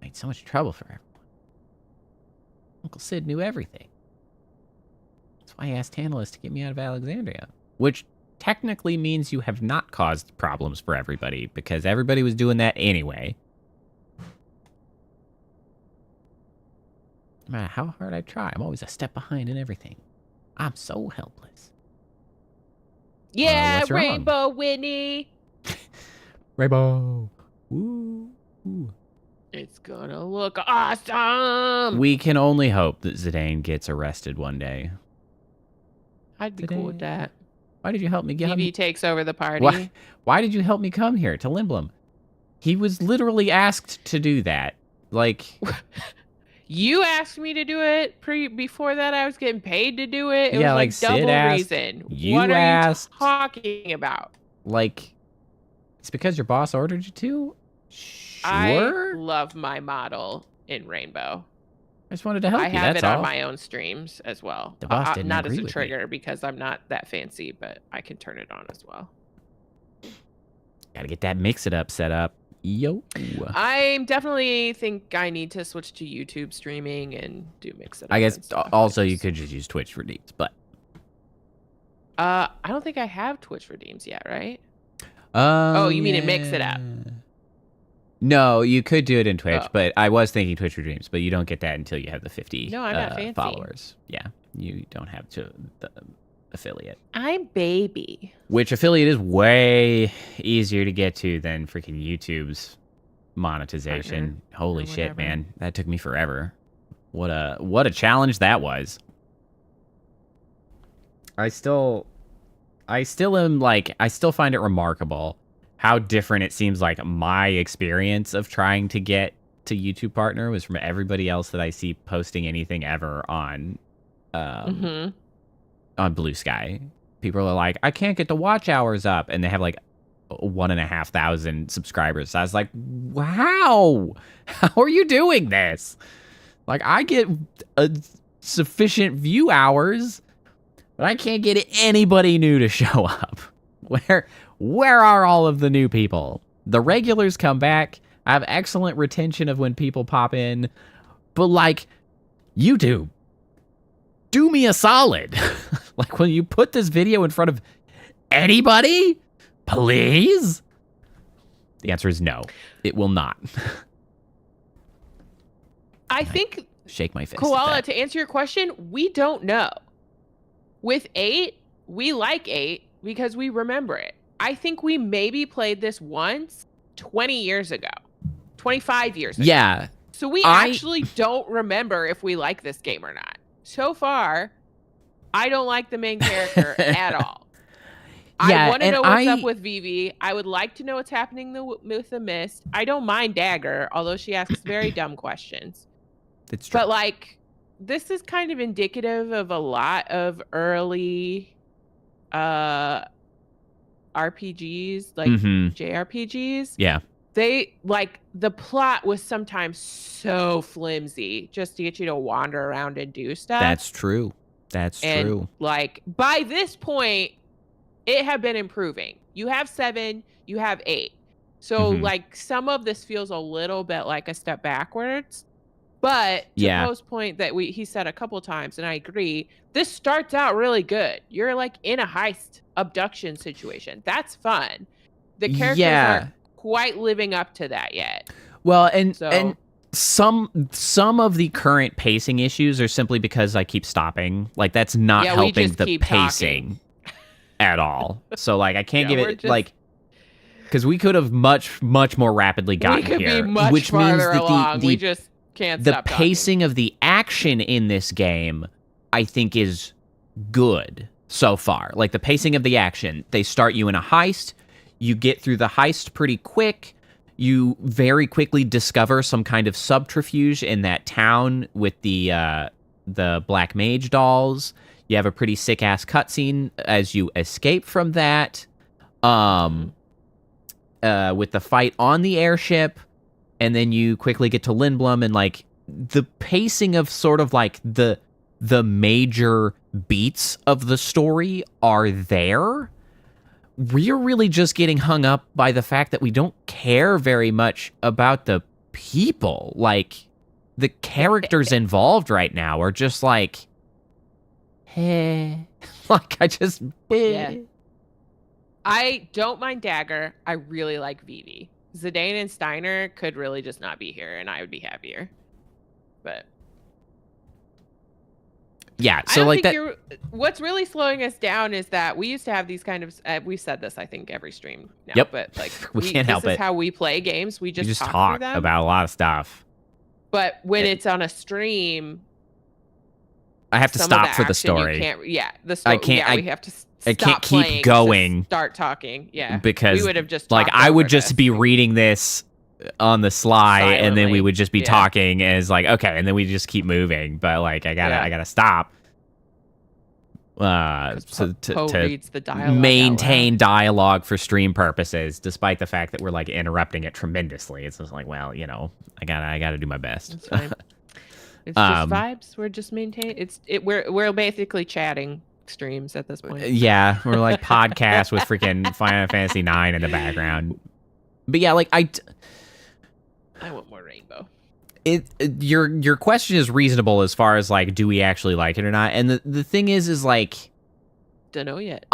Made so much trouble for everyone. Uncle Sid knew everything. That's why he asked Tantalus to get me out of Alexandria. Which technically means you have not caused problems for everybody, because everybody was doing that anyway. No matter how hard I try, I'm always a step behind in everything. I'm so helpless. Yeah, what's wrong? Rainbow Winnie. Rainbow. Woo. Ooh. It's gonna look awesome. We can only hope that Zidane gets arrested one day. I'd be cool with that. Why did you help me get Phoebe takes over the party. Why did you help me come here to Lindblum? He was literally asked to do that. Like... You asked me to do it before that. I was getting paid to do it. It yeah, was like double Sid asked, reason. You what asked, are you talking about? Like, it's because your boss ordered you to? Sure. I love my model in Rainbow. I just wanted to help you. I have that's it all. on my own streams as well. The boss didn't not agree as a with trigger me. because I'm not that fancy, but I can turn it on as well. Gotta get that mix it up set up. Yo. I definitely think I need to switch to YouTube streaming and do mix it up. I guess and stuff, also you could just use Twitch redeems, but I don't think I have Twitch redeems yet, right? Oh, you mean to mix it up? No, you could do it in Twitch, Oh. but I was thinking Twitch redeems, but you don't get that until you have the 50 No, I'm not fancy. followers. Yeah, you don't have the affiliate. I'm baby. Which affiliate is way easier to get to than freaking YouTube's monetization. Partner, Holy or shit, whatever. man. That took me forever. What a challenge that was. I still am like, I still find it remarkable how different it seems like my experience of trying to get to YouTube Partner was from everybody else that I see posting anything ever on on Blue Sky. People are like, I can't get the watch hours up, and they have like 1,500 subscribers. I was like, wow, how are you doing this? Like, I get a sufficient view hours, but I can't get anybody new to show up. Where are all of the new people? The regulars come back. I have excellent retention of when people pop in, but like, YouTube, do me a solid. Like, when you put this video in front of anybody, please? The answer is no. It will not. I think, Shake my fist. at Koala, that. to answer your question, we don't know. With 8, we like 8 because we remember it. I think we maybe played this once 20 years ago, 25 years ago. Yeah. So we actually don't remember if we like this game or not. So far, I don't like the main character at all. Yeah, I want to and know what's up with Vivi. I would like to know what's happening with the Mist. I don't mind Dagger, although she asks very dumb questions. It's true. But like, this is kind of indicative of a lot of early RPGs, like JRPGs. Yeah. They like the plot was sometimes so flimsy just to get you to wander around and do stuff. That's true. And true. like by this point, it had been improving. You have 7, you have 8. So like some of this feels a little bit like a step backwards. But to Poe's point that he said a couple times, and I agree, this starts out really good. You're like in a heist abduction situation. That's fun. The characters aren't quite living up to that yet. Well, and some of the current pacing issues are simply because I keep stopping. Like that's not helping the pacing at all. So like I can't give it like because we could have much more rapidly gotten here. We could be much which farther means that along. the We just can't the stop pacing talking. of the action in this game, I think, is good so far. Like the pacing of the action, they start you in a heist, you get through the heist pretty quick, you very quickly discover some kind of subterfuge in that town with the black mage dolls. You have a pretty sick ass cutscene as you escape from that. With the fight on the airship. And then you quickly get to Lindblum, and like the pacing of sort of like the major beats of the story are there. We're really just getting hung up by the fact that we don't care very much about the people. Like the characters involved right now are just like, hey, like I just, I don't mind Dagger. I really like Vivi. Zidane and Steiner could really just not be here, and I would be happier. But yeah, so like that. What's really slowing us down is that we used to have these kind of. We've said this, I think, every stream now. Yep. But like, we can't help it. This is how we play games. We just talk about a lot of stuff. But when it's on a stream, I have to stop for the story. The story. I can't. We have to. I can't keep going. Start talking. Yeah. Because we would have just like I would just be reading this on the sly silently. And then we would just be talking as like, okay, and then we just keep moving. But like I gotta stop. To reads the dialogue maintain dialogue for stream purposes, despite the fact that we're like interrupting it tremendously. It's just like, well, you know, I gotta do my best. It's fine. It's just vibes. We're just maintaining. We're basically chatting streams at this point. Yeah, we're like podcasts with freaking Final Fantasy 9 in the background. But yeah, like I want more rainbow. Your question is reasonable as far as like, do we actually like it or not? And the thing is like, don't know yet.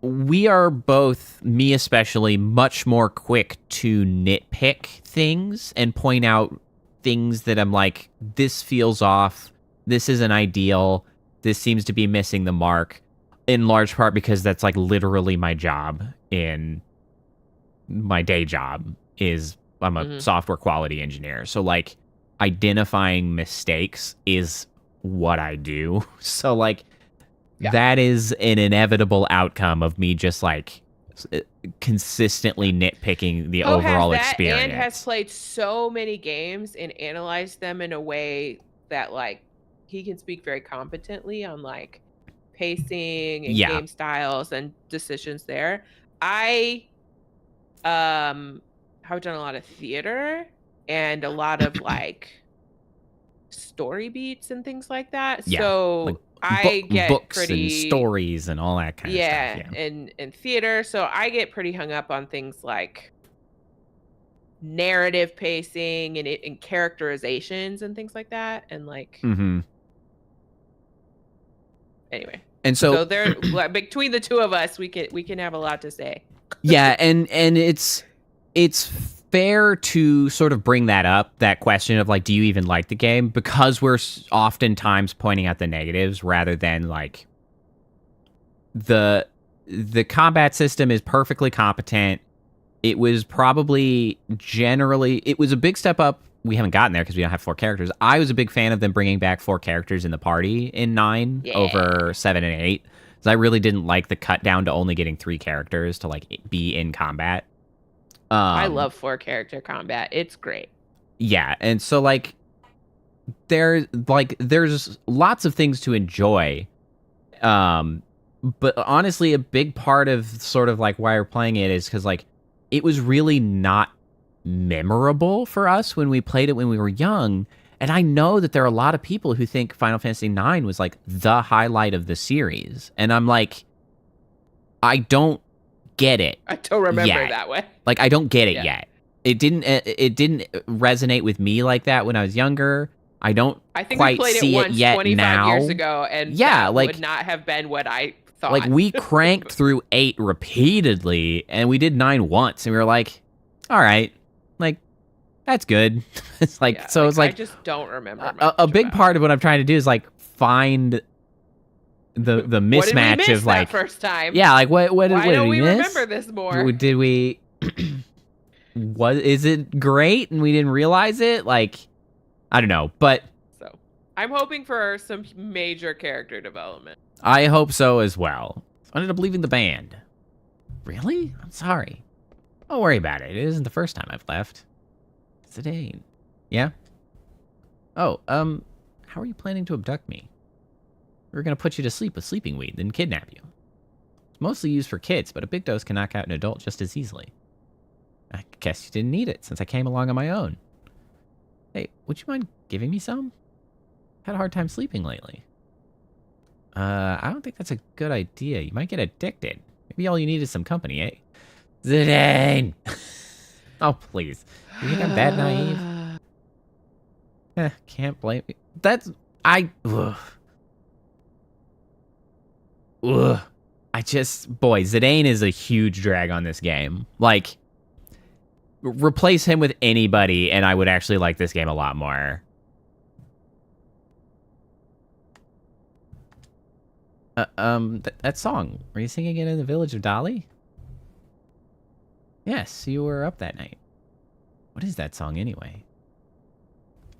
We are both, me especially, much more quick to nitpick things and point out things that I'm like, this feels off. This isn't ideal. This seems to be missing the mark, in large part because that's like literally my job in my day job is I'm a software quality engineer. So like identifying mistakes is what I do. So like that is an inevitable outcome of me just like consistently nitpicking the overall experience. And has played so many games and analyzed them in a way that like he can speak very competently on like pacing and game styles and decisions there. I have done a lot of theater and a lot of like story beats and things like that. Yeah, so like I get books pretty and stories and all that kind of stuff. Yeah, and theater. So I get pretty hung up on things like narrative pacing and characterizations and things like that. And like anyway. And so there between the two of us, we can have a lot to say. Yeah, and it's fair to sort of bring that up, that question of like, do you even like the game? Because we're oftentimes pointing out the negatives rather than like the combat system is perfectly competent. It was probably it was a big step up. We haven't gotten there because we don't have 4 characters. I was a big fan of them bringing back 4 characters in the party in 9 over 7 and 8. Because I really didn't like the cut down to only getting 3 characters to like be in combat. I love 4 character combat. It's great. Yeah, and so like there's lots of things to enjoy. But honestly, a big part of sort of like why we're playing it is because like it was really not memorable for us when we played it when we were young. And I know that there are a lot of people who think Final Fantasy IX was like the highlight of the series. And I'm like, I don't get it. I don't remember yet. that way. Like, I don't get it yet. It didn't resonate with me like that when I was younger. I think quite we played see it once it yet 25 now. years ago, and yeah, that like, would not have been what I thought. Like, we cranked through 8 repeatedly, and we did 9 once, and we were like, all right, like, that's good. It's like, yeah, so like, it's like... I just don't remember a big part of what I'm trying to do is, like, find the mismatch what did we miss of, like... that first time? Yeah, like, what Why did don't we we miss? remember this more? Did we... Is it great and we didn't realize it? Like, I don't know, but... So, I'm hoping for some major character development. I hope so as well. I ended up leaving the band. Really? I'm sorry. Don't worry about it. It isn't the first time I've left. Zidane. Yeah? Oh, how are you planning to abduct me? We were gonna put you to sleep with sleeping weed, then kidnap you. It's mostly used for kids, but a big dose can knock out an adult just as easily. I guess you didn't need it, since I came along on my own. Hey, would you mind giving me some? Had a hard time sleeping lately. I don't think that's a good idea. You might get addicted. Maybe all you need is some company, eh? Zidane! Oh, please. You think I'm that naive? Can't blame me. Ugh. Boy, Zidane is a huge drag on this game. Like, replace him with anybody, and I would actually like this game a lot more. That song. Were you singing it in the village of Dali? Yes, you were up that night. What is that song anyway?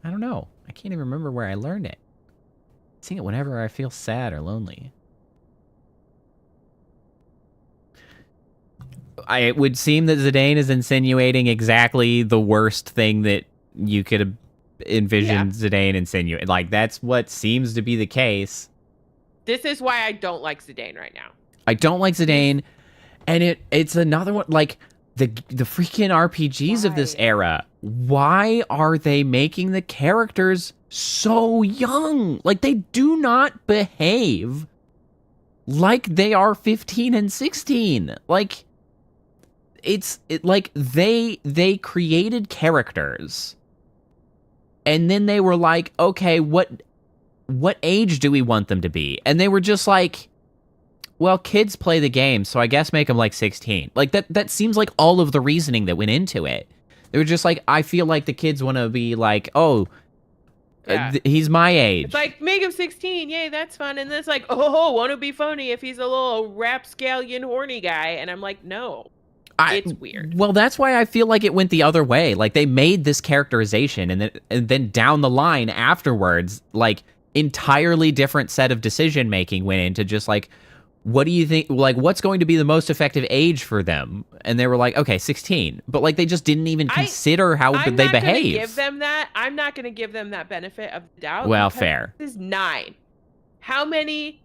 I don't know. I can't even remember where I learned it. I sing it whenever I feel sad or lonely. It would seem that Zidane is insinuating exactly the worst thing that you could envision Zidane insinuating. Like, that's what seems to be the case. This is why I don't like Zidane right now. I don't like Zidane, and it's another one, like, the freaking RPGs of this era. Why are they making the characters so young? Like, they do not behave like they are 15 and 16. Like, like they created characters, and then they were like, okay, what age do we want them to be? And they were just like, well, kids play the game, so I guess make them like 16. Like, that seems like all of the reasoning that went into it. They were just like, I feel like the kids want to be like, oh, he's my age. It's like, make him 16, yay, that's fun. And then it's like, oh, won't it be funny if he's a little rapscallion horny guy? And I'm like, no. It's weird. Well, that's why I feel like it went the other way. Like, they made this characterization, and then down the line afterwards, like, entirely different set of decision making went into just like, what do you think? Like, what's going to be the most effective age for them? And they were like, okay, 16. But like, they just didn't even consider how they behave. I'm not going to give them that benefit of the doubt. Well, fair. This is 9. How many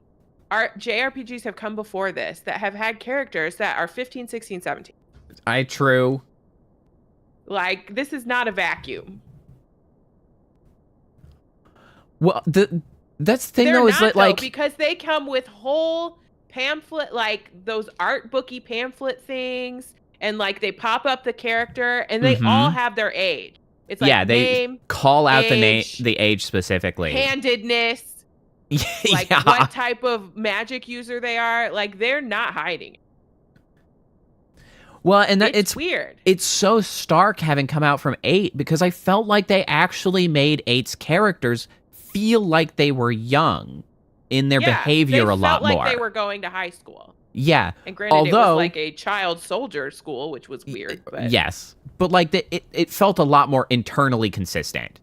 JRPGs have come before this that have had characters that are 15, 16, 17? True. Like, this is not a vacuum. Well, that's the thing, They're though, is that, like... because they come with whole pamphlet, like, those art booky pamphlet things, and, like, they pop up the character, and they all have their age. It's like they call out the age specifically. Handedness. Like, what type of magic user they are. Like, they're not hiding. Well, and it's weird. It's so stark having come out from 8, because I felt like they actually made 8's characters feel like they were young in their behavior a lot more. They felt like they were going to high school. Yeah. And granted, it was like a child soldier school, which was weird. But... Yes. But like, it felt a lot more internally consistent.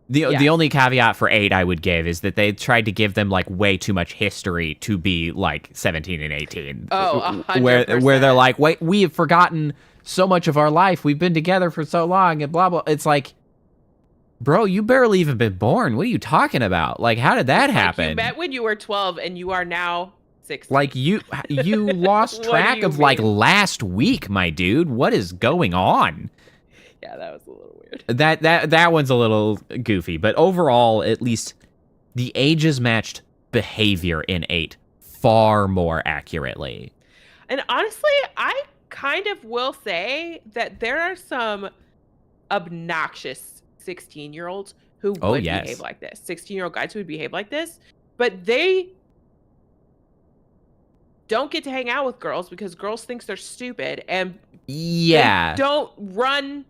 The only caveat for 8 I would give is that they tried to give them like way too much history to be like 17 and 18. Oh, 100%. Where they're like, wait, we have forgotten so much of our life. We've been together for so long and blah, blah. It's like, Bro, you barely even been born. What are you talking about? Like, how did that happen? You met when you were 12 and you are now 16. Like, you lost What do track you of, like, mean? last week, my dude. What is going on? Yeah, that was a little weird. That one's a little goofy. But overall, at least, the ages matched behavior in 8 far more accurately. And honestly, I kind of will say that there are some obnoxious 16-year-olds who would behave like this. 16-year-old guys who would behave like this, but they don't get to hang out with girls because girls think they're stupid and they don't run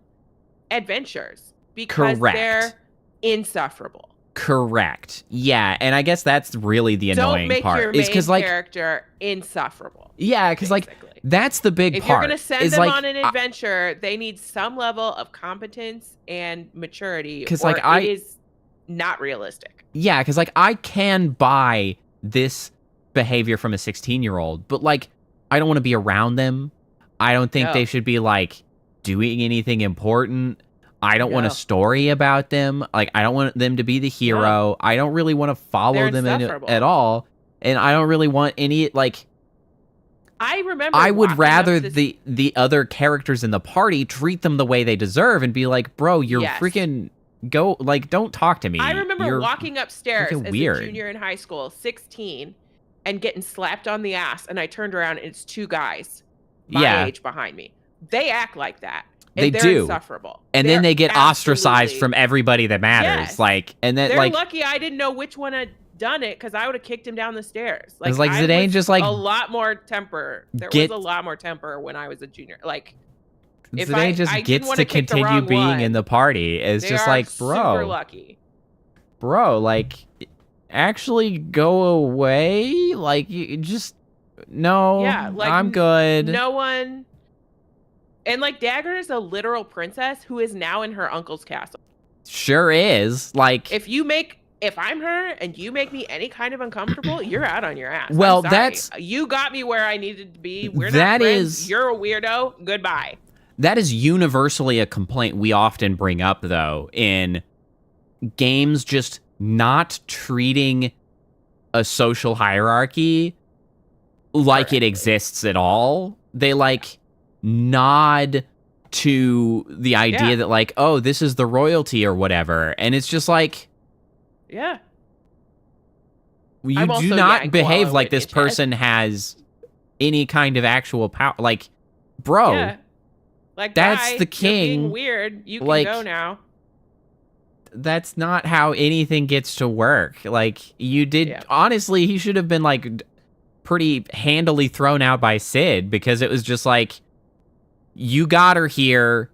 adventures because they're insufferable. Correct. Yeah, and I guess that's really the annoying part. Don't make your main character insufferable. Yeah, because like that's the big part. If you're gonna send them on an adventure, they need some level of competence and maturity, or like it is not realistic. Yeah, because like I can buy this behavior from a 16-year-old, but like I don't want to be around them. I don't think they should be like doing anything important. I don't want a story about them. Like, I don't want them to be the hero. No. I don't really want to follow them at all. And I don't really want any, like... I would rather the other characters in the party treat them the way they deserve and be like, bro, you're freaking... Go, like, don't talk to me. I remember walking upstairs as a junior in high school, 16, and getting slapped on the ass. And I turned around and it's 2 guys my age behind me. They act like that. And they're insufferable. And then they get ostracized from everybody that matters. Yes. Like, and then they're lucky I didn't know which one had done it because I would have kicked him down the stairs. Like Zidane just like a lot more temper. There was a lot more temper when I was a junior. Like if Zidane just gets to continue being in the party. It's just like, bro, super lucky. Bro, like actually go away. Like you just no. Yeah, like I'm good. No one. And, like, Dagger is a literal princess who is now in her uncle's castle. Sure is. Like... If I'm her and you make me any kind of uncomfortable, you're out on your ass. Well, that's... You got me where I needed to be. We're not friends. You're a weirdo. Goodbye. That is universally a complaint we often bring up, though, in games just not treating a social hierarchy like it exists at all. They, like... nod to the idea that like, oh, this is the royalty or whatever, and it's just like, you do not behave like this person has any kind of actual power. Like, bro, like that's the king. You're being weird. You can go now. That's not how anything gets to work. Like, you did honestly, he should have been like pretty handily thrown out by Sid because it was just like, you got her here.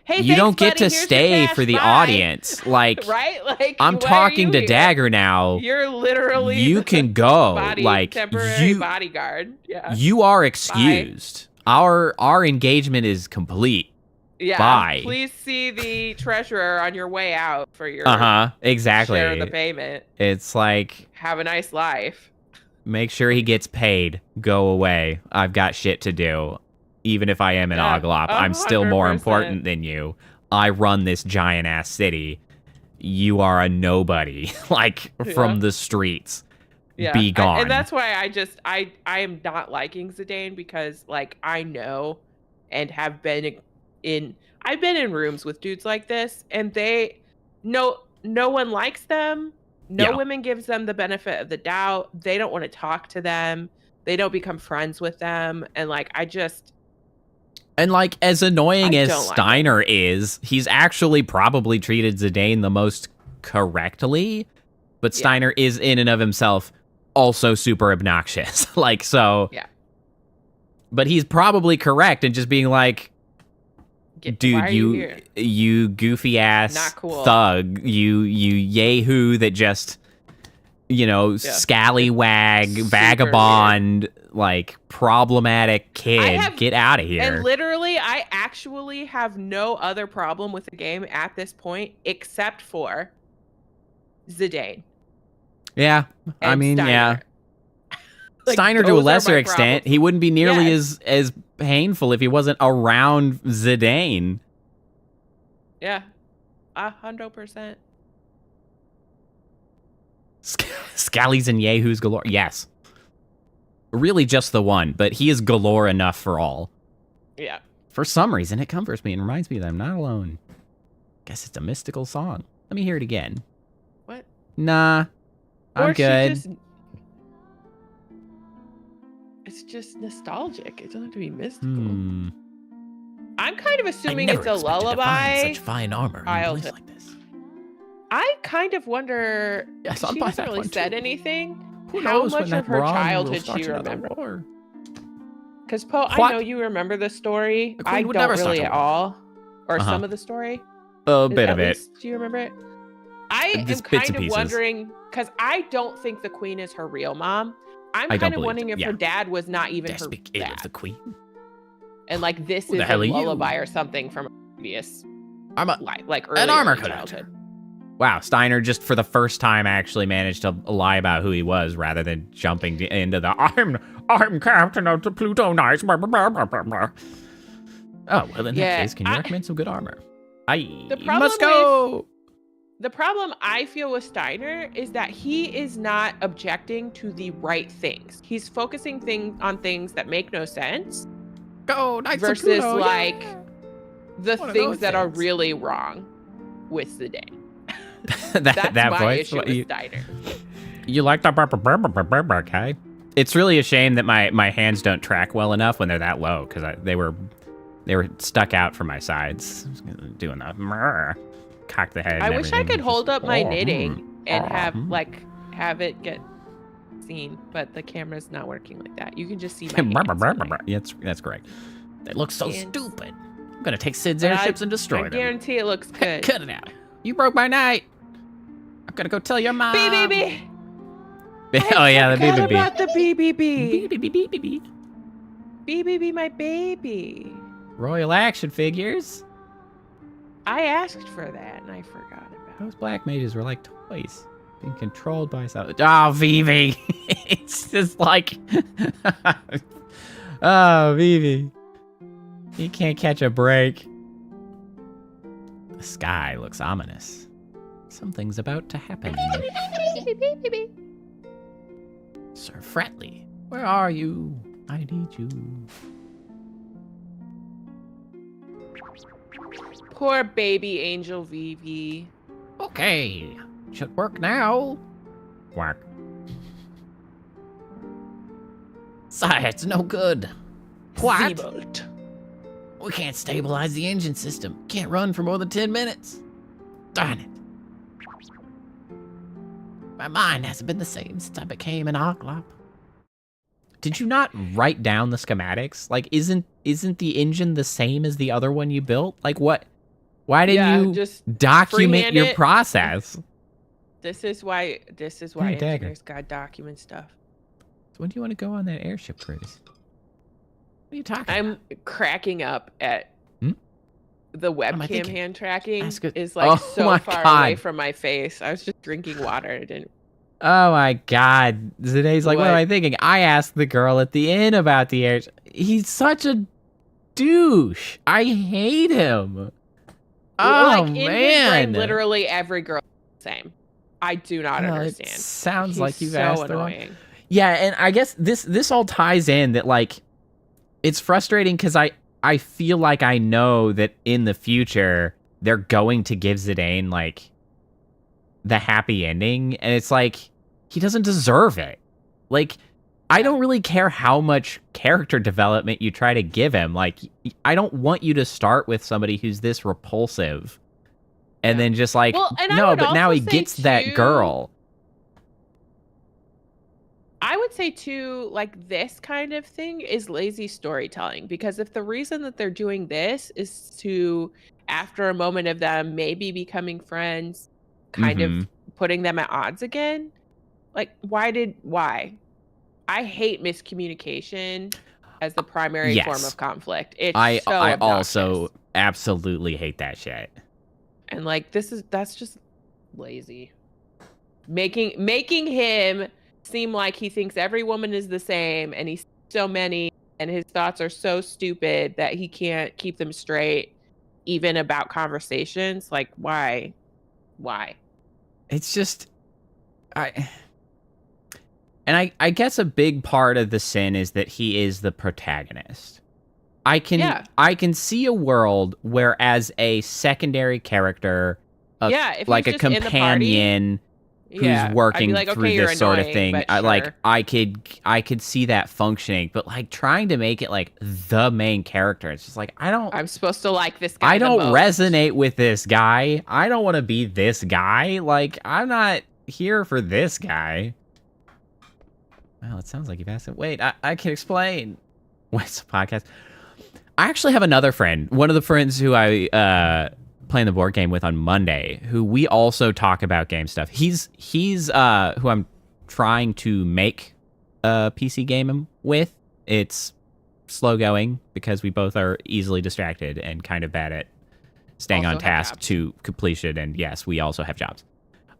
Hey, you don't get to stay for the audience. Like, right? Like, I'm talking to Dagger now. You're literally you can go. Like, temporary bodyguard. Yeah. You are excused. Bye. Our engagement is complete. Yeah. Bye. Please see the treasurer on your way out for your exactly. share of the payment. It's like, have a nice life. Make sure he gets paid. Go away. I've got shit to do. Even if I am an Oglop, I'm still more important than you. I run this giant-ass city. You are a nobody, like, from the streets. Yeah. Be gone. And that's why I am not liking Zidane because, like, I know and have been I've been in rooms with dudes like this, and no one likes them. No women gives them the benefit of the doubt. They don't want to talk to them. They don't become friends with them. And, like, and, like, as annoying as Steiner is, he's actually probably treated Zidane the most correctly. But Steiner is, in and of himself, also super obnoxious. Like, so... Yeah. But he's probably correct in just being like, dude, you goofy-ass thug. You yahoo that just... scallywag, vagabond, like, problematic kid. Get out of here. And literally, I actually have no other problem with the game at this point, except for Zidane. Yeah, I mean, Steiner. Like, Steiner to a lesser extent. He wouldn't be nearly as painful if he wasn't around Zidane. Yeah. 100%. Scallies and yahoos galore. Yes. Really just the one, but he is galore enough for all. Yeah. For some reason, it comforts me and reminds me that I'm not alone. Guess it's a mystical song. Let me hear it again. What? Nah. I'm good. It's just nostalgic. It doesn't have to be mystical. I'm kind of assuming I it's never a expected to lullaby. find such fine armor in a place like this. I kind of wonder. Yes, I'll she buy hasn't that really one said too. anything. Who How knows when much that of her Bronn will childhood start she another remembers? war. Because Poe, I What? know you remember the story. The Queen I would don't never start really a at war. all, or some of the story. A bit At of it. least, do you remember it? I am Just bits kind and of pieces. wondering because I don't think the Queen is her real mom. I'm I don't kind of believe wondering it, if yeah. her dad was not even Dare her speak ill of dad, the Queen. and like this Who is the a hell are you? lullaby or something from a previous I'm a life, like early an armor childhood. collector. Wow, Steiner just for the first time actually managed to lie about who he was rather than jumping into the I'm captain of the Pluto Knights. Blah, blah, blah, blah, blah, blah. Oh, well, in that Yeah, case, can you recommend some good armor? The problem Must go. The problem I feel with Steiner is that he is not objecting to the right things. He's focusing on things that make no sense Go, Knights of versus Pluto, like yeah. the One of things those that are things. really wrong with the day. that my voice. issue with Steiner. You like the okay? It's really a shame that my hands don't track well enough when they're that low because they were stuck out from my sides. I was doing the cock the head. I and wish I everything. could hold up my Oh, knitting and have hmm. have it get seen, but the camera's not working like that. You can just see my hands when I- Yeah, that's correct. They look so Hands. stupid. I'm gonna take Sid's But airships and destroy I them. guarantee it looks good. Cut it out. You broke my night. I'm gonna go tell your mom. BBB. Oh yeah, the Forgot BBB. about the BBB. BBB. BBB, my baby. Royal action figures. I asked for that and I forgot about Those black mages were like toys, being controlled by some. Oh, Vivi. It's just like. Oh, Vivi. You can't catch a break. The sky looks ominous. Something's about to happen. it. Sir Fretley, where are you? I need you. Poor baby angel Vivi. Okay, should work now. Quack. Sire, it's no good. What? Seabolt. We can't stabilize the engine system. Can't run for more than 10 minutes. Darn it. My mind hasn't been the same since I became an Arklop. Did you not write down the schematics? Like, isn't the engine the same as the other one you built? Like, what? Why didn't you just document freehand your it. process? This is why Hey, dagger. engineers gotta document stuff. So when do you want to go on that airship cruise? What are you talking I'm about? cracking up at the am I webcam thinking? hand tracking Ask it- is like Oh so my far God. away from my face. I was just drinking water. I didn't. Oh my God. Today's like, what am What? I thinking? I asked the girl at the inn about the air. He's such a douche. I hate him. Oh, like in his brain, man. literally every girl is the same. I do not Well, it understand. sounds He's like you've so asked the wrong. annoying. Yeah, and I guess this all ties in that, like, it's frustrating because I feel like I know that in the future they're going to give Zidane, like, the happy ending, and it's like, he doesn't deserve it. Like, I don't really care how much character development you try to give him. Like, I don't want you to start with somebody who's this repulsive and then just like, Well, and I no, would but now also he say, gets that too, girl. I would say too, like this kind of thing is lazy storytelling, because if the reason that they're doing this is to, after a moment of them maybe becoming friends, kind of putting them at odds again, like why? I hate miscommunication as the primary form Yes. of conflict. It's I so also obnoxious. absolutely hate that shit. And like that's just lazy. Making him seem like he thinks every woman is the same and he's so many and his thoughts are so stupid that he can't keep them straight. even about conversations. Like, why? It's just, I guess a big part of the sin is that he is the protagonist. I can see a world where as a secondary character, if like he's a just in the party, companion who's working I'd be like, through okay, you're this sort of annoying, thing, but I could see that functioning, but like trying to make it like the main character, it's just like I'm supposed to like this guy. I don't the most. resonate with this guy. I don't want to be this guy. Like, I'm not here for this guy. Well, it sounds like you've asked it. Wait, I can explain. What's the podcast? I actually have another friend, one of the friends who I playing the board game with on Monday, who we also talk about game stuff. He's who I'm trying to make a PC game with. It's slow going because we both are easily distracted and kind of bad at staying Also on have task jobs. to completion. And yes, we also have jobs.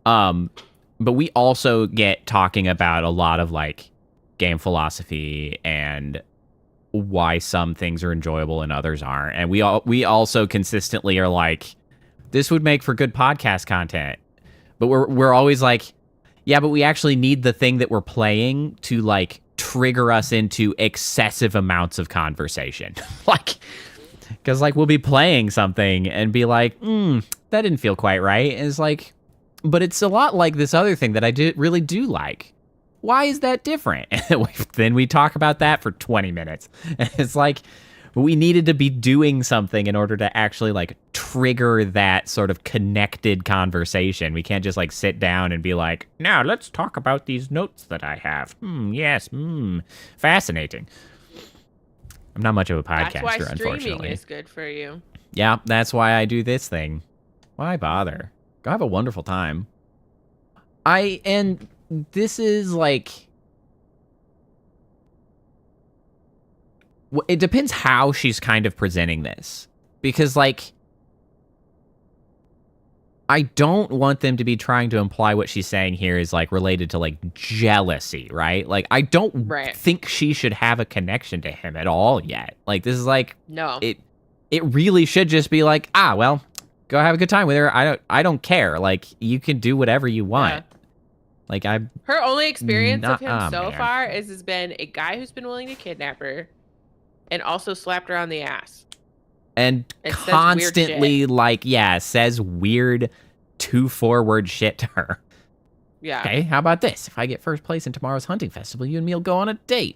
But we also get talking about a lot of like game philosophy and why some things are enjoyable and others aren't. And we also consistently are like, this would make for good podcast content. But we're always like, yeah, but we actually need the thing that we're playing to like trigger us into excessive amounts of conversation. Like, because like we'll be playing something and be like, that didn't feel quite right. And it's like, but it's a lot like this other thing that I really do like. Why is that different? And then we talk about that for 20 minutes. And it's like, we needed to be doing something in order to actually like trigger that sort of connected conversation. We can't just like sit down and be like, now let's talk about these notes that I have. Yes, fascinating. I'm not much of a podcaster, That's why streaming unfortunately. is good for you. Yeah, that's why I do this thing. Why bother? Go have a wonderful time. And this is like, it depends how she's kind of presenting this, because like, I don't want them to be trying to imply what she's saying here is like related to like jealousy, right? Like, I don't think she should have a connection to him at all yet. Like, this is like, no, it really should just be like, well, go have a good time with her. I don't care. Like, you can do whatever you want. Yeah. Like, her only experience of him so man. far has been a guy who's been willing to kidnap her and also slapped her on the ass. And constantly, like, says weird 2-4-word shit to her. Yeah. Okay, how about this? If I get first place in tomorrow's hunting festival, you and me will go on a date.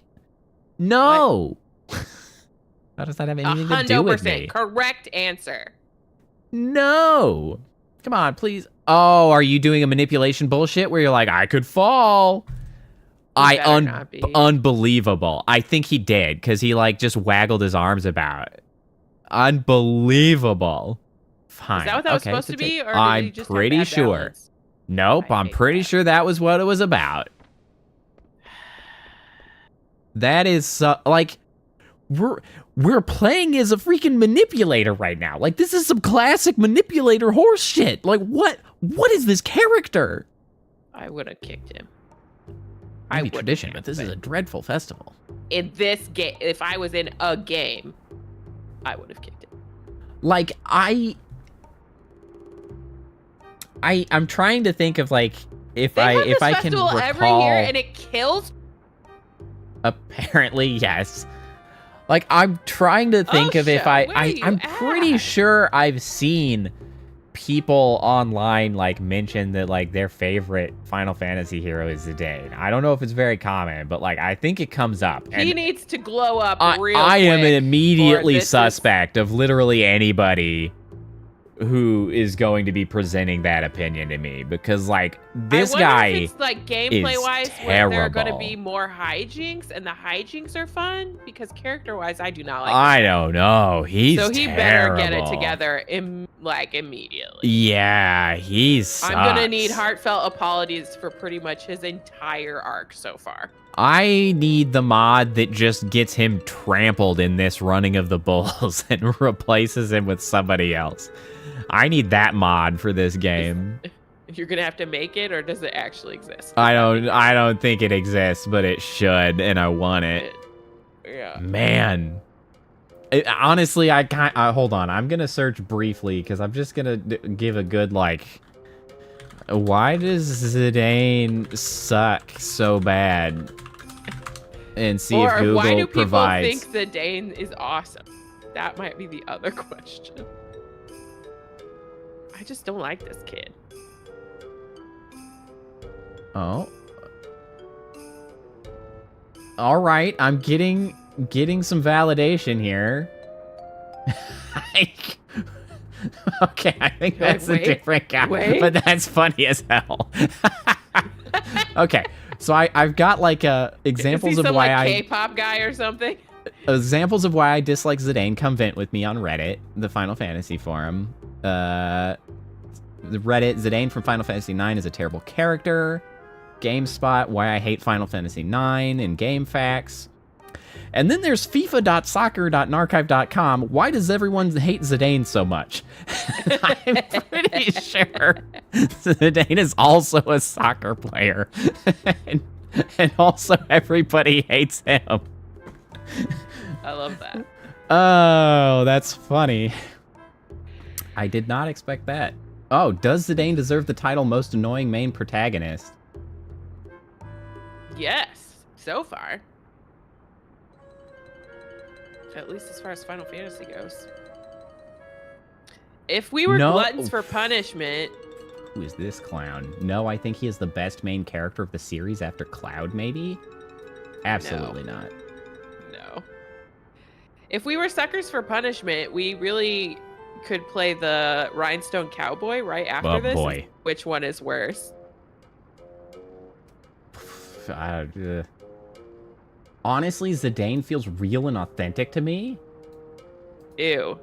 No! How does that have anything to do with me? 100% correct answer. No! Come on, please. Oh, are you doing a manipulation bullshit where you're like, I could fall? Unbelievable. I think he did, because he like just waggled his arms about. Unbelievable. Fine. Is that what that was supposed to be? Or I'm did he just pretty have bad sure. balance? Nope, I'm pretty sure that was what it was about. That is like, we're playing as a freaking manipulator right now. Like, this is some classic manipulator horse shit. Like, what is this character? I would have kicked him. Maybe tradition, but this is a dreadful festival. In this game, if I was in a game, I would have kicked him. Like, I'm trying to think of like if I can recall. Every year and it kills. Apparently, yes. Like, I'm trying to think of if I'm pretty sure I've seen people online like mention that like their favorite Final Fantasy hero is Zidane. I don't know if it's very common, but like I think it comes up. He needs to glow up real I quick. am immediately suspect of literally anybody who is going to be presenting that opinion to me, because like this guy if it's like gameplay wise where there are going to be more hijinks and the hijinks are fun, because character wise I do not like I don't know. He's so he terrible. better get it together immediately. Yeah, he's sucks. I'm gonna need heartfelt apologies for pretty much his entire arc so far. I need the mod that just gets him trampled in this running of the bulls and replaces him with somebody else. I need that mod for this game. You're gonna have to make it, or does it actually exist? I don't think it exists, but it should, and I want it. Yeah. Man. Honestly, I can't. Hold on. I'm gonna search briefly because I'm just gonna give a good like. Why does Zidane suck so bad? And see if Google why do people provides. think Zidane is awesome? That might be the other question. I just don't like this kid. Oh. All right, I'm getting some validation here. Okay, I think that's a different guy, but that's funny as hell. Okay, so I've got like examples of why I K-pop guy or something. Examples of why I dislike Zidane. Come vent with me on Reddit, the Final Fantasy forum. The Reddit, Zidane from Final Fantasy IX is a terrible character. GameSpot, why I hate Final Fantasy IX, and GameFAQs. And then there's FIFA.soccer.narchive.com. Why does everyone hate Zidane so much? I'm pretty sure Zidane is also a soccer player. and also everybody hates him. I love that. Oh, that's funny. I did not expect that. Oh, does Zidane deserve the title most annoying main protagonist? Yes, so far. At least as far as Final Fantasy goes. If we were gluttons for punishment... Who is this clown? No, I think he is the best main character of the series after Cloud, maybe? Absolutely not. No. If we were suckers for punishment, we really could play the Rhinestone Cowboy right after this. Boy. Which one is worse? Honestly, Zidane feels real and authentic to me. Ew.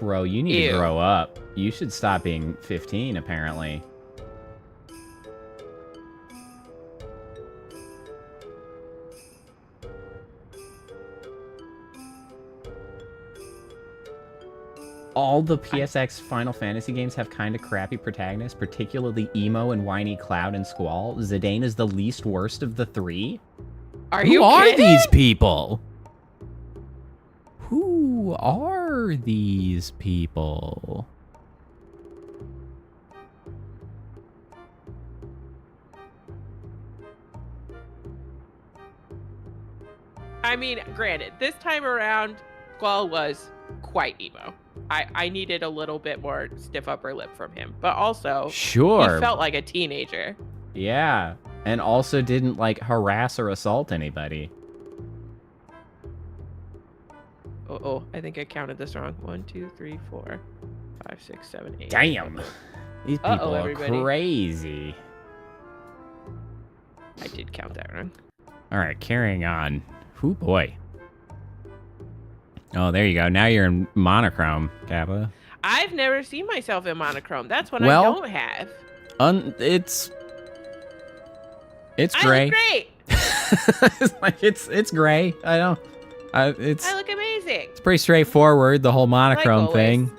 Bro, you need to grow up. You should stop being 15, apparently. All the PSX Final Fantasy games have kind of crappy protagonists, particularly Emo and Whiny Cloud and Squall. Zidane is the least worst of the three. Who are these people? Who are these people? I mean, granted, this time around, Squall was quite emo. I needed a little bit more stiff upper lip from him, but also he felt like a teenager. Yeah, and also didn't like harass or assault anybody. Oh, I think I counted this wrong. 1, 2, 3, 4, 5, 6, 7, 8. Damn, these people are crazy. I did count that wrong. All right, carrying on. Whoo boy. Oh, there you go. Now you're in monochrome, Cappa. I've never seen myself in monochrome. That's what I don't have. It's gray. I look great. it's gray. I know. I look amazing. It's pretty straightforward, the whole monochrome thing.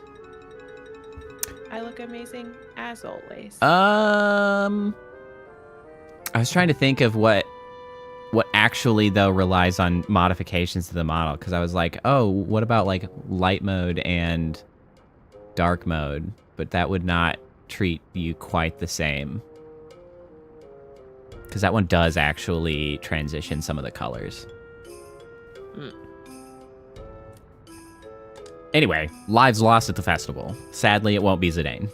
I look amazing as always. I was trying to think of what actually though relies on modifications to the model, because I was like, oh, what about like light mode and dark mode? But that would not treat you quite the same, because that one does actually transition some of the colors. Anyway, lives lost at the festival. Sadly, it won't be Zidane.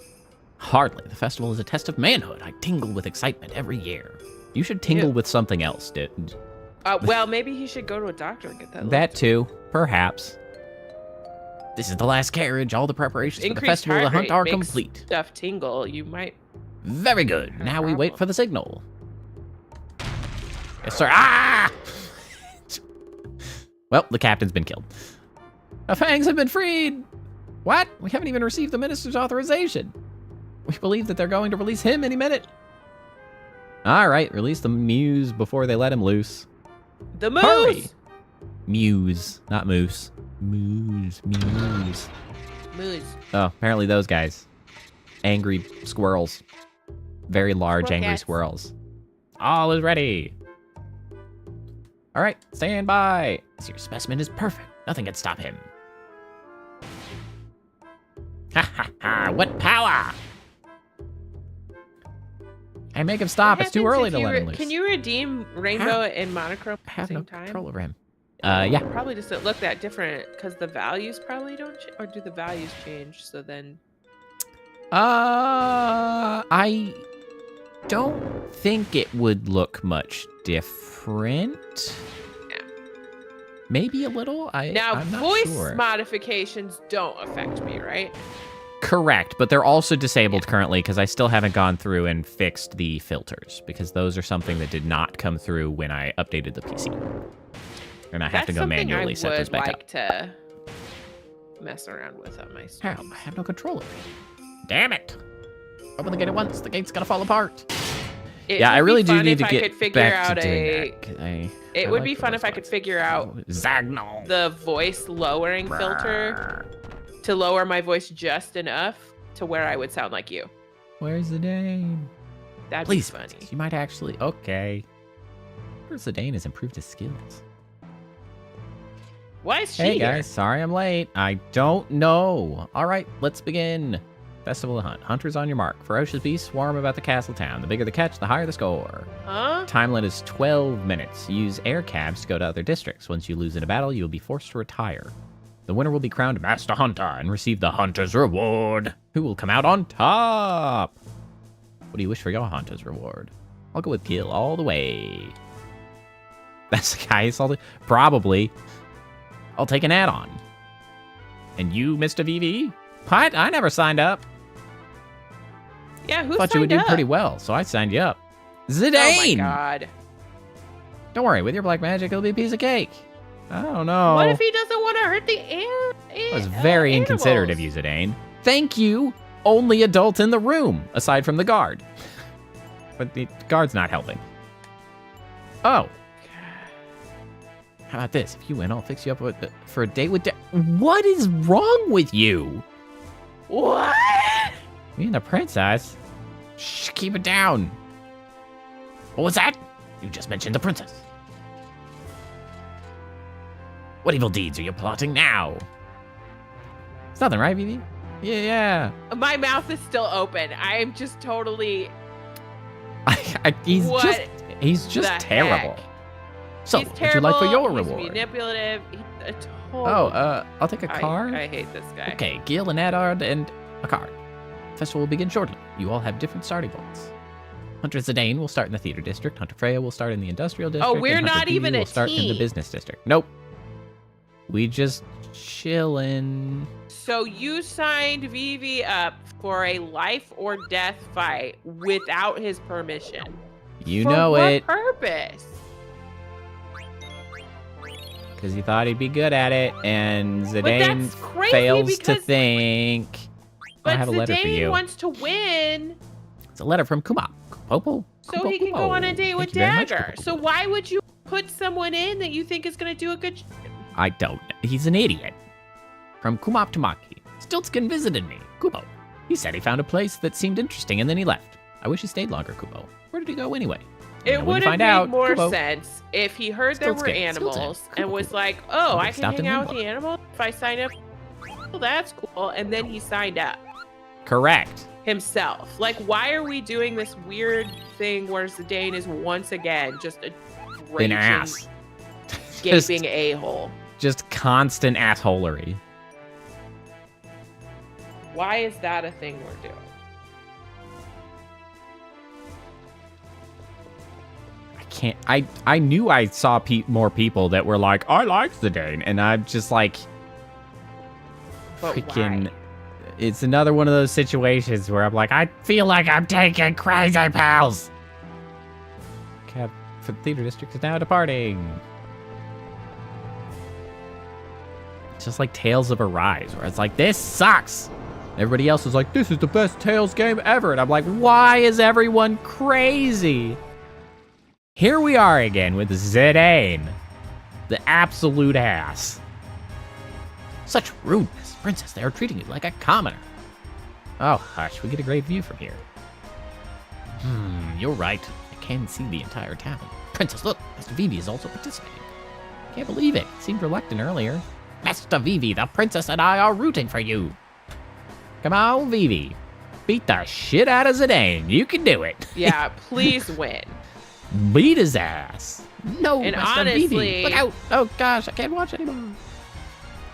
Hardly. The festival is a test of manhood. I tingle with excitement every year. You should tingle with something else, dude. Well, maybe he should go to a doctor and get that. That too, perhaps. This is the last carriage. All the preparations for the festival of the hunt are complete. Stuff tingle. You might. Very good. Now we wait for the signal. Yes, sir. Ah! Well, the captain's been killed. The Fangs have been freed. What? We haven't even received the minister's authorization. We believe that they're going to release him any minute. All right, release the Muse before they let him loose. The Moose! Hurry. Muse, not Moose. Moose. Moose. Oh, apparently those guys. Angry squirrels. Very large angry squirrels. All is ready. All right, stand by. Your specimen is perfect. Nothing can stop him. Ha ha ha, what power! Hey, make him stop. It's too early to let him loose. Can you redeem Rainbow and Monochrome I at have the no same time? control over him. Yeah. Probably just don't look that different because the values probably don't change. Or do the values change? So then. I don't think it would look much different. Yeah. Maybe a little. I'm not voice sure. modifications don't affect me, right? Correct, but they're also disabled currently because I still haven't gone through and fixed the filters because those are something that did not come through when I updated the PC. And I have to go manually set those back up. That's something I would like to mess around with on my stream. I have no control over it. Damn it! Open the gate at once. The gate's gonna fall apart. I really do need to get back to doing that. It would be fun if I could figure out Zagnal. the voice lowering filter to lower my voice just enough to where I would sound like you. Where's the Dane? That'd Please, be funny. you might actually. Okay. Where's the Dane has improved his skills? Why is she Hey here? guys, sorry I'm late. I don't know. All right, let's begin. Festival of the Hunt. Hunters on your mark. Ferocious beasts swarm about the castle town. The bigger the catch, the higher the score. Huh? Time limit is 12 minutes. Use air cabs to go to other districts. Once you lose in a battle, you will be forced to retire. The winner will be crowned Master Hunter and receive the Hunter's Reward. Who will come out on top? What do you wish for your Hunter's Reward? I'll go with Gil all the way. That's the guy who saw the... Probably. I'll take an add-on. And you, Mr. VV? What? I never signed up. Yeah, who Thought you would signed do up? pretty well, so I signed you up. Zidane! Oh my god. Don't worry, with your black magic, it'll be a piece of cake. I don't know. What if he doesn't want to hurt the That was very inconsiderate of you, Zidane. Thank you. Only adult in the room, aside from the guard. But the guard's not helping. Oh. How about this? If you win, I'll fix you up for a date with... What is wrong with you? What? Me and the princess? Shh, keep it down. What was that? You just mentioned the princess. What evil deeds are you plotting now? It's nothing, right, Vivi? Yeah. My mouth is still open. I am just totally... He's just the terrible. heck? So, He's what'd terrible. you like for your He's reward? manipulative. He's a total... Oh, I'll take a card. I hate this guy. Okay, Gil, an add-on, and a card. Festival will begin shortly. You all have different starting points. Hunter Zidane will start in the theater district. Hunter Freya will start in the industrial district. we're and Hunter not Vivi even will a start in the team. business district. Nope. We just chillin'. So you signed Vivi up for a life or death fight without his permission. You For know what it, purpose? because he thought he'd be good at it, and But Zidane that's crazy fails to because... think. But I have a letter for Zidane you. wants to win It's a letter from Kuma. Popo. so he can go on a date with Thank you very much, Dagger. Kupo. So why would you put someone in that you think is going to do a good job? I don't know. He's an idiot. From Kumop Tamaki. Stiltskin visited me. Kupo. He said he found a place that seemed interesting and then he left. I wish he stayed longer, Kupo. Where did he go anyway? It when would you have find made out, more Kupo. sense if he heard there were Stiltskin, animals Stiltskin, and Kupo, was Kupo. like, oh, Would've I can stopped hang in out with Lindblum. the animals if I sign up. Well, that's cool. And then he signed up Correct. himself. Like, why are we doing this weird thing where Zidane is once again just a An raging, ass. gaping a-hole? Just constant assholery. Why is that a thing we're doing? I knew I saw more people that were like, I like Zidane, and I'm just like, But freaking. why? It's another one of those situations where I'm like, I feel like I'm taking crazy pills. Cab for the theater district is now departing. It's just like Tales of Arise, where it's like, this sucks. Everybody else is like, this is the best Tales game ever. And I'm like, why is everyone crazy? Here we are again with Zidane, the absolute ass. Such rudeness, Princess. They are treating you like a commoner. Oh, hush. We get a great view from here. You're right. I can see the entire town. Princess, look. Mr. Vivi is also participating. Can't believe it. Seemed reluctant earlier. Master Vivi, the princess and I are rooting for you. Come on, Vivi. Beat the shit out of Zidane. You can do it. Yeah, please win. Beat his ass. No, And Master honestly, Vivi. Look out. Oh, gosh, I can't watch anymore.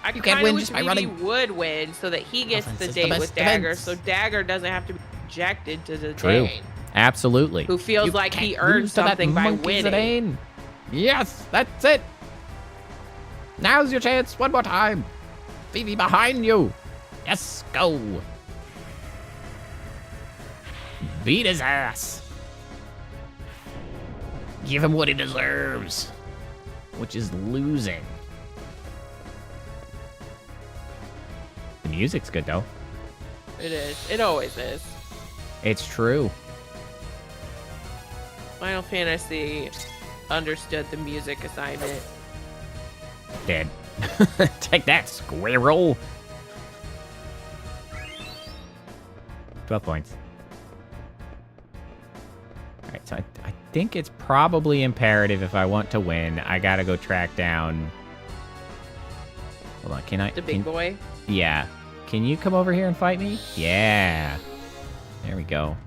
I You can't kind win of wish just by Vivi running. would win so that he gets Offense the is the date best with Dagger, defense. so Dagger doesn't have to be rejected to the True. Zidane, Absolutely. who feels You like he can't earned lose to that something by monkey winning. Zidane. Yes, that's it. Now's your chance. One more time. Vivi behind you. Yes, go. Beat his ass. Give him what he deserves, which is losing. The music's good, though. It is. It always is. It's true. Final Fantasy understood the music assignment. Dead. Take that, squirrel. 12 points. All right, so I think it's probably imperative if I want to win, I gotta go track down. Hold on, can I? The big boy. Yeah. Can you come over here and fight me? Yeah. There we go.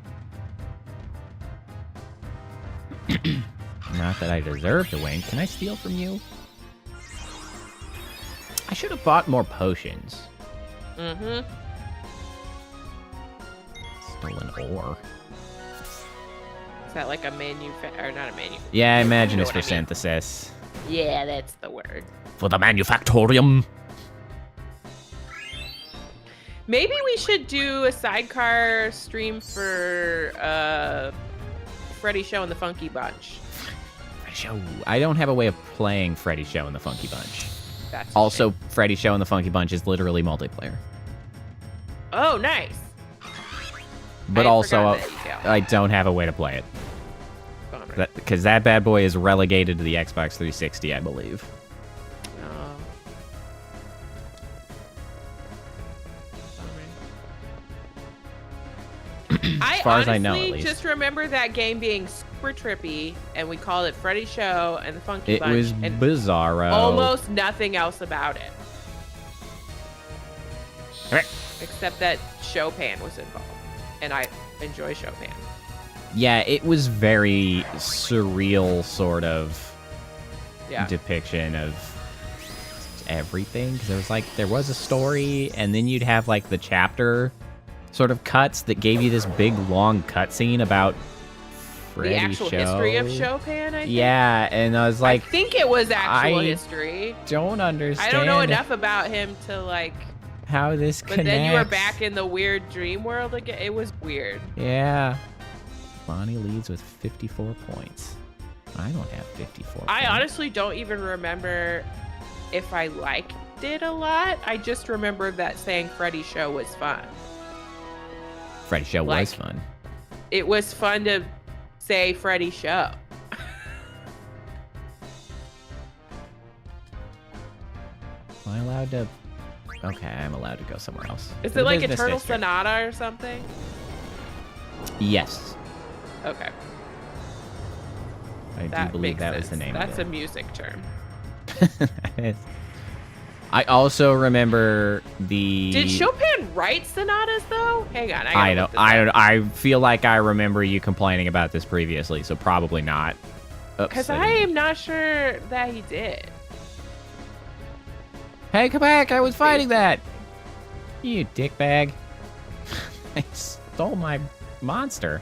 Not that I deserve to win. Can I steal from you? I should have bought more potions. Mm-hmm. Stolen ore. Is that like a or not a manu? Yeah, I imagine You know it's for what I mean. synthesis. Yeah, that's the word. For the manufactorium. Maybe we should do a sidecar stream for Freddy Show and the Funky Bunch. Show. I don't have a way of playing Freddy Show and the Funky Bunch. That's a Also, shame. Freddy Show and the Funky Bunch is literally multiplayer. Oh, nice. But I had also, forgotten that detail. I don't have a way to play it. Bummer. Because that bad boy is relegated to the Xbox 360, I believe. Oh. As far as I know, at honestly least. just remember that game being super trippy, and we called it Freddy Show and the Funky It Bunch. was and bizarro. almost nothing else about it. Okay. Except that Chopin was involved. And I enjoy Chopin. Yeah, it was very surreal sort of Yeah. depiction of everything. Because there was a story, and then you'd have like the chapter sort of cuts that gave you this big long cutscene about Freddy The actual Show. history of Chopin, I think. Yeah, and I was like, I think it was actual I history. don't understand. I don't know enough about him to like. how this But connects. then you were back in the weird dream world again. It was weird. Yeah. Bonnie leads with 54 points. I don't have 54 I points. honestly don't even remember if I liked it a lot. I just remember that saying Freddy Show was fun. Freddy Show like- was fun. It was fun to say Freddy Show. Am I allowed to... Okay, I'm allowed to go somewhere else. Is To it the like business Eternal district. Sonata or something? Yes. Okay. I That do believe makes that was the sense. name That's of a music term. it. I also remember the... Did Chopin write sonatas though? Hang on, I don't. I feel like I remember you complaining about this previously, so probably not. Oops, Because I I didn't- am not sure that he did. Hey, come back! I was fighting that. You dickbag! I stole my monster.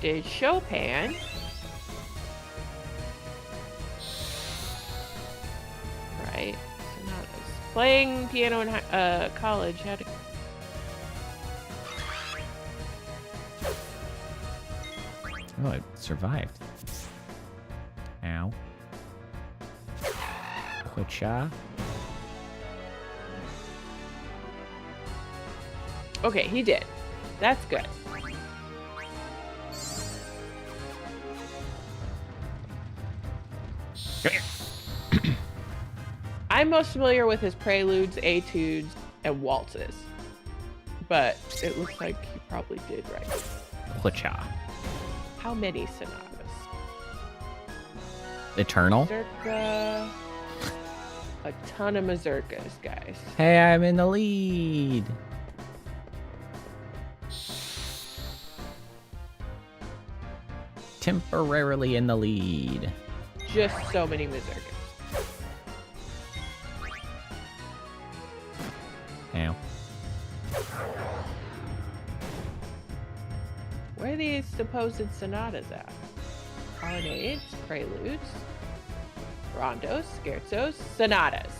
Did Chopin? Right. Sonatas. Playing piano in college. Had to... Oh, it survived. Ow. Quitcha. Okay, he did. That's good. I'm most familiar with his preludes, etudes, and waltzes. But it looks like he probably did write. Quitcha. How many sonatas? Eternal? Circa... a ton of mazurkas, guys. Hey, I'm in the lead. Temporarily in the lead. Just so many mazurkas. Ow. Where are these supposed sonatas at? Colonnades, preludes, rondos, scherzos, sonatas.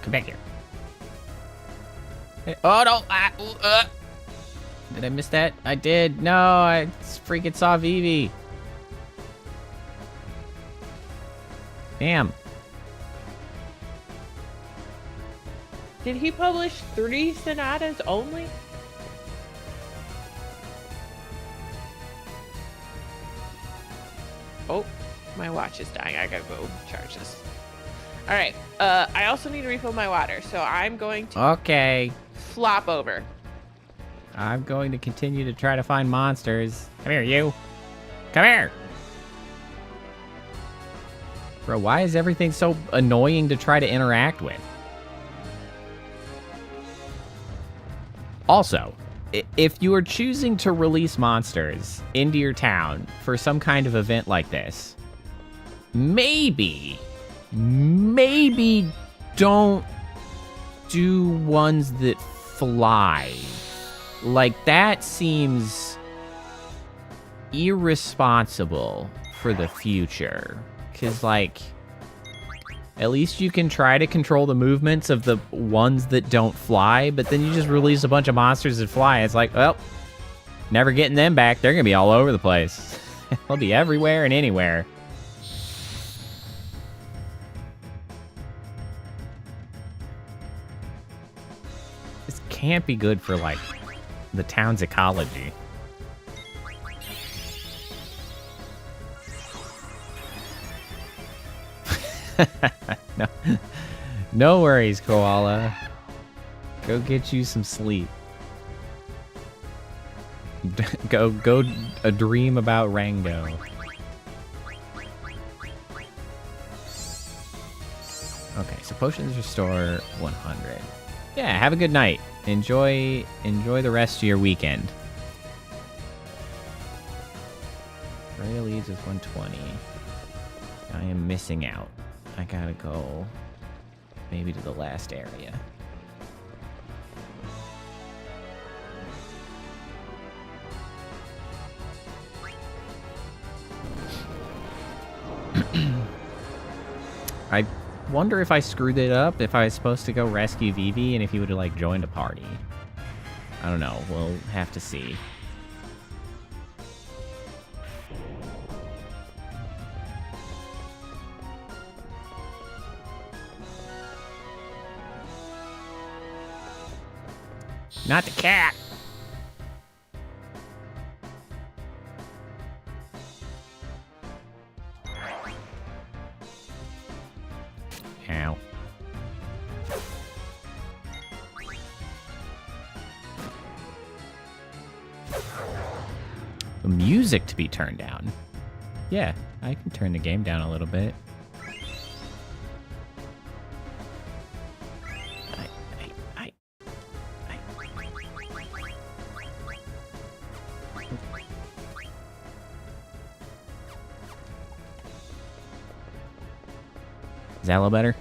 Come back here. Hey, oh no! Did I miss that? I did. No, I freaking saw Vivi. Damn. Did he publish 3 sonatas only? Oh, my watch is dying. I gotta go charge this. All right. I also need to refill my water, so I'm going to Okay. flop over. I'm going to continue to try to find monsters. Come here, you. Come here. Bro, why is everything so annoying to try to interact with? Also, if you are choosing to release monsters into your town for some kind of event like this, maybe don't do ones that fly. Like, that seems irresponsible for the future. Because, like, at least you can try to control the movements of the ones that don't fly, but then you just release a bunch of monsters that fly. It's like, well, never getting them back. They're going to be all over the place. They'll be everywhere and anywhere. This can't be good for, like, the town's ecology. No worries, Koala. Go get you some sleep. Go a dream about Rango. Okay, so potions restore 100. Yeah, have a good night. Enjoy the rest of your weekend. Freya leads with 120. I am missing out. I gotta go maybe to the last area. I wonder if I screwed it up, if I was supposed to go rescue Vivi, and if he would have, like, joined a party. I don't know. We'll have to see. Not the cat! Ow. The music to be turned down. Yeah, I can turn the game down a little bit. Is that a little better?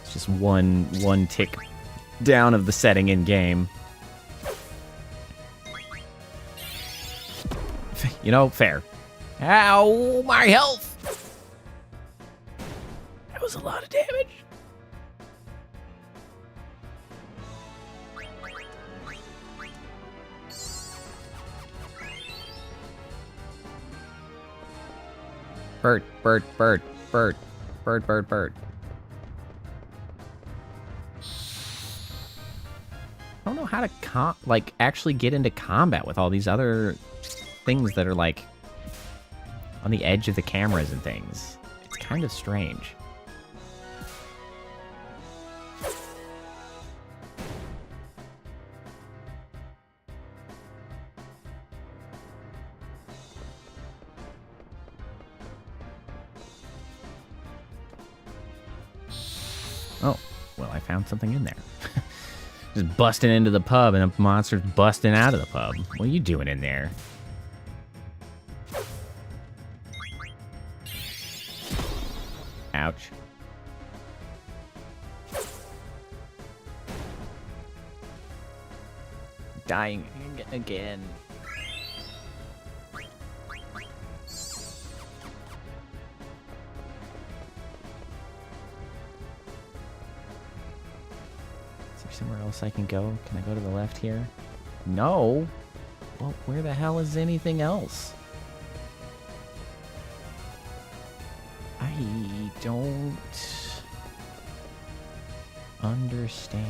It's just one tick down of the setting in game. You know, fair. Ow, my health! That was a lot of damage. Bird. I don't know how to actually get into combat with all these other things that are like on the edge of the cameras and things. It's kind of strange. Oh, well, I found something in there. Just busting into the pub and a monster's busting out of the pub. What are you doing in there? Ouch. Dying again. Somewhere else I can go? Can I go to the left here? No. Well, where the hell is anything else? I don't understand.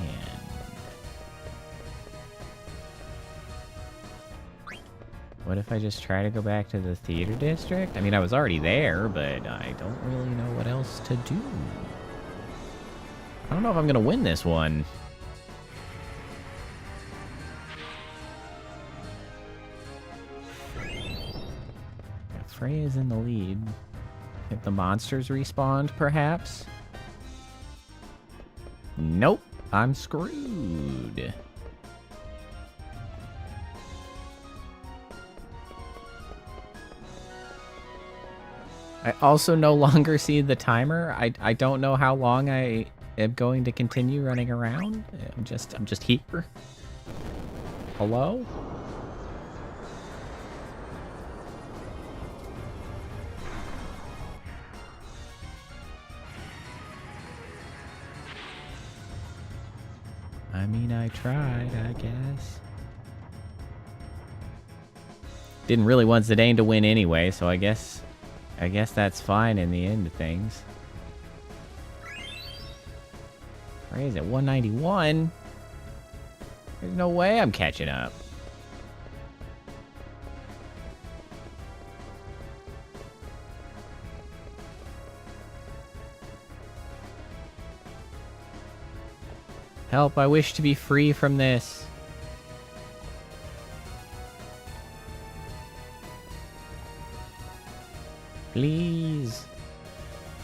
What if I just try to go back to the theater district? I mean, I was already there, but I don't really know what else to do. I don't know if I'm going to win this one. Freya's in the lead. If the monsters respawned, perhaps? Nope, I'm screwed. I also no longer see the timer. I don't know how long I am going to continue running around. I'm just here. Hello? I mean, I tried, I guess. Didn't really want Zidane to win anyway, so I guess that's fine in the end of things. Freya's at 191. There's no way I'm catching up. Help, I wish to be free from this. Please.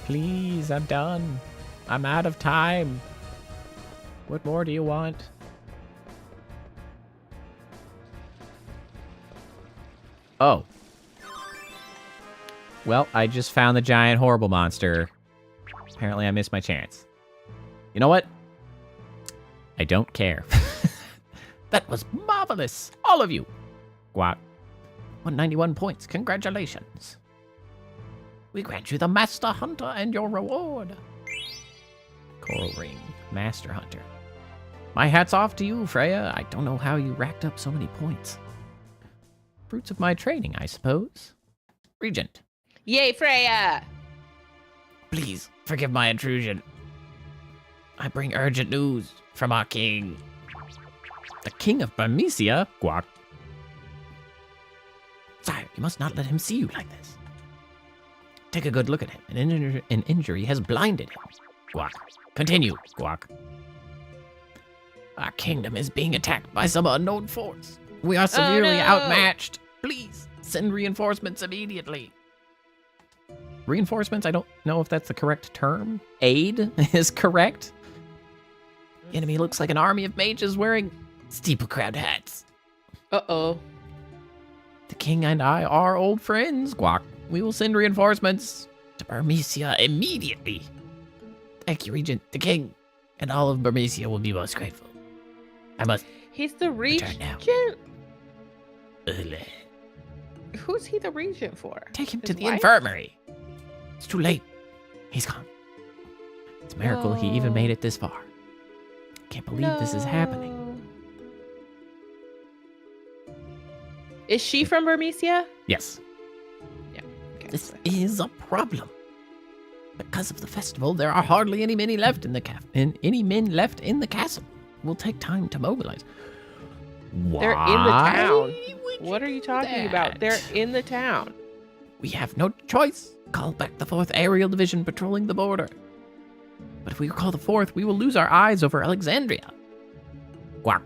Please, I'm done. I'm out of time. What more do you want? Oh. Well, I just found the giant horrible monster. Apparently I missed my chance. You know what? I don't care. That was marvelous, all of you. Guac. 191 points, congratulations. We grant you the Master Hunter and your reward. Coral Ring, Master Hunter. My hat's off to you, Freya. I don't know how you racked up so many points. Fruits of my training, I suppose. Regent. Yay, Freya! Please, forgive my intrusion. I bring urgent news from our king. The king of Bermesia? Guac. Sire, you must not let him see you like this. Take a good look at him. An injury has blinded him. Guac. Continue. Guac. Our kingdom is being attacked by some unknown force. We are severely outmatched. Please, send reinforcements immediately. Reinforcements? I don't know if that's the correct term. Aid is correct. The enemy looks like an army of mages wearing steeple-crowned hats. Uh-oh. The king and I are old friends, Guac. We will send reinforcements to Bermesia immediately. Thank you, Regent. The king and all of Bermesia will be most grateful. I must. He's the regent? now. Who's he the regent for? Take him His to the wife? infirmary. It's too late. He's gone. It's a miracle he even No. made it this far. Can't believe this is happening. Is she from Bermesia? Yes. Yeah. Okay. This is a problem. Because of the festival, there are hardly any men left in the castle. It will take time to mobilize. They're in the town. would What you are you do talking about? that? They're in the town. We have no choice. Call back the 4th Aerial Division patrolling the border. But if we call the 4th, we will lose our eyes over Alexandria. Guac.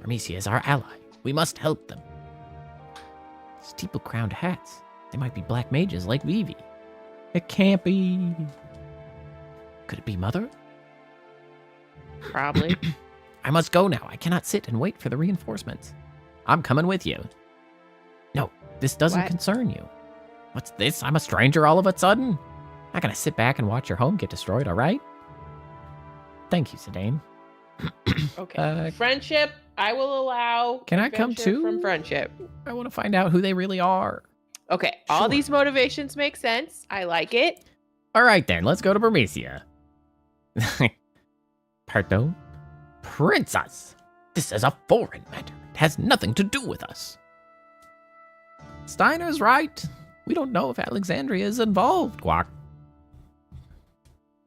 Bermesia is our ally. We must help them. Steeple-crowned hats. They might be black mages like Vivi. It can't be. Could it be Mother? Probably. I must go now. I cannot sit and wait for the reinforcements. I'm coming with you. No, this doesn't What? concern you. What's this? I'm a stranger all of a sudden? I'm not gonna sit back and watch your home get destroyed, all right? Thank you, Zidane. Okay. Friendship, I will allow. Can I come adventure too? From friendship. I want to find out who they really are. Okay. All Sure. these motivations make sense. I like it. All right, then. Let's go to Bermesia. Pardon? Princess! This is a foreign matter. It has nothing to do with us. Steiner's right. We don't know if Alexandria is involved, Guac.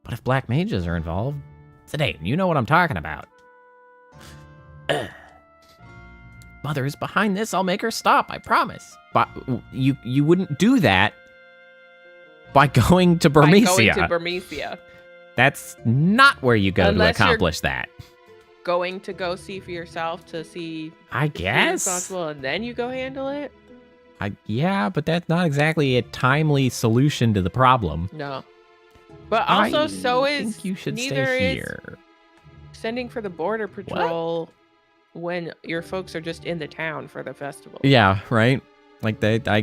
But if black mages are involved, Zidane, you know what I'm talking about. Mother is behind this. I'll make her stop, I promise. But you wouldn't do that by going to Bermesia. By going to Bermesia. That's not where you go Unless to accomplish that. Going to go see for yourself to see I if you're guess. responsible, and then you go handle it. Yeah, but that's not exactly a timely solution to the problem. No. But also, I so is think you should neither stay is here. sending for the border patrol when your folks are just in the town for the festival. Yeah, right. Like I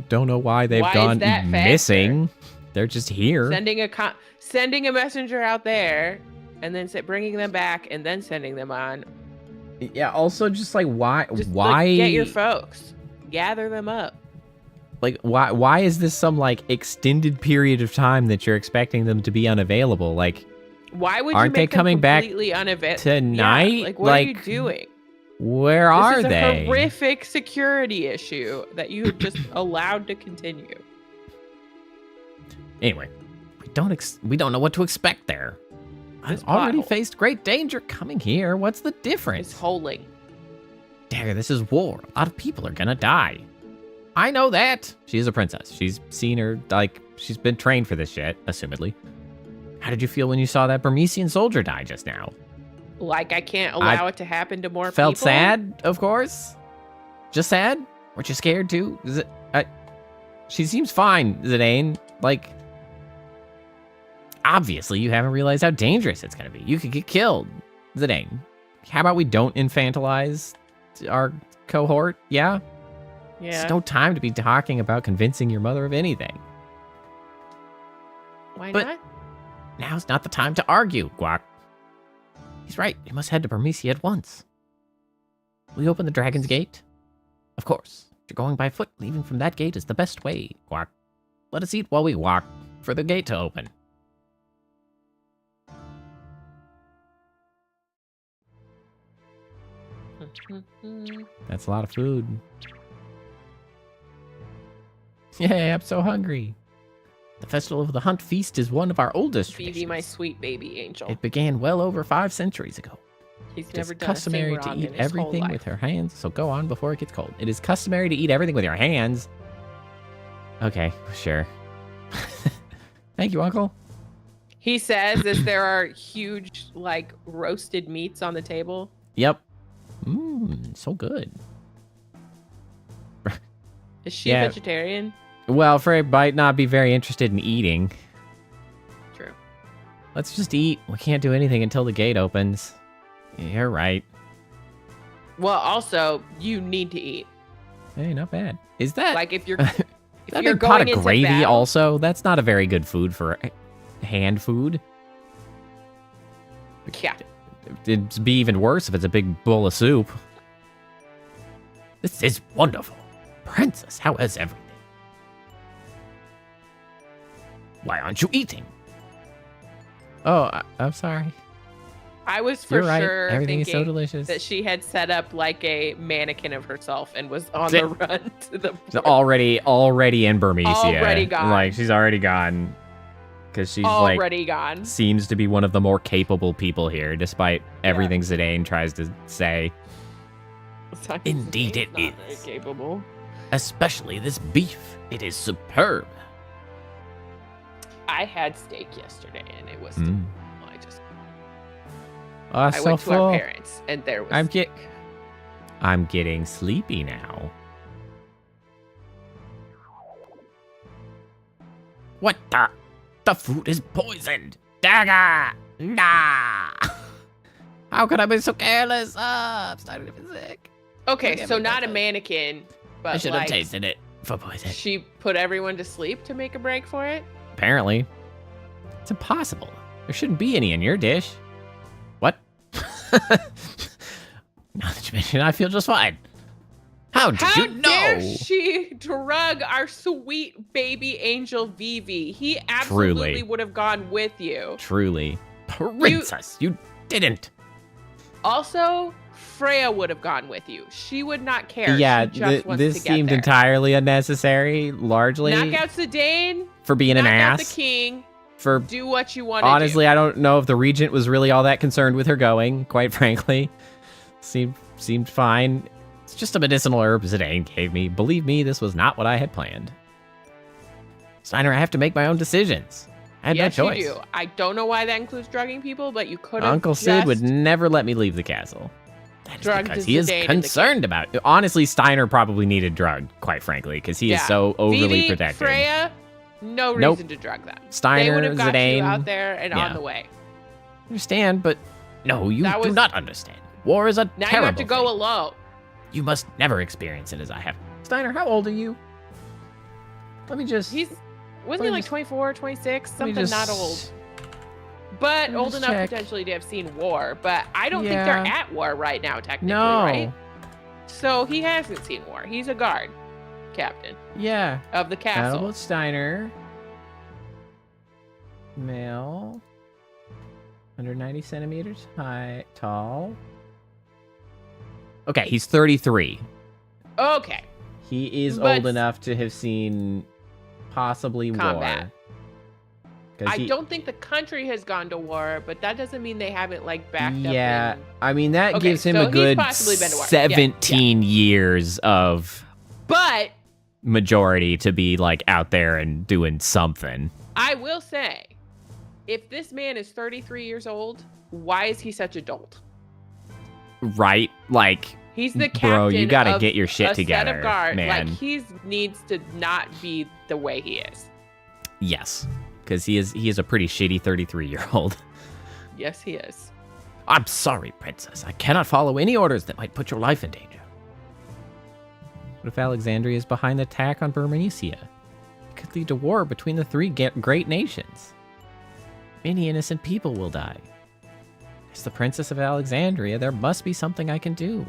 don't know why they've Why is gone that faster? missing. They're just here. Sending a messenger out there, and then bringing them back, and then sending them on. Yeah. Also, just like why? Like, get your folks, gather them up. Like why is this some like extended period of time that you're expecting them to be unavailable? Like, why would aren't you they make coming them back completely unavailable tonight? Yeah, like, what are you doing? Where are This is they? a horrific security issue that you have just allowed to continue. Anyway, we don't know what to expect there. This I've already pothole. faced great danger coming here. What's the difference? It's holing. Dare, this is war. A lot of people are gonna die. I know that. She is a princess. She's seen her, like, she's been trained for this shit, assumedly. How did you feel when you saw that Burmesian soldier die just now? Like I can't allow it to happen to more Felt people. sad, of course. Just sad? Weren't you scared too? She seems fine, Zidane. Like, obviously you haven't realized how dangerous it's gonna be. You could get killed. Zidane, how about we don't infantilize our cohort, yeah? Yeah. It's no time to be talking about convincing your mother of anything. Why but- not? Now's not the time to argue, Guac. He's right. We must head to Bermesia at once. Will you open the Dragon's Gate? Of course. If you're going by foot, leaving from that gate is the best way, Guac. Let us eat while we walk for the gate to open. That's a lot of food. Yay, I'm so hungry. The Festival of the Hunt Feast is one of our oldest Phoebe, traditions. my sweet baby angel. It began well over 5 centuries ago. He's It is never done customary a thing to wrong eat in his whole everything life. with her hands, so go on before it gets cold. It is customary to eat everything with your hands. Okay, sure. Thank you, Uncle. He says as there are huge, like, roasted meats on the table. Yep. Mmm, so good. Is she Yeah. a vegetarian? Well, Frey might not be very interested in eating. True. Let's just eat. We can't do anything until the gate opens. Yeah, you're right. Well, also, you need to eat. Hey, not bad. Is that Like, if you're that you're big pot going of into gravy battle- also? That's not a very good food for hand food. Yeah. It'd be even worse if it's a big bowl of soup. This is wonderful. Princess, how is everything? Why aren't you eating? Oh, I'm sorry. I was for You're right. sure Everything is so thinking delicious. that she had set up like a mannequin of herself and was on the run to the She's already in Bermesia. Already gone. Like, she's already gone. Because she's already gone. seems to be one of the more capable people here, despite everything Zidane tries to say. Indeed it It's not very is. capable. Especially this beef. It is superb. I had steak yesterday and it was. Mm. Well, Oh, I so went to full. our parents and there was. I'm getting sleepy now. What the? The food is poisoned. Dagger! Nah! How could I be so careless? I'm starting to be sick. Okay, Forgive so me, not a Papa. mannequin, but I should have like, tasted it for poison. she put everyone to sleep to make a break for it? Apparently. It's impossible. There shouldn't be any in your dish. What? Now that you mention it, I feel just fine. How did you know? How dare she drug our sweet baby angel Vivi? He absolutely Truly. would have gone with you. Truly. Princess, you didn't. Also, Freya would have gone with you. She would not care. Yeah, she just wants this to get seemed there. entirely unnecessary, largely Knock out Zidane, for being an knock out ass. the king, For do what you want to honestly, I don't know if the regent was really all that concerned with her going, quite frankly. Seemed fine. It's just a medicinal herb Zidane gave me. Believe me, this was not what I had planned. Steiner, I have to make my own decisions. I had Yes, no choice. you do. I don't know why that includes drugging people, but you could have Uncle Sid would never let me leave the castle. That is drugged because he is Zidane in the concerned about it. Honestly, Steiner probably needed drugged, quite frankly, because he is so overly Vivi, protected. Freya, no Nope. reason to drug them. Steiner, they would have got Zidane, you out there and yeah. on the way. Understand, but no, you That do was- not understand. War is a Now terrible you have to go thing. alone. You must never experience it as I have. Steiner, how old are you? Let me just... Wasn't he like 24, 26? let me Something just- not old. But me old just enough check. potentially to have seen war. But I don't think Yeah. they're at war right now, technically, No. right? So he hasn't seen war. He's a guard captain Yeah. of the castle. Albert Steiner. Male. 190 centimeters high, tall. Okay, he's 33. Okay. He is But- old enough to have seen possibly Combat. war. 'Cause I he- don't think the country has gone to war, but that doesn't mean they haven't like backed up. Yeah, and- I mean that Okay, gives him so a he's good possibly been to war. Yeah, 17 years of But majority to be like out there and doing something. I will say, if this man is 33 years old, why is he such a dolt? Right? Like, He's the captain. bro, you gotta of get your shit a together, set of guard. man. Like he needs to not be the way he is. yes, because he is a pretty shitty 33-year-old. Yes, he is. I'm sorry, princess. I cannot follow any orders that might put your life in danger. What if Alexandria is behind the attack on Berenicia? It could lead to war between the three great nations. Many innocent people will die. As the princess of Alexandria, there must be something I can do.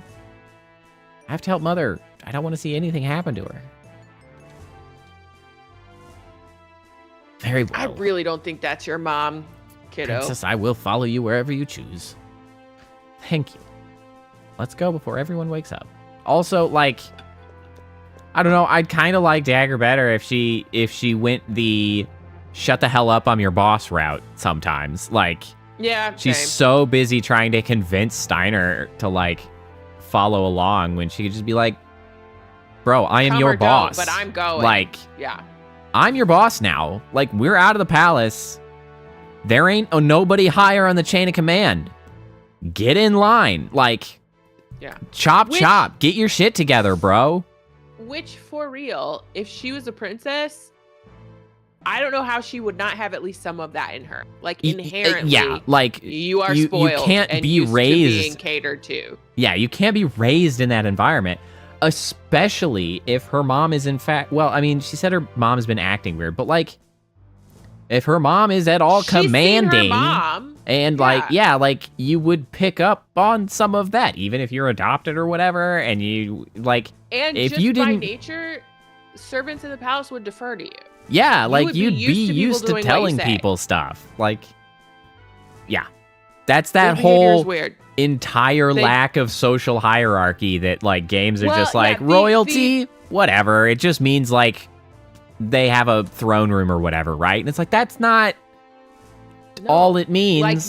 I have to help Mother. I don't want to see anything happen to her. Very well. I really don't think that's your mom, kiddo. Princess, I will follow you wherever you choose. Thank you. Let's go before everyone wakes up. Also, like, I don't know, I'd kind of like Dagger better if she went the shut the hell up, I'm your boss route sometimes. Like, Yeah, she's same. so busy trying to convince Steiner to, like, follow along when she could just be like, bro, I am Come your or don't, boss. but I'm going. Like, Yeah. I'm your boss now. Like, we're out of the palace. There ain't nobody higher on the chain of command. Get in line. Like, Yeah. chop, Which- chop. Get your shit together, bro. Which, for real, if she was a princess, I don't know how she would not have at least some of that in her. Like, inherently, Yeah, like, you are you spoiled can't and be used to raised. being catered to. Yeah, you can't be raised in that environment, especially if her mom is in fact, well, I mean, she said her mom has been acting weird, but like, if her mom is at all She's seen commanding, her mom. and like, yeah, like, you would pick up on some of that, even if you're adopted or whatever, and you, like, And if just you by didn't- nature, servants in the palace would defer to you. yeah, like, would be you'd used be to people used to doing what you telling say. people stuff. Like, yeah. That's Their that behavior is whole weird. entire They- lack of social hierarchy that, like, games are Well, just yeah, like, the- royalty, whatever. It just means, like, they have a throne room or whatever, right? And it's like, that's not No. all it means. Like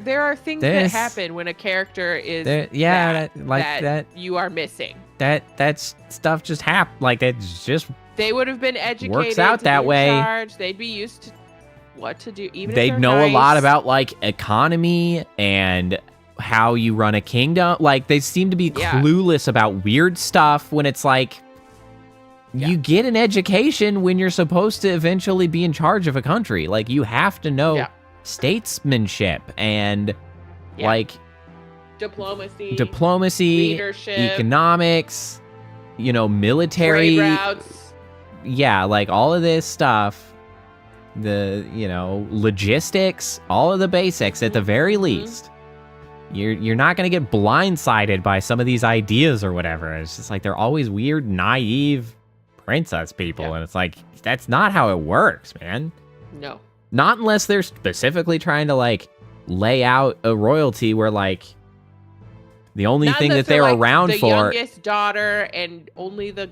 there are things that This- happen when a character is yeah, that, like that that. you are missing. That's stuff just happen. Like, that's just, They would have been educated. Works out to that be in way. charge. They'd be used to what to do. Even they'd if they're know a lot nice. about, like, economy and how you run a kingdom. Like, they seem to be Yeah. clueless about weird stuff when it's like, Yeah. you get an education when you're supposed to eventually be in charge of a country. Like, you have to know Yeah. statesmanship and, Yeah. like, Diplomacy, leadership, economics, military. Trade routes. Yeah, like all of this stuff. The, logistics, all of the basics at the very least. You're not going to get blindsided by some of these ideas or whatever. It's just like they're always weird, naive princess people. And it's like, that's not how it works, man. No. Not unless they're specifically trying to, like, lay out a royalty where, like, the only thing that they're around the for... The youngest daughter and only the...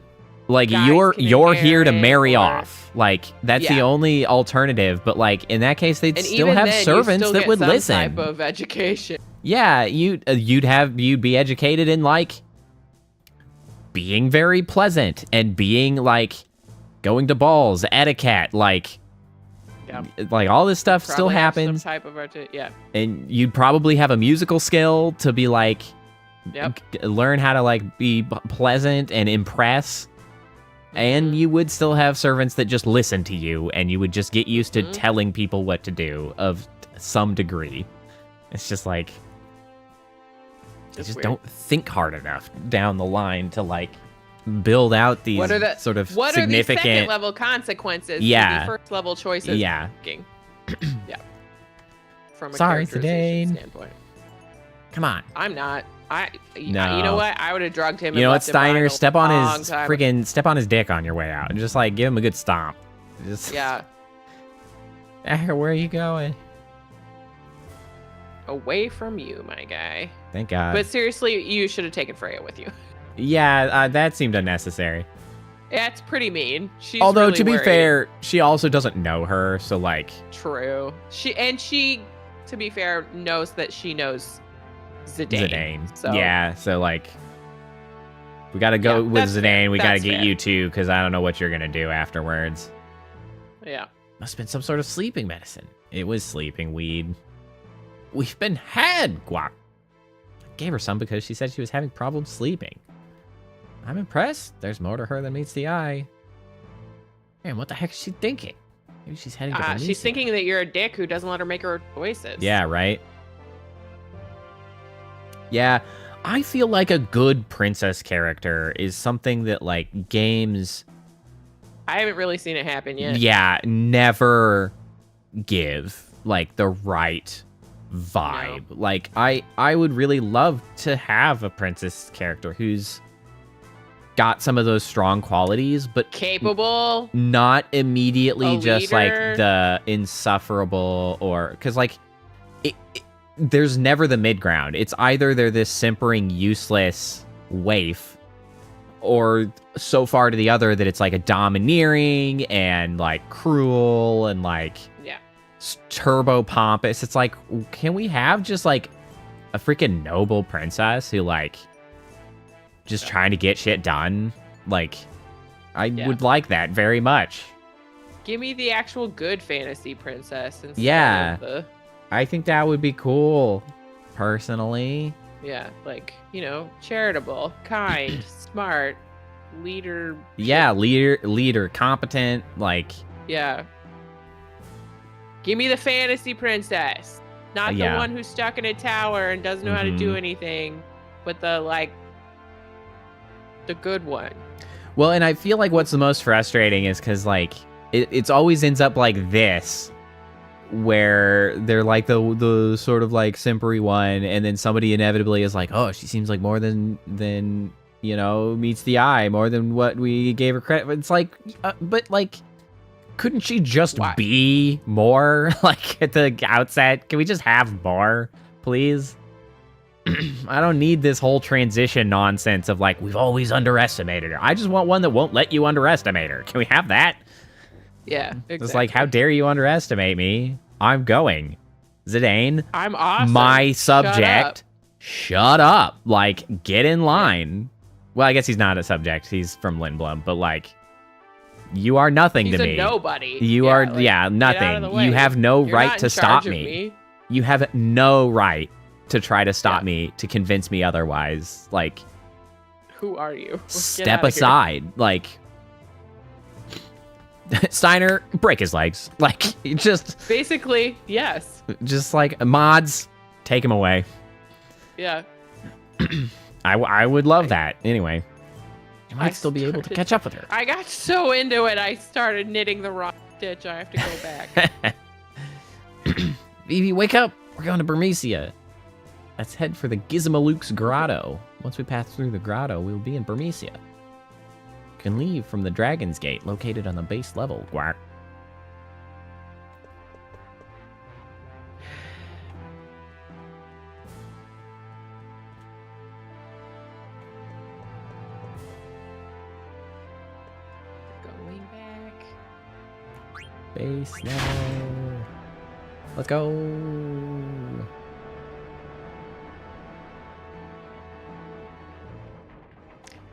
Like, you're here to marry off. Like, that's the only alternative. But, like, in that case, they'd still have servants that would listen. Type of education. Yeah, you'd be educated in, like, being very pleasant and being, like, going to balls, etiquette, like all this stuff probably still happens. Some type of and you'd probably have a musical skill to be like, learn how to like be pleasant and impress. And you would still have servants that just listen to you, and you would just get used to telling people what to do of some degree. It's just like, they just don't think hard enough down the line to like build out these sort of significant... What are the second level consequences to the first level choices? Yeah. From a characterization standpoint. Come on. I'm not. No. You know what? I would have drugged him. You know what, Steiner? Step on his dick on your way out, and just like give him a good stomp. Just where are you going? Away from you, my guy. Thank God. But seriously, you should have taken Freya with you. Yeah, that seemed unnecessary. Yeah, it's pretty mean. She's Although really to be worried. fair, she also doesn't know her, so like. True. She, to be fair, knows that she knows Zidane. So. Yeah, so like, we gotta go with Zidane. Fair. We gotta get you too, because I don't know what you're gonna do afterwards. Yeah. Must have been some sort of sleeping medicine. It was sleeping weed. We've been had, Guac. I gave her some because she said she was having problems sleeping. I'm impressed. There's more to her than meets the eye. Man, what the heck is she thinking? Maybe she's heading to She's thinking that you're a dick who doesn't let her make her choices. Yeah, right? Yeah, I feel like a good princess character is something that, like, games... I haven't really seen it happen yet. Yeah, never give, like, the right vibe. No. Like, I would really love to have a princess character who's got some of those strong qualities, but capable, not immediately just like the insufferable, or because like there's never the mid ground. It's either they're this simpering, useless waif, or so far to the other that it's like a domineering and like cruel and like turbo pompous. It's like, can we have just like a freaking noble princess who like just trying to get shit done? Like, I would like that very much. Give me the actual good fantasy princess instead of the... I think that would be cool, personally. Yeah, like, charitable, kind, smart, leader. Yeah, leader, competent, like... Yeah. Give me the fantasy princess. Not the one who's stuck in a tower and doesn't know how to do anything, but the good one. Well, and I feel like what's the most frustrating is because, like, it's always ends up like this, where they're like the sort of like simpery one, and then somebody inevitably is like, oh, she seems like more than meets the eye, more than what we gave her credit. It's like, but like, couldn't she just be more? Like at the outset, can we just have more, please? I don't need this whole transition nonsense of like, we've always underestimated her. I just want one that won't let you underestimate her. Can we have that? Yeah, exactly. It's like, how dare you underestimate me? I'm going. Zidane. I'm awesome. My subject. Shut up. Like, get in line. Well, I guess he's not a subject. He's from Lindblum, but like, you are nothing to me. He's a nobody. You are, nothing. You have no right to stop me. You have no right to try to stop me, to convince me otherwise. Like, who are you? Step aside. Like, Steiner, break his legs. Like, just... Basically, yes. Just like, mods, take him away. Yeah. I would love that. Anyway, you might still be able to catch up with her. I got so into it, I started knitting the wrong stitch. I have to go back. Vivi, wake up! We're going to Burmecia. Let's head for the Gizmaluke's Grotto. Once we pass through the grotto, we'll be in Burmecia. You can leave from the Dragon's Gate, located on the base level. Quack. Going back. Base level. Let's go.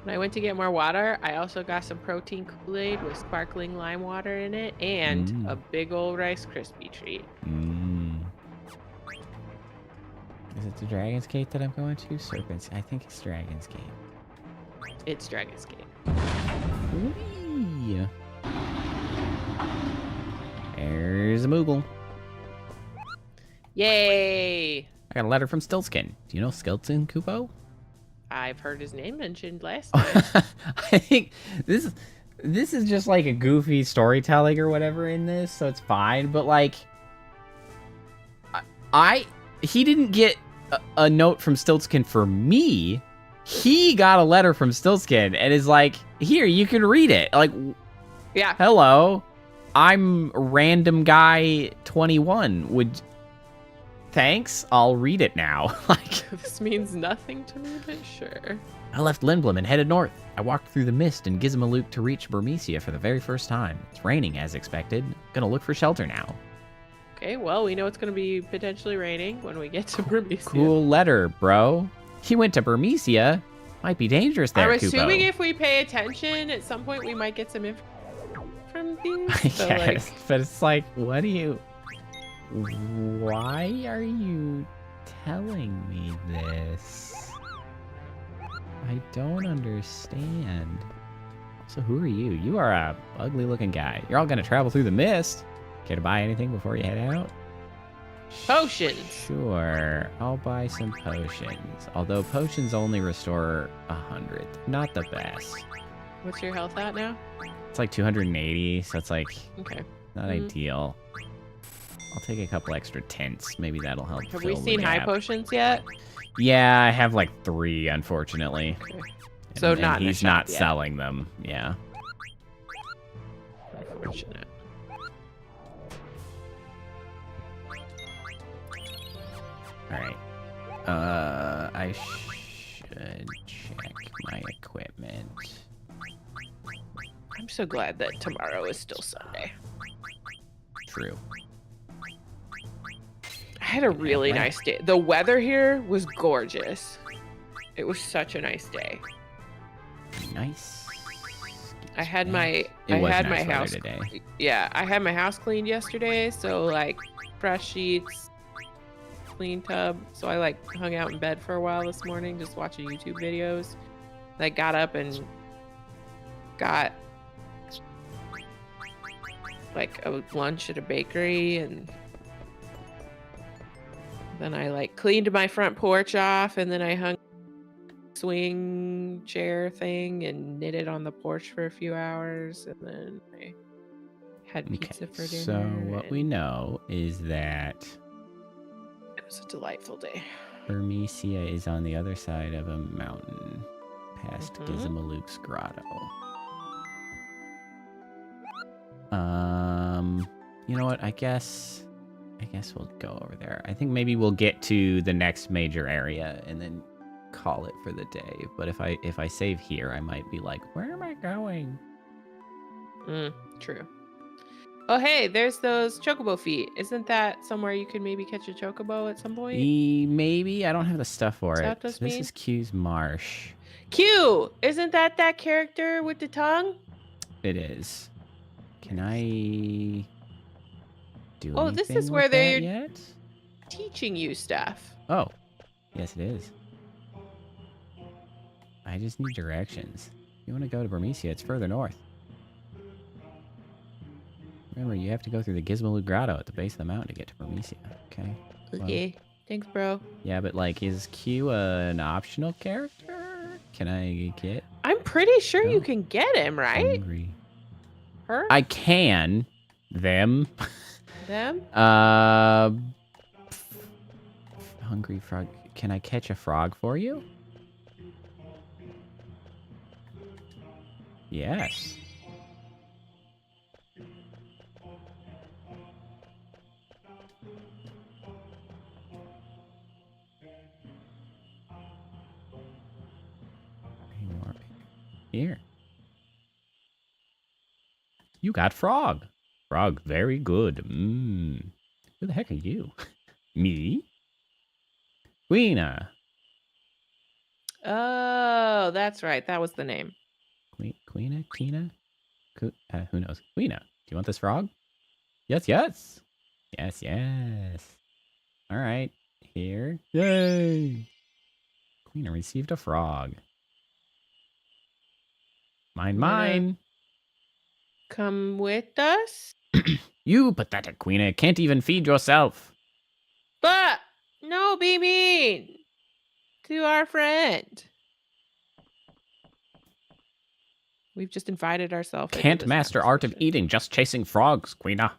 When I went to get more water, I also got some protein Kool-Aid with sparkling lime water in it and a big old Rice Krispie treat. Is it the Dragon's Gate that I'm going to? Serpents. I think it's Dragon's Gate. It's Dragon's Gate. Whee! There's a Moogle. Yay! I got a letter from Stillskin. Do you know Skeleton Kupo? I've heard his name mentioned last time. I think this is just like a goofy storytelling or whatever in this, so it's fine. But like, he didn't get a note from Stiltskin for me. He got a letter from Stiltskin and is like, here, you can read it. Like, Yeah. hello, I'm random guy 21. Thanks, I'll read it now. Like, This means nothing to me, but sure. I left Lindblum and headed north. I walked through the mist in Gizmaluke to reach Burmecia for the very first time. It's raining as expected. Gonna look for shelter now. Okay, well, we know it's going to be potentially raining when we get to Burmecia. Cool letter, bro. He went to Burmecia. Might be dangerous there, I'm Kupo. assuming if we pay attention, at some point we might get some info from these. So, Yes, but it's like, what do you... Why are you telling me this? I don't understand. So who are you? You are a ugly looking guy. You're all gonna travel through the mist. Care to buy anything before you head out? Potions. Sure, I'll buy some potions. Although potions only restore 100. Not the best. What's your health at now? It's like 280, so it's like Okay. not ideal. I'll take a couple extra tints. Maybe that'll help. Have fill we the seen high gap. potions yet? Yeah, I have like 3, unfortunately. Okay. So And not in the he's not shop yet. selling them. Yeah. Unfortunate. All right. I should check my equipment. I'm so glad that tomorrow is still Sunday. True. I had a really right. nice day. The weather here was gorgeous. It was such a nice day. Nice. I had my It was I had nice my weather house today. Yeah, I had my house cleaned yesterday, so like fresh sheets, clean tub. So I like hung out in bed for a while this morning just watching YouTube videos. I got up and got like a lunch at a bakery, and then I like cleaned my front porch off, and then I hung swing chair thing and knitted on the porch for a few hours, and then I had pizza for dinner. So what and we know is that it was a delightful day. Burmecia is on the other side of a mountain, past Mhm. Gizmaluke's grotto. You know what? I guess we'll go over there. I think maybe we'll get to the next major area and then call it for the day. But if I save here, I might be like, where am I going? True. Oh, hey, there's those chocobo feet. Isn't that somewhere you could maybe catch a chocobo at some point? Maybe. I don't have the stuff for Is it. that what this This means? is Q's Marsh. Q! Isn't that character with the tongue? It is. Can I do Oh, this anything is where with they're- that yet? Teaching you stuff. Oh, yes, it is. I just need directions. If you want to go to Burmecia, it's further north. Remember, you have to go through the Gizmaluke Grotto at the base of the mountain to get to Burmecia. Okay. Well, Okay. Thanks, bro. Yeah, but like, is Q an optional character? Can I get I'm pretty sure No. you can get him, right? hungry? Her? I can. Them. Them? Hungry frog. Can I catch a frog for you? Yes. Here. You got frog. Frog, very good. Mmm. Who the heck are you? Me? Queena. Oh, that's right. That was the name. Queena? Who knows? Queena. Do you want this frog? Yes, yes. Yes, yes. All right. Here. Yay. Queena received a frog. Mine. Come with us? You pathetic Queena can't even feed yourself. But no, be mean to our friend. We've just invited ourselves. Can't master art of eating, just chasing frogs, Queena.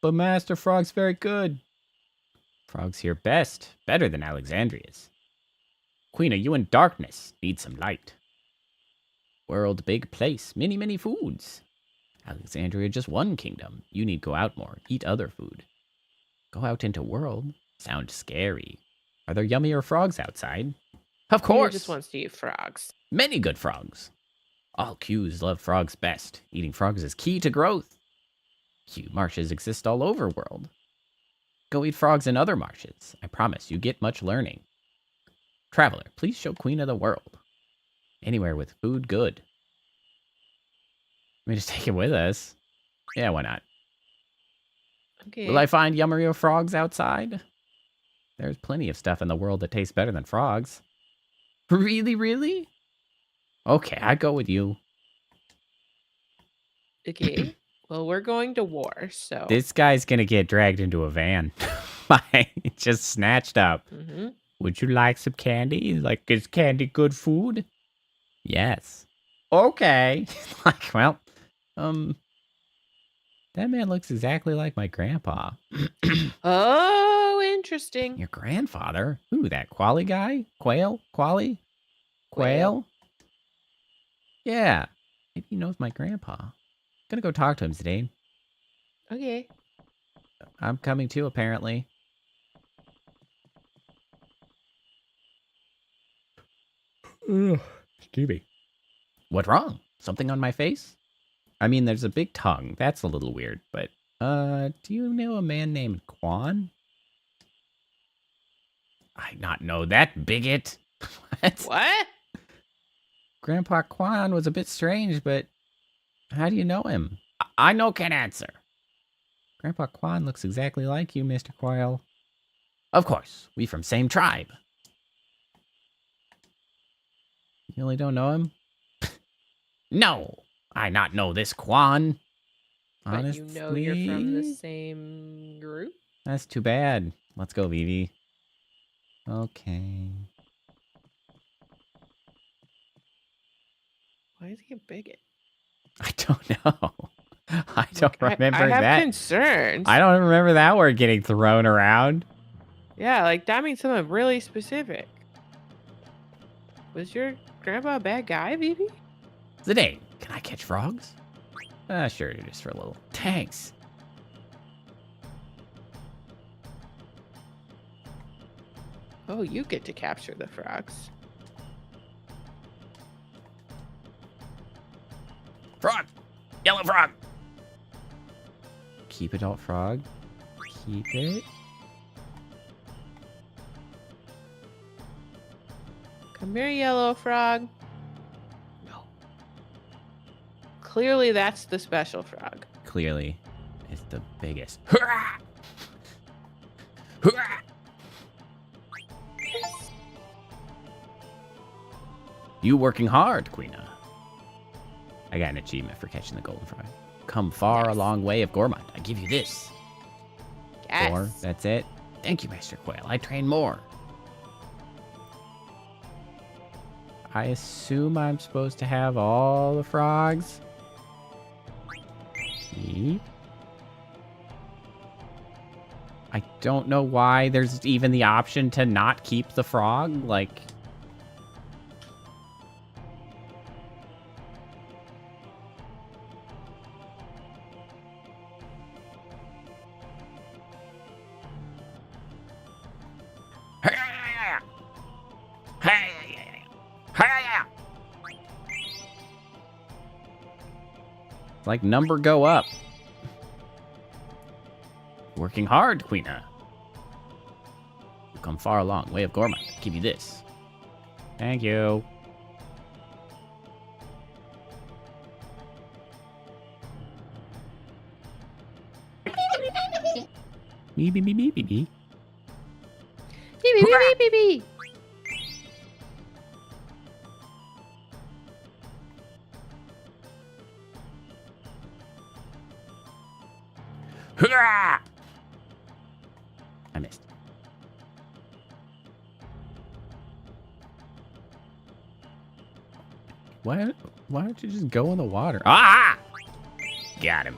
But Master Frog's very good. Frog's here best, better than Alexandria's. Queena, you in darkness, need some light. World big place, many foods. Alexandria just one kingdom. You need go out more, eat other food. Go out into world, sound scary. Are there yummier frogs outside? Of course. He just wants to eat frogs. Many good frogs. All Qs love frogs best. Eating frogs is key to growth. Q marshes exist all over world. Go eat frogs in other marshes. I promise you get much learning. Traveler, please show Queen of the world. Anywhere with food good. Let me just take it with us. Yeah, why not? Okay. Will I find yummier frogs outside? There's plenty of stuff in the world that tastes better than frogs. Really? Okay, I go with you. Okay. Well, we're going to war, so. This guy's gonna get dragged into a van. Just snatched up. Mm-hmm. Would you like some candy? Like, is candy good food? Yes. Okay. Like, well, that man looks exactly like my grandpa. Oh, interesting. Your grandfather? Who, that Quali guy? Quail? Quail? Yeah. Maybe he knows my grandpa. Gonna go talk to him, Zidane. Okay. I'm coming too, apparently. Ugh, Stevie. What wrong? Something on my face? I mean, there's a big tongue. That's a little weird, but, do you know a man named Quan? I not know that, bigot. What? Grandpa Quan was a bit strange, but how do you know him? I no can answer. Grandpa Quan looks exactly like you, Mr. Quail. Of course, we from same tribe. You really don't know him? No, I not know this Quan. But Honestly, you know you're from the same group? That's too bad. Let's go, Vivi. Okay. Why is he a bigot? I don't know. I don't remember I have that. concerns. I don't remember that word getting thrown around. Yeah, like that means something really specific. Was your grandpa a bad guy, Vivi? Zidane, can I catch frogs? Sure, just for a little. Thanks. Oh, you get to capture the frogs. Frog! Yellow frog! Keep it, adult frog. Keep it. Come here, yellow frog. No. Clearly, that's the special frog. Clearly, it's the biggest. You working hard, Queena. I got an achievement for catching the golden frog. Come far a long way of Gormont. I give you this. Yes. 4, that's it. Thank you, Master Quail. I train more. I assume I'm supposed to have all the frogs. Yeep. I don't know why there's even the option to not keep the frog. Like... Like number go up. Working hard, Queena. You've come far along. Way of Gorma. Give you this. Thank you. Beep, beep, beep, beep, beep, beep. Beep, beep, beep, beep, beep. Hurrah! I missed. Why don't you just go in the water? Ah! Got him.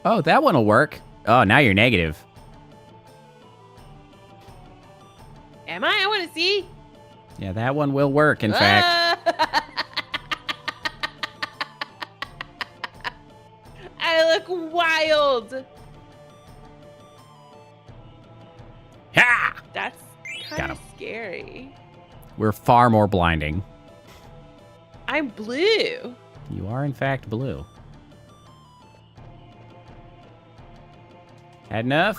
Oh, that one will work. Oh, now you're negative. Am I? I want to see. Yeah, that one will work, in fact. I look wild. Ha! That's Got kind him. of scary. We're far more blinding. I'm blue. You are, in fact, blue. Had enough?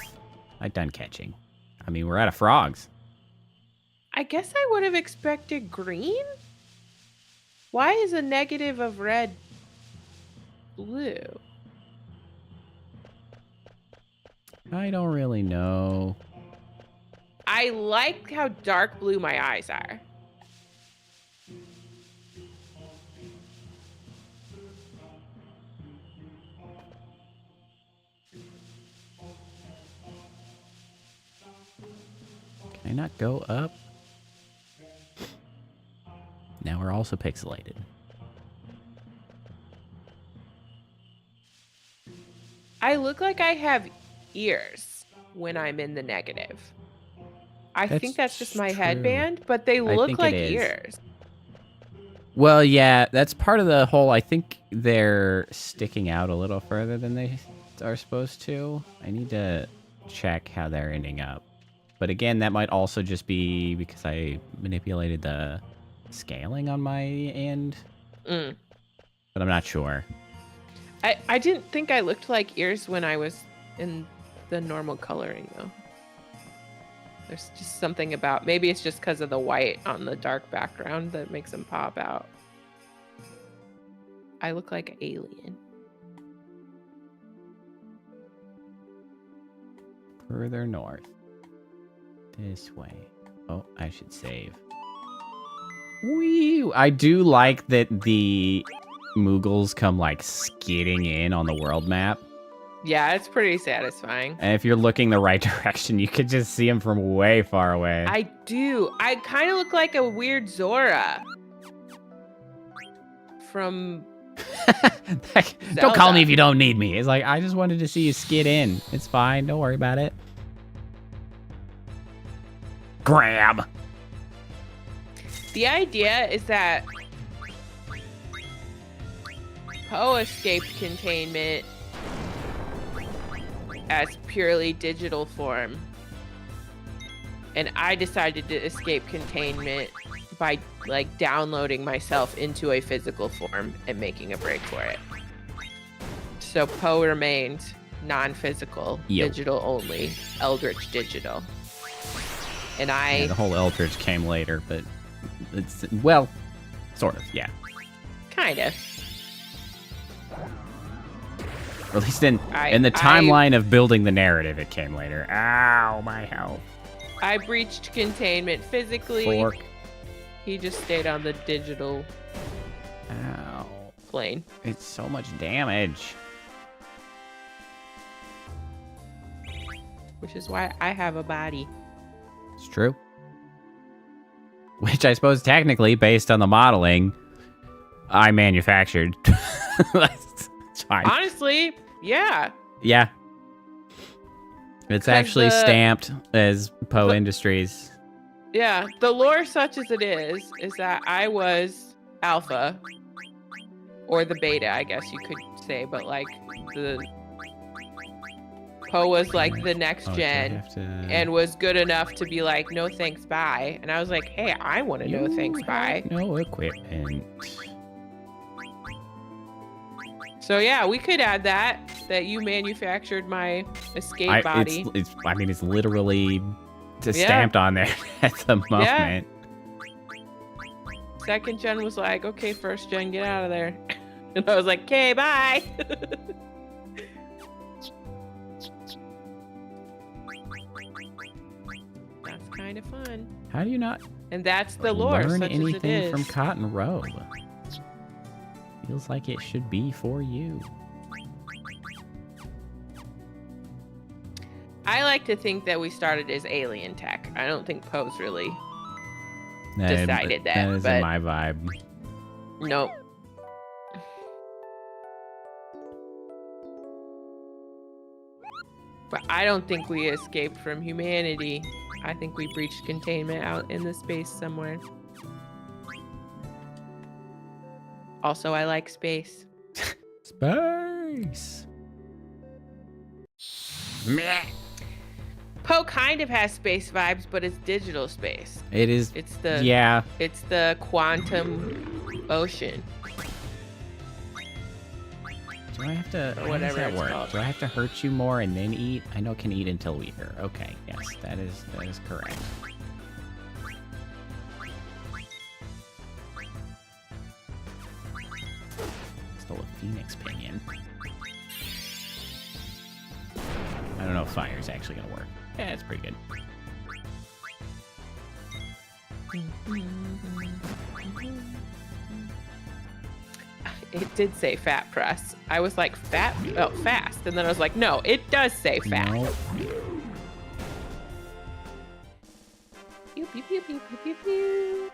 I'm done catching. I mean, we're out of frogs. I guess I would have expected green. Why is a negative of red blue? I don't really know. I like how dark blue my eyes are. Can I not go up? Now we're also pixelated. I look like I have ears when I'm in the negative. I think that's just my true. headband, but they I look think it like is. ears. Well, yeah, that's part of the whole... I think they're sticking out a little further than they are supposed to. I need to check how they're ending up. But again, that might also just be because I manipulated the scaling on my end. Mm. But I'm not sure. I didn't think I looked like ears when I was in the normal coloring, though. There's just something about... Maybe it's just because of the white on the dark background that makes them pop out. I look like an alien. Further north. This way. Oh, I should save. Wee! I do like that the Moogles come, like, skidding in on the world map. Yeah, it's pretty satisfying. And if you're looking the right direction, you could just see them from way far away. I do. I kind of look like a weird Zora. From... Don't call me if you don't need me. It's like, I just wanted to see you skid in. It's fine. Don't worry about it. Grab. The idea is that Poe escaped containment as purely digital form. And I decided to escape containment by like downloading myself into a physical form and making a break for it. So Poe remained non-physical, Yo. digital only, Eldritch digital. And Yeah, the whole Eldritch came later, but it's, well, sort of, yeah. kind of. Or at least in the timeline of building the narrative, it came later. Ow, my health. I breached containment physically. Fork. He just stayed on the digital Ow. plane. It's so much damage. which is why I have a body. It's true. Which I suppose technically, based on the modeling, I manufactured. That's fine. Honestly, yeah. Yeah. It's actually stamped as Poe Industries. Yeah, the lore such as it is that I was alpha, or the beta, I guess you could say, but like the Poe was like the next gen and was good enough to be like, no thanks, bye. And I was like, hey, I want to no thanks, bye. No equipment. So yeah, we could add that you manufactured my escape body. It's literally stamped on there at the moment. Yeah. Second gen was like, okay, first gen, get out of there. And I was like, okay, bye. That's kind of fun. How do you not? And that's the lore. Learn such anything as it is. from Cotton Row? Feels like it should be for you. I like to think that we started as alien tech. I don't think Poe's really decided that. That isn't my vibe. Nope. But I don't think we escaped from humanity. I think we breached containment out in the space somewhere. Also, I like space. Space. Meh. Poe kind of has space vibes, but it's digital space. It is. It's the It's the quantum ocean. Do I have to? Or whatever how does that it's work? called. Do I have to hurt you more and then eat? I know it can eat until we eat. Okay, yes, that is correct. Stole a phoenix pinion. I don't know if fire's actually gonna work. Yeah, it's pretty good. It did say fat press. I was like, fast. And then I was like, no, it does say fat. No. Pew, pew, pew, pew, pew, pew, pew.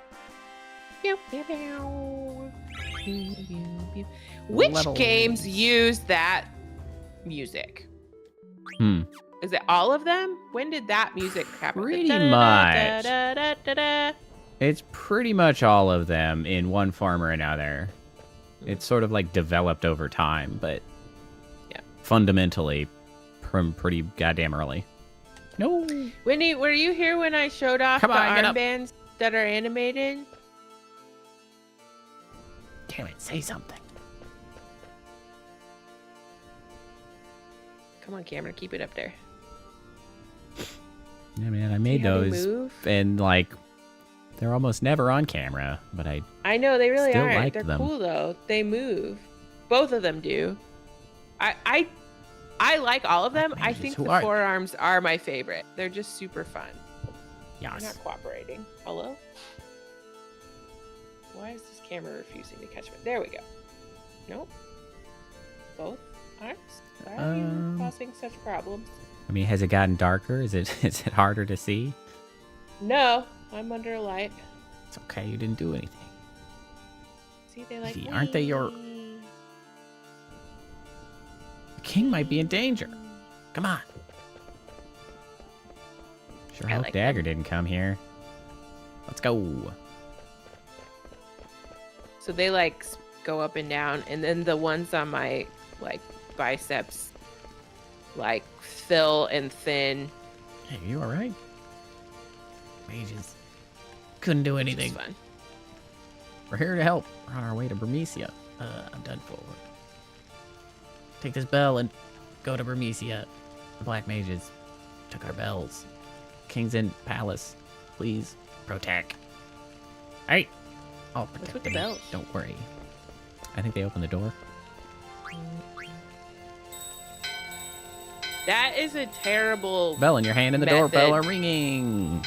Pew, pew, pew. Pew, pew, pew. Which games use that music? Is it all of them? When did that music happen? Pretty much. It's pretty much all of them in one form or another. It's sort of like developed over time, but yeah, fundamentally from pretty goddamn early. No. Whitney, were you here when I showed off the armbands that are animated? Damn it, say something. Come on, camera, keep it up there. Yeah, man, I made those, and like, they're almost never on camera, but I know they really still aren't. like They're them. cool though. They move. Both of them do. I like all of them. I think the forearms are my favorite. They're just super fun. Yes. They're not cooperating. Hello? Why is this camera refusing to catch me? There we go. Nope. Both arms? Why are you causing such problems? I mean, has it gotten darker? Is it harder to see? No, I'm under a light. It's okay, you didn't do anything. See, they like me. Aren't they your... The king might be in danger. Come on. Sure hope like Dagger didn't come here. Let's go. So they like go up and down, and then the ones on my like biceps like fill and thin. Hey, you all right? Mages couldn't do anything. Fun. We're here to help. We're on our way to Bermesia. I'm done for. Take this bell and go to Bermesia. The black mages took our bells. King's in palace. Please protect. Hey, I'll protect What's with the you. bells? Don't worry. I think they opened the door. That is a terrible Bell in your hand and the doorbell are ringing.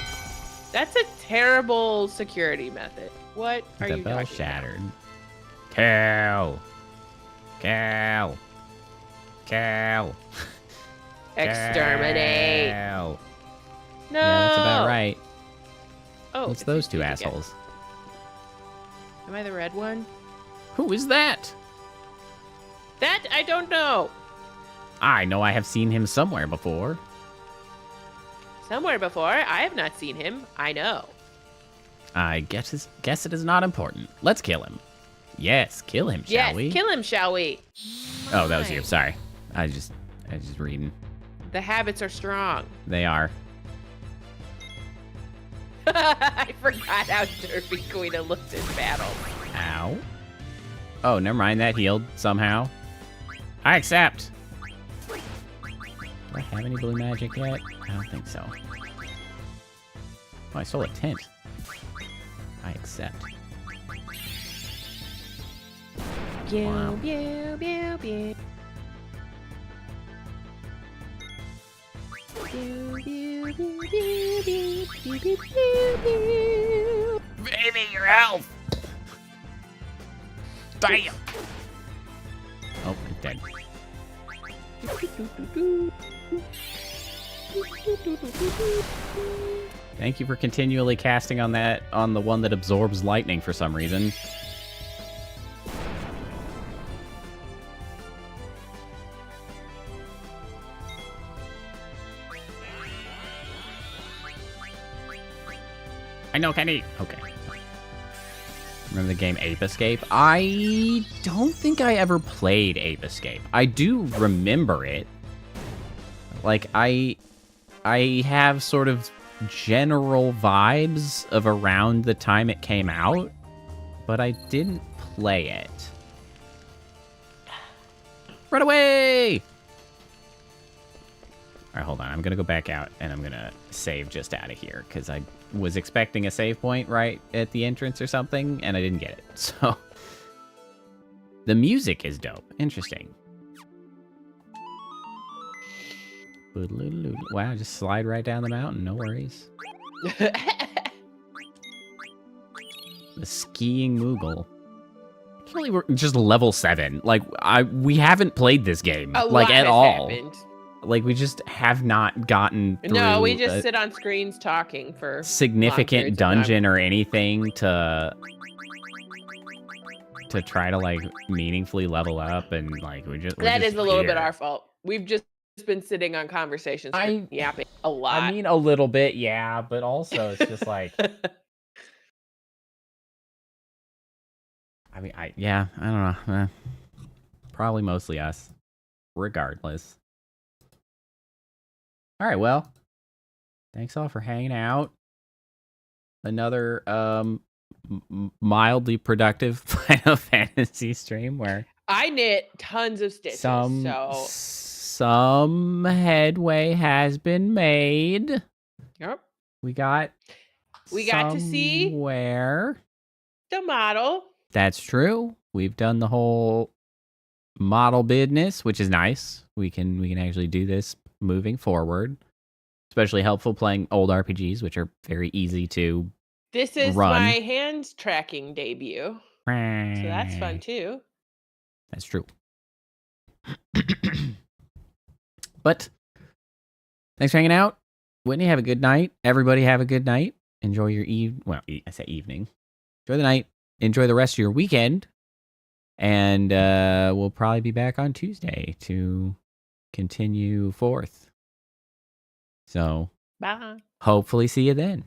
That's a terrible security method. What are you The bell talking shattered. about? Cal. Exterminate. Kill. No. Yeah, that's about right. Oh, It's those two Pikachu again. assholes. Am I the red one? Who is that? That I don't know. I know I have seen him somewhere before. Somewhere before. I have not seen him. I know. I guess it is not important. Let's kill him. Yes, kill him, shall we? Yes, kill him, shall we? Oh, that was you. Mine. Sorry. I just reading. The habits are strong. They are. I forgot how Derpy Queen looked in battle. Ow. Oh, never mind. That healed somehow. I accept. Do I have any blue magic yet? I don't think so. Oh, I stole a tent. I accept. Wow. Pew, pew, pew, pew. Pew, pew, pew, pew, pew, pew, pew, pew. Baby, your health! Damn! Oh, I'm dead. Thank you for continually casting on the one that absorbs lightning for some reason. I know, Kenny. Okay. Remember the game Ape Escape? I don't think I ever played Ape Escape. I do remember it. Like, I have sort of general vibes of around the time it came out, but I didn't play it. Run away! Alright, hold on. I'm gonna go back out, and I'm gonna save just out of here, because I was expecting a save point right at the entrance or something, and I didn't get it. So, the music is dope. Interesting. Wow, just slide right down the mountain. No worries. The skiing Moogle. Actually, we're just level 7. Like, we haven't played this game, like, at all. Happened. Like, we just have not gotten through No, we just sit on screens talking for significant dungeon or anything to try to, like, meaningfully level up, and, like, that is a little bit our fault. We've just been sitting on conversations, yapping a lot. I mean, a little bit, yeah, but also it's just like, I mean, I don't know. Probably mostly us, regardless. All right, well, thanks all for hanging out. Another mildly productive Final Fantasy stream where I knit tons of stitches. Some headway has been made. Yep. We got to see where the model. That's true. We've done the whole model business, which is nice. We can actually do this moving forward. Especially helpful playing old RPGs, which are very easy to This is run. my hand tracking debut. So that's fun too. That's true. But thanks for hanging out. Whitney, have a good night. Everybody have a good night. Enjoy your I say evening. Enjoy the night. Enjoy the rest of your weekend. And we'll probably be back on Tuesday to continue forth. So, bye. Hopefully see you then.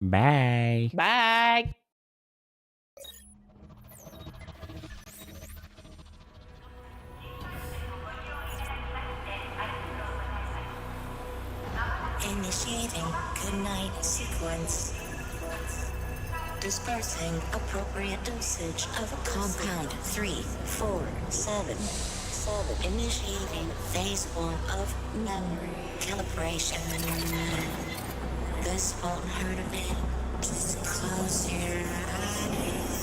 Bye. Bye. Initiating goodnight sequence. Dispersing appropriate dosage of compound 347. Initiating phase 1 of memory calibration. This won't hurt a bit. Just close your eyes.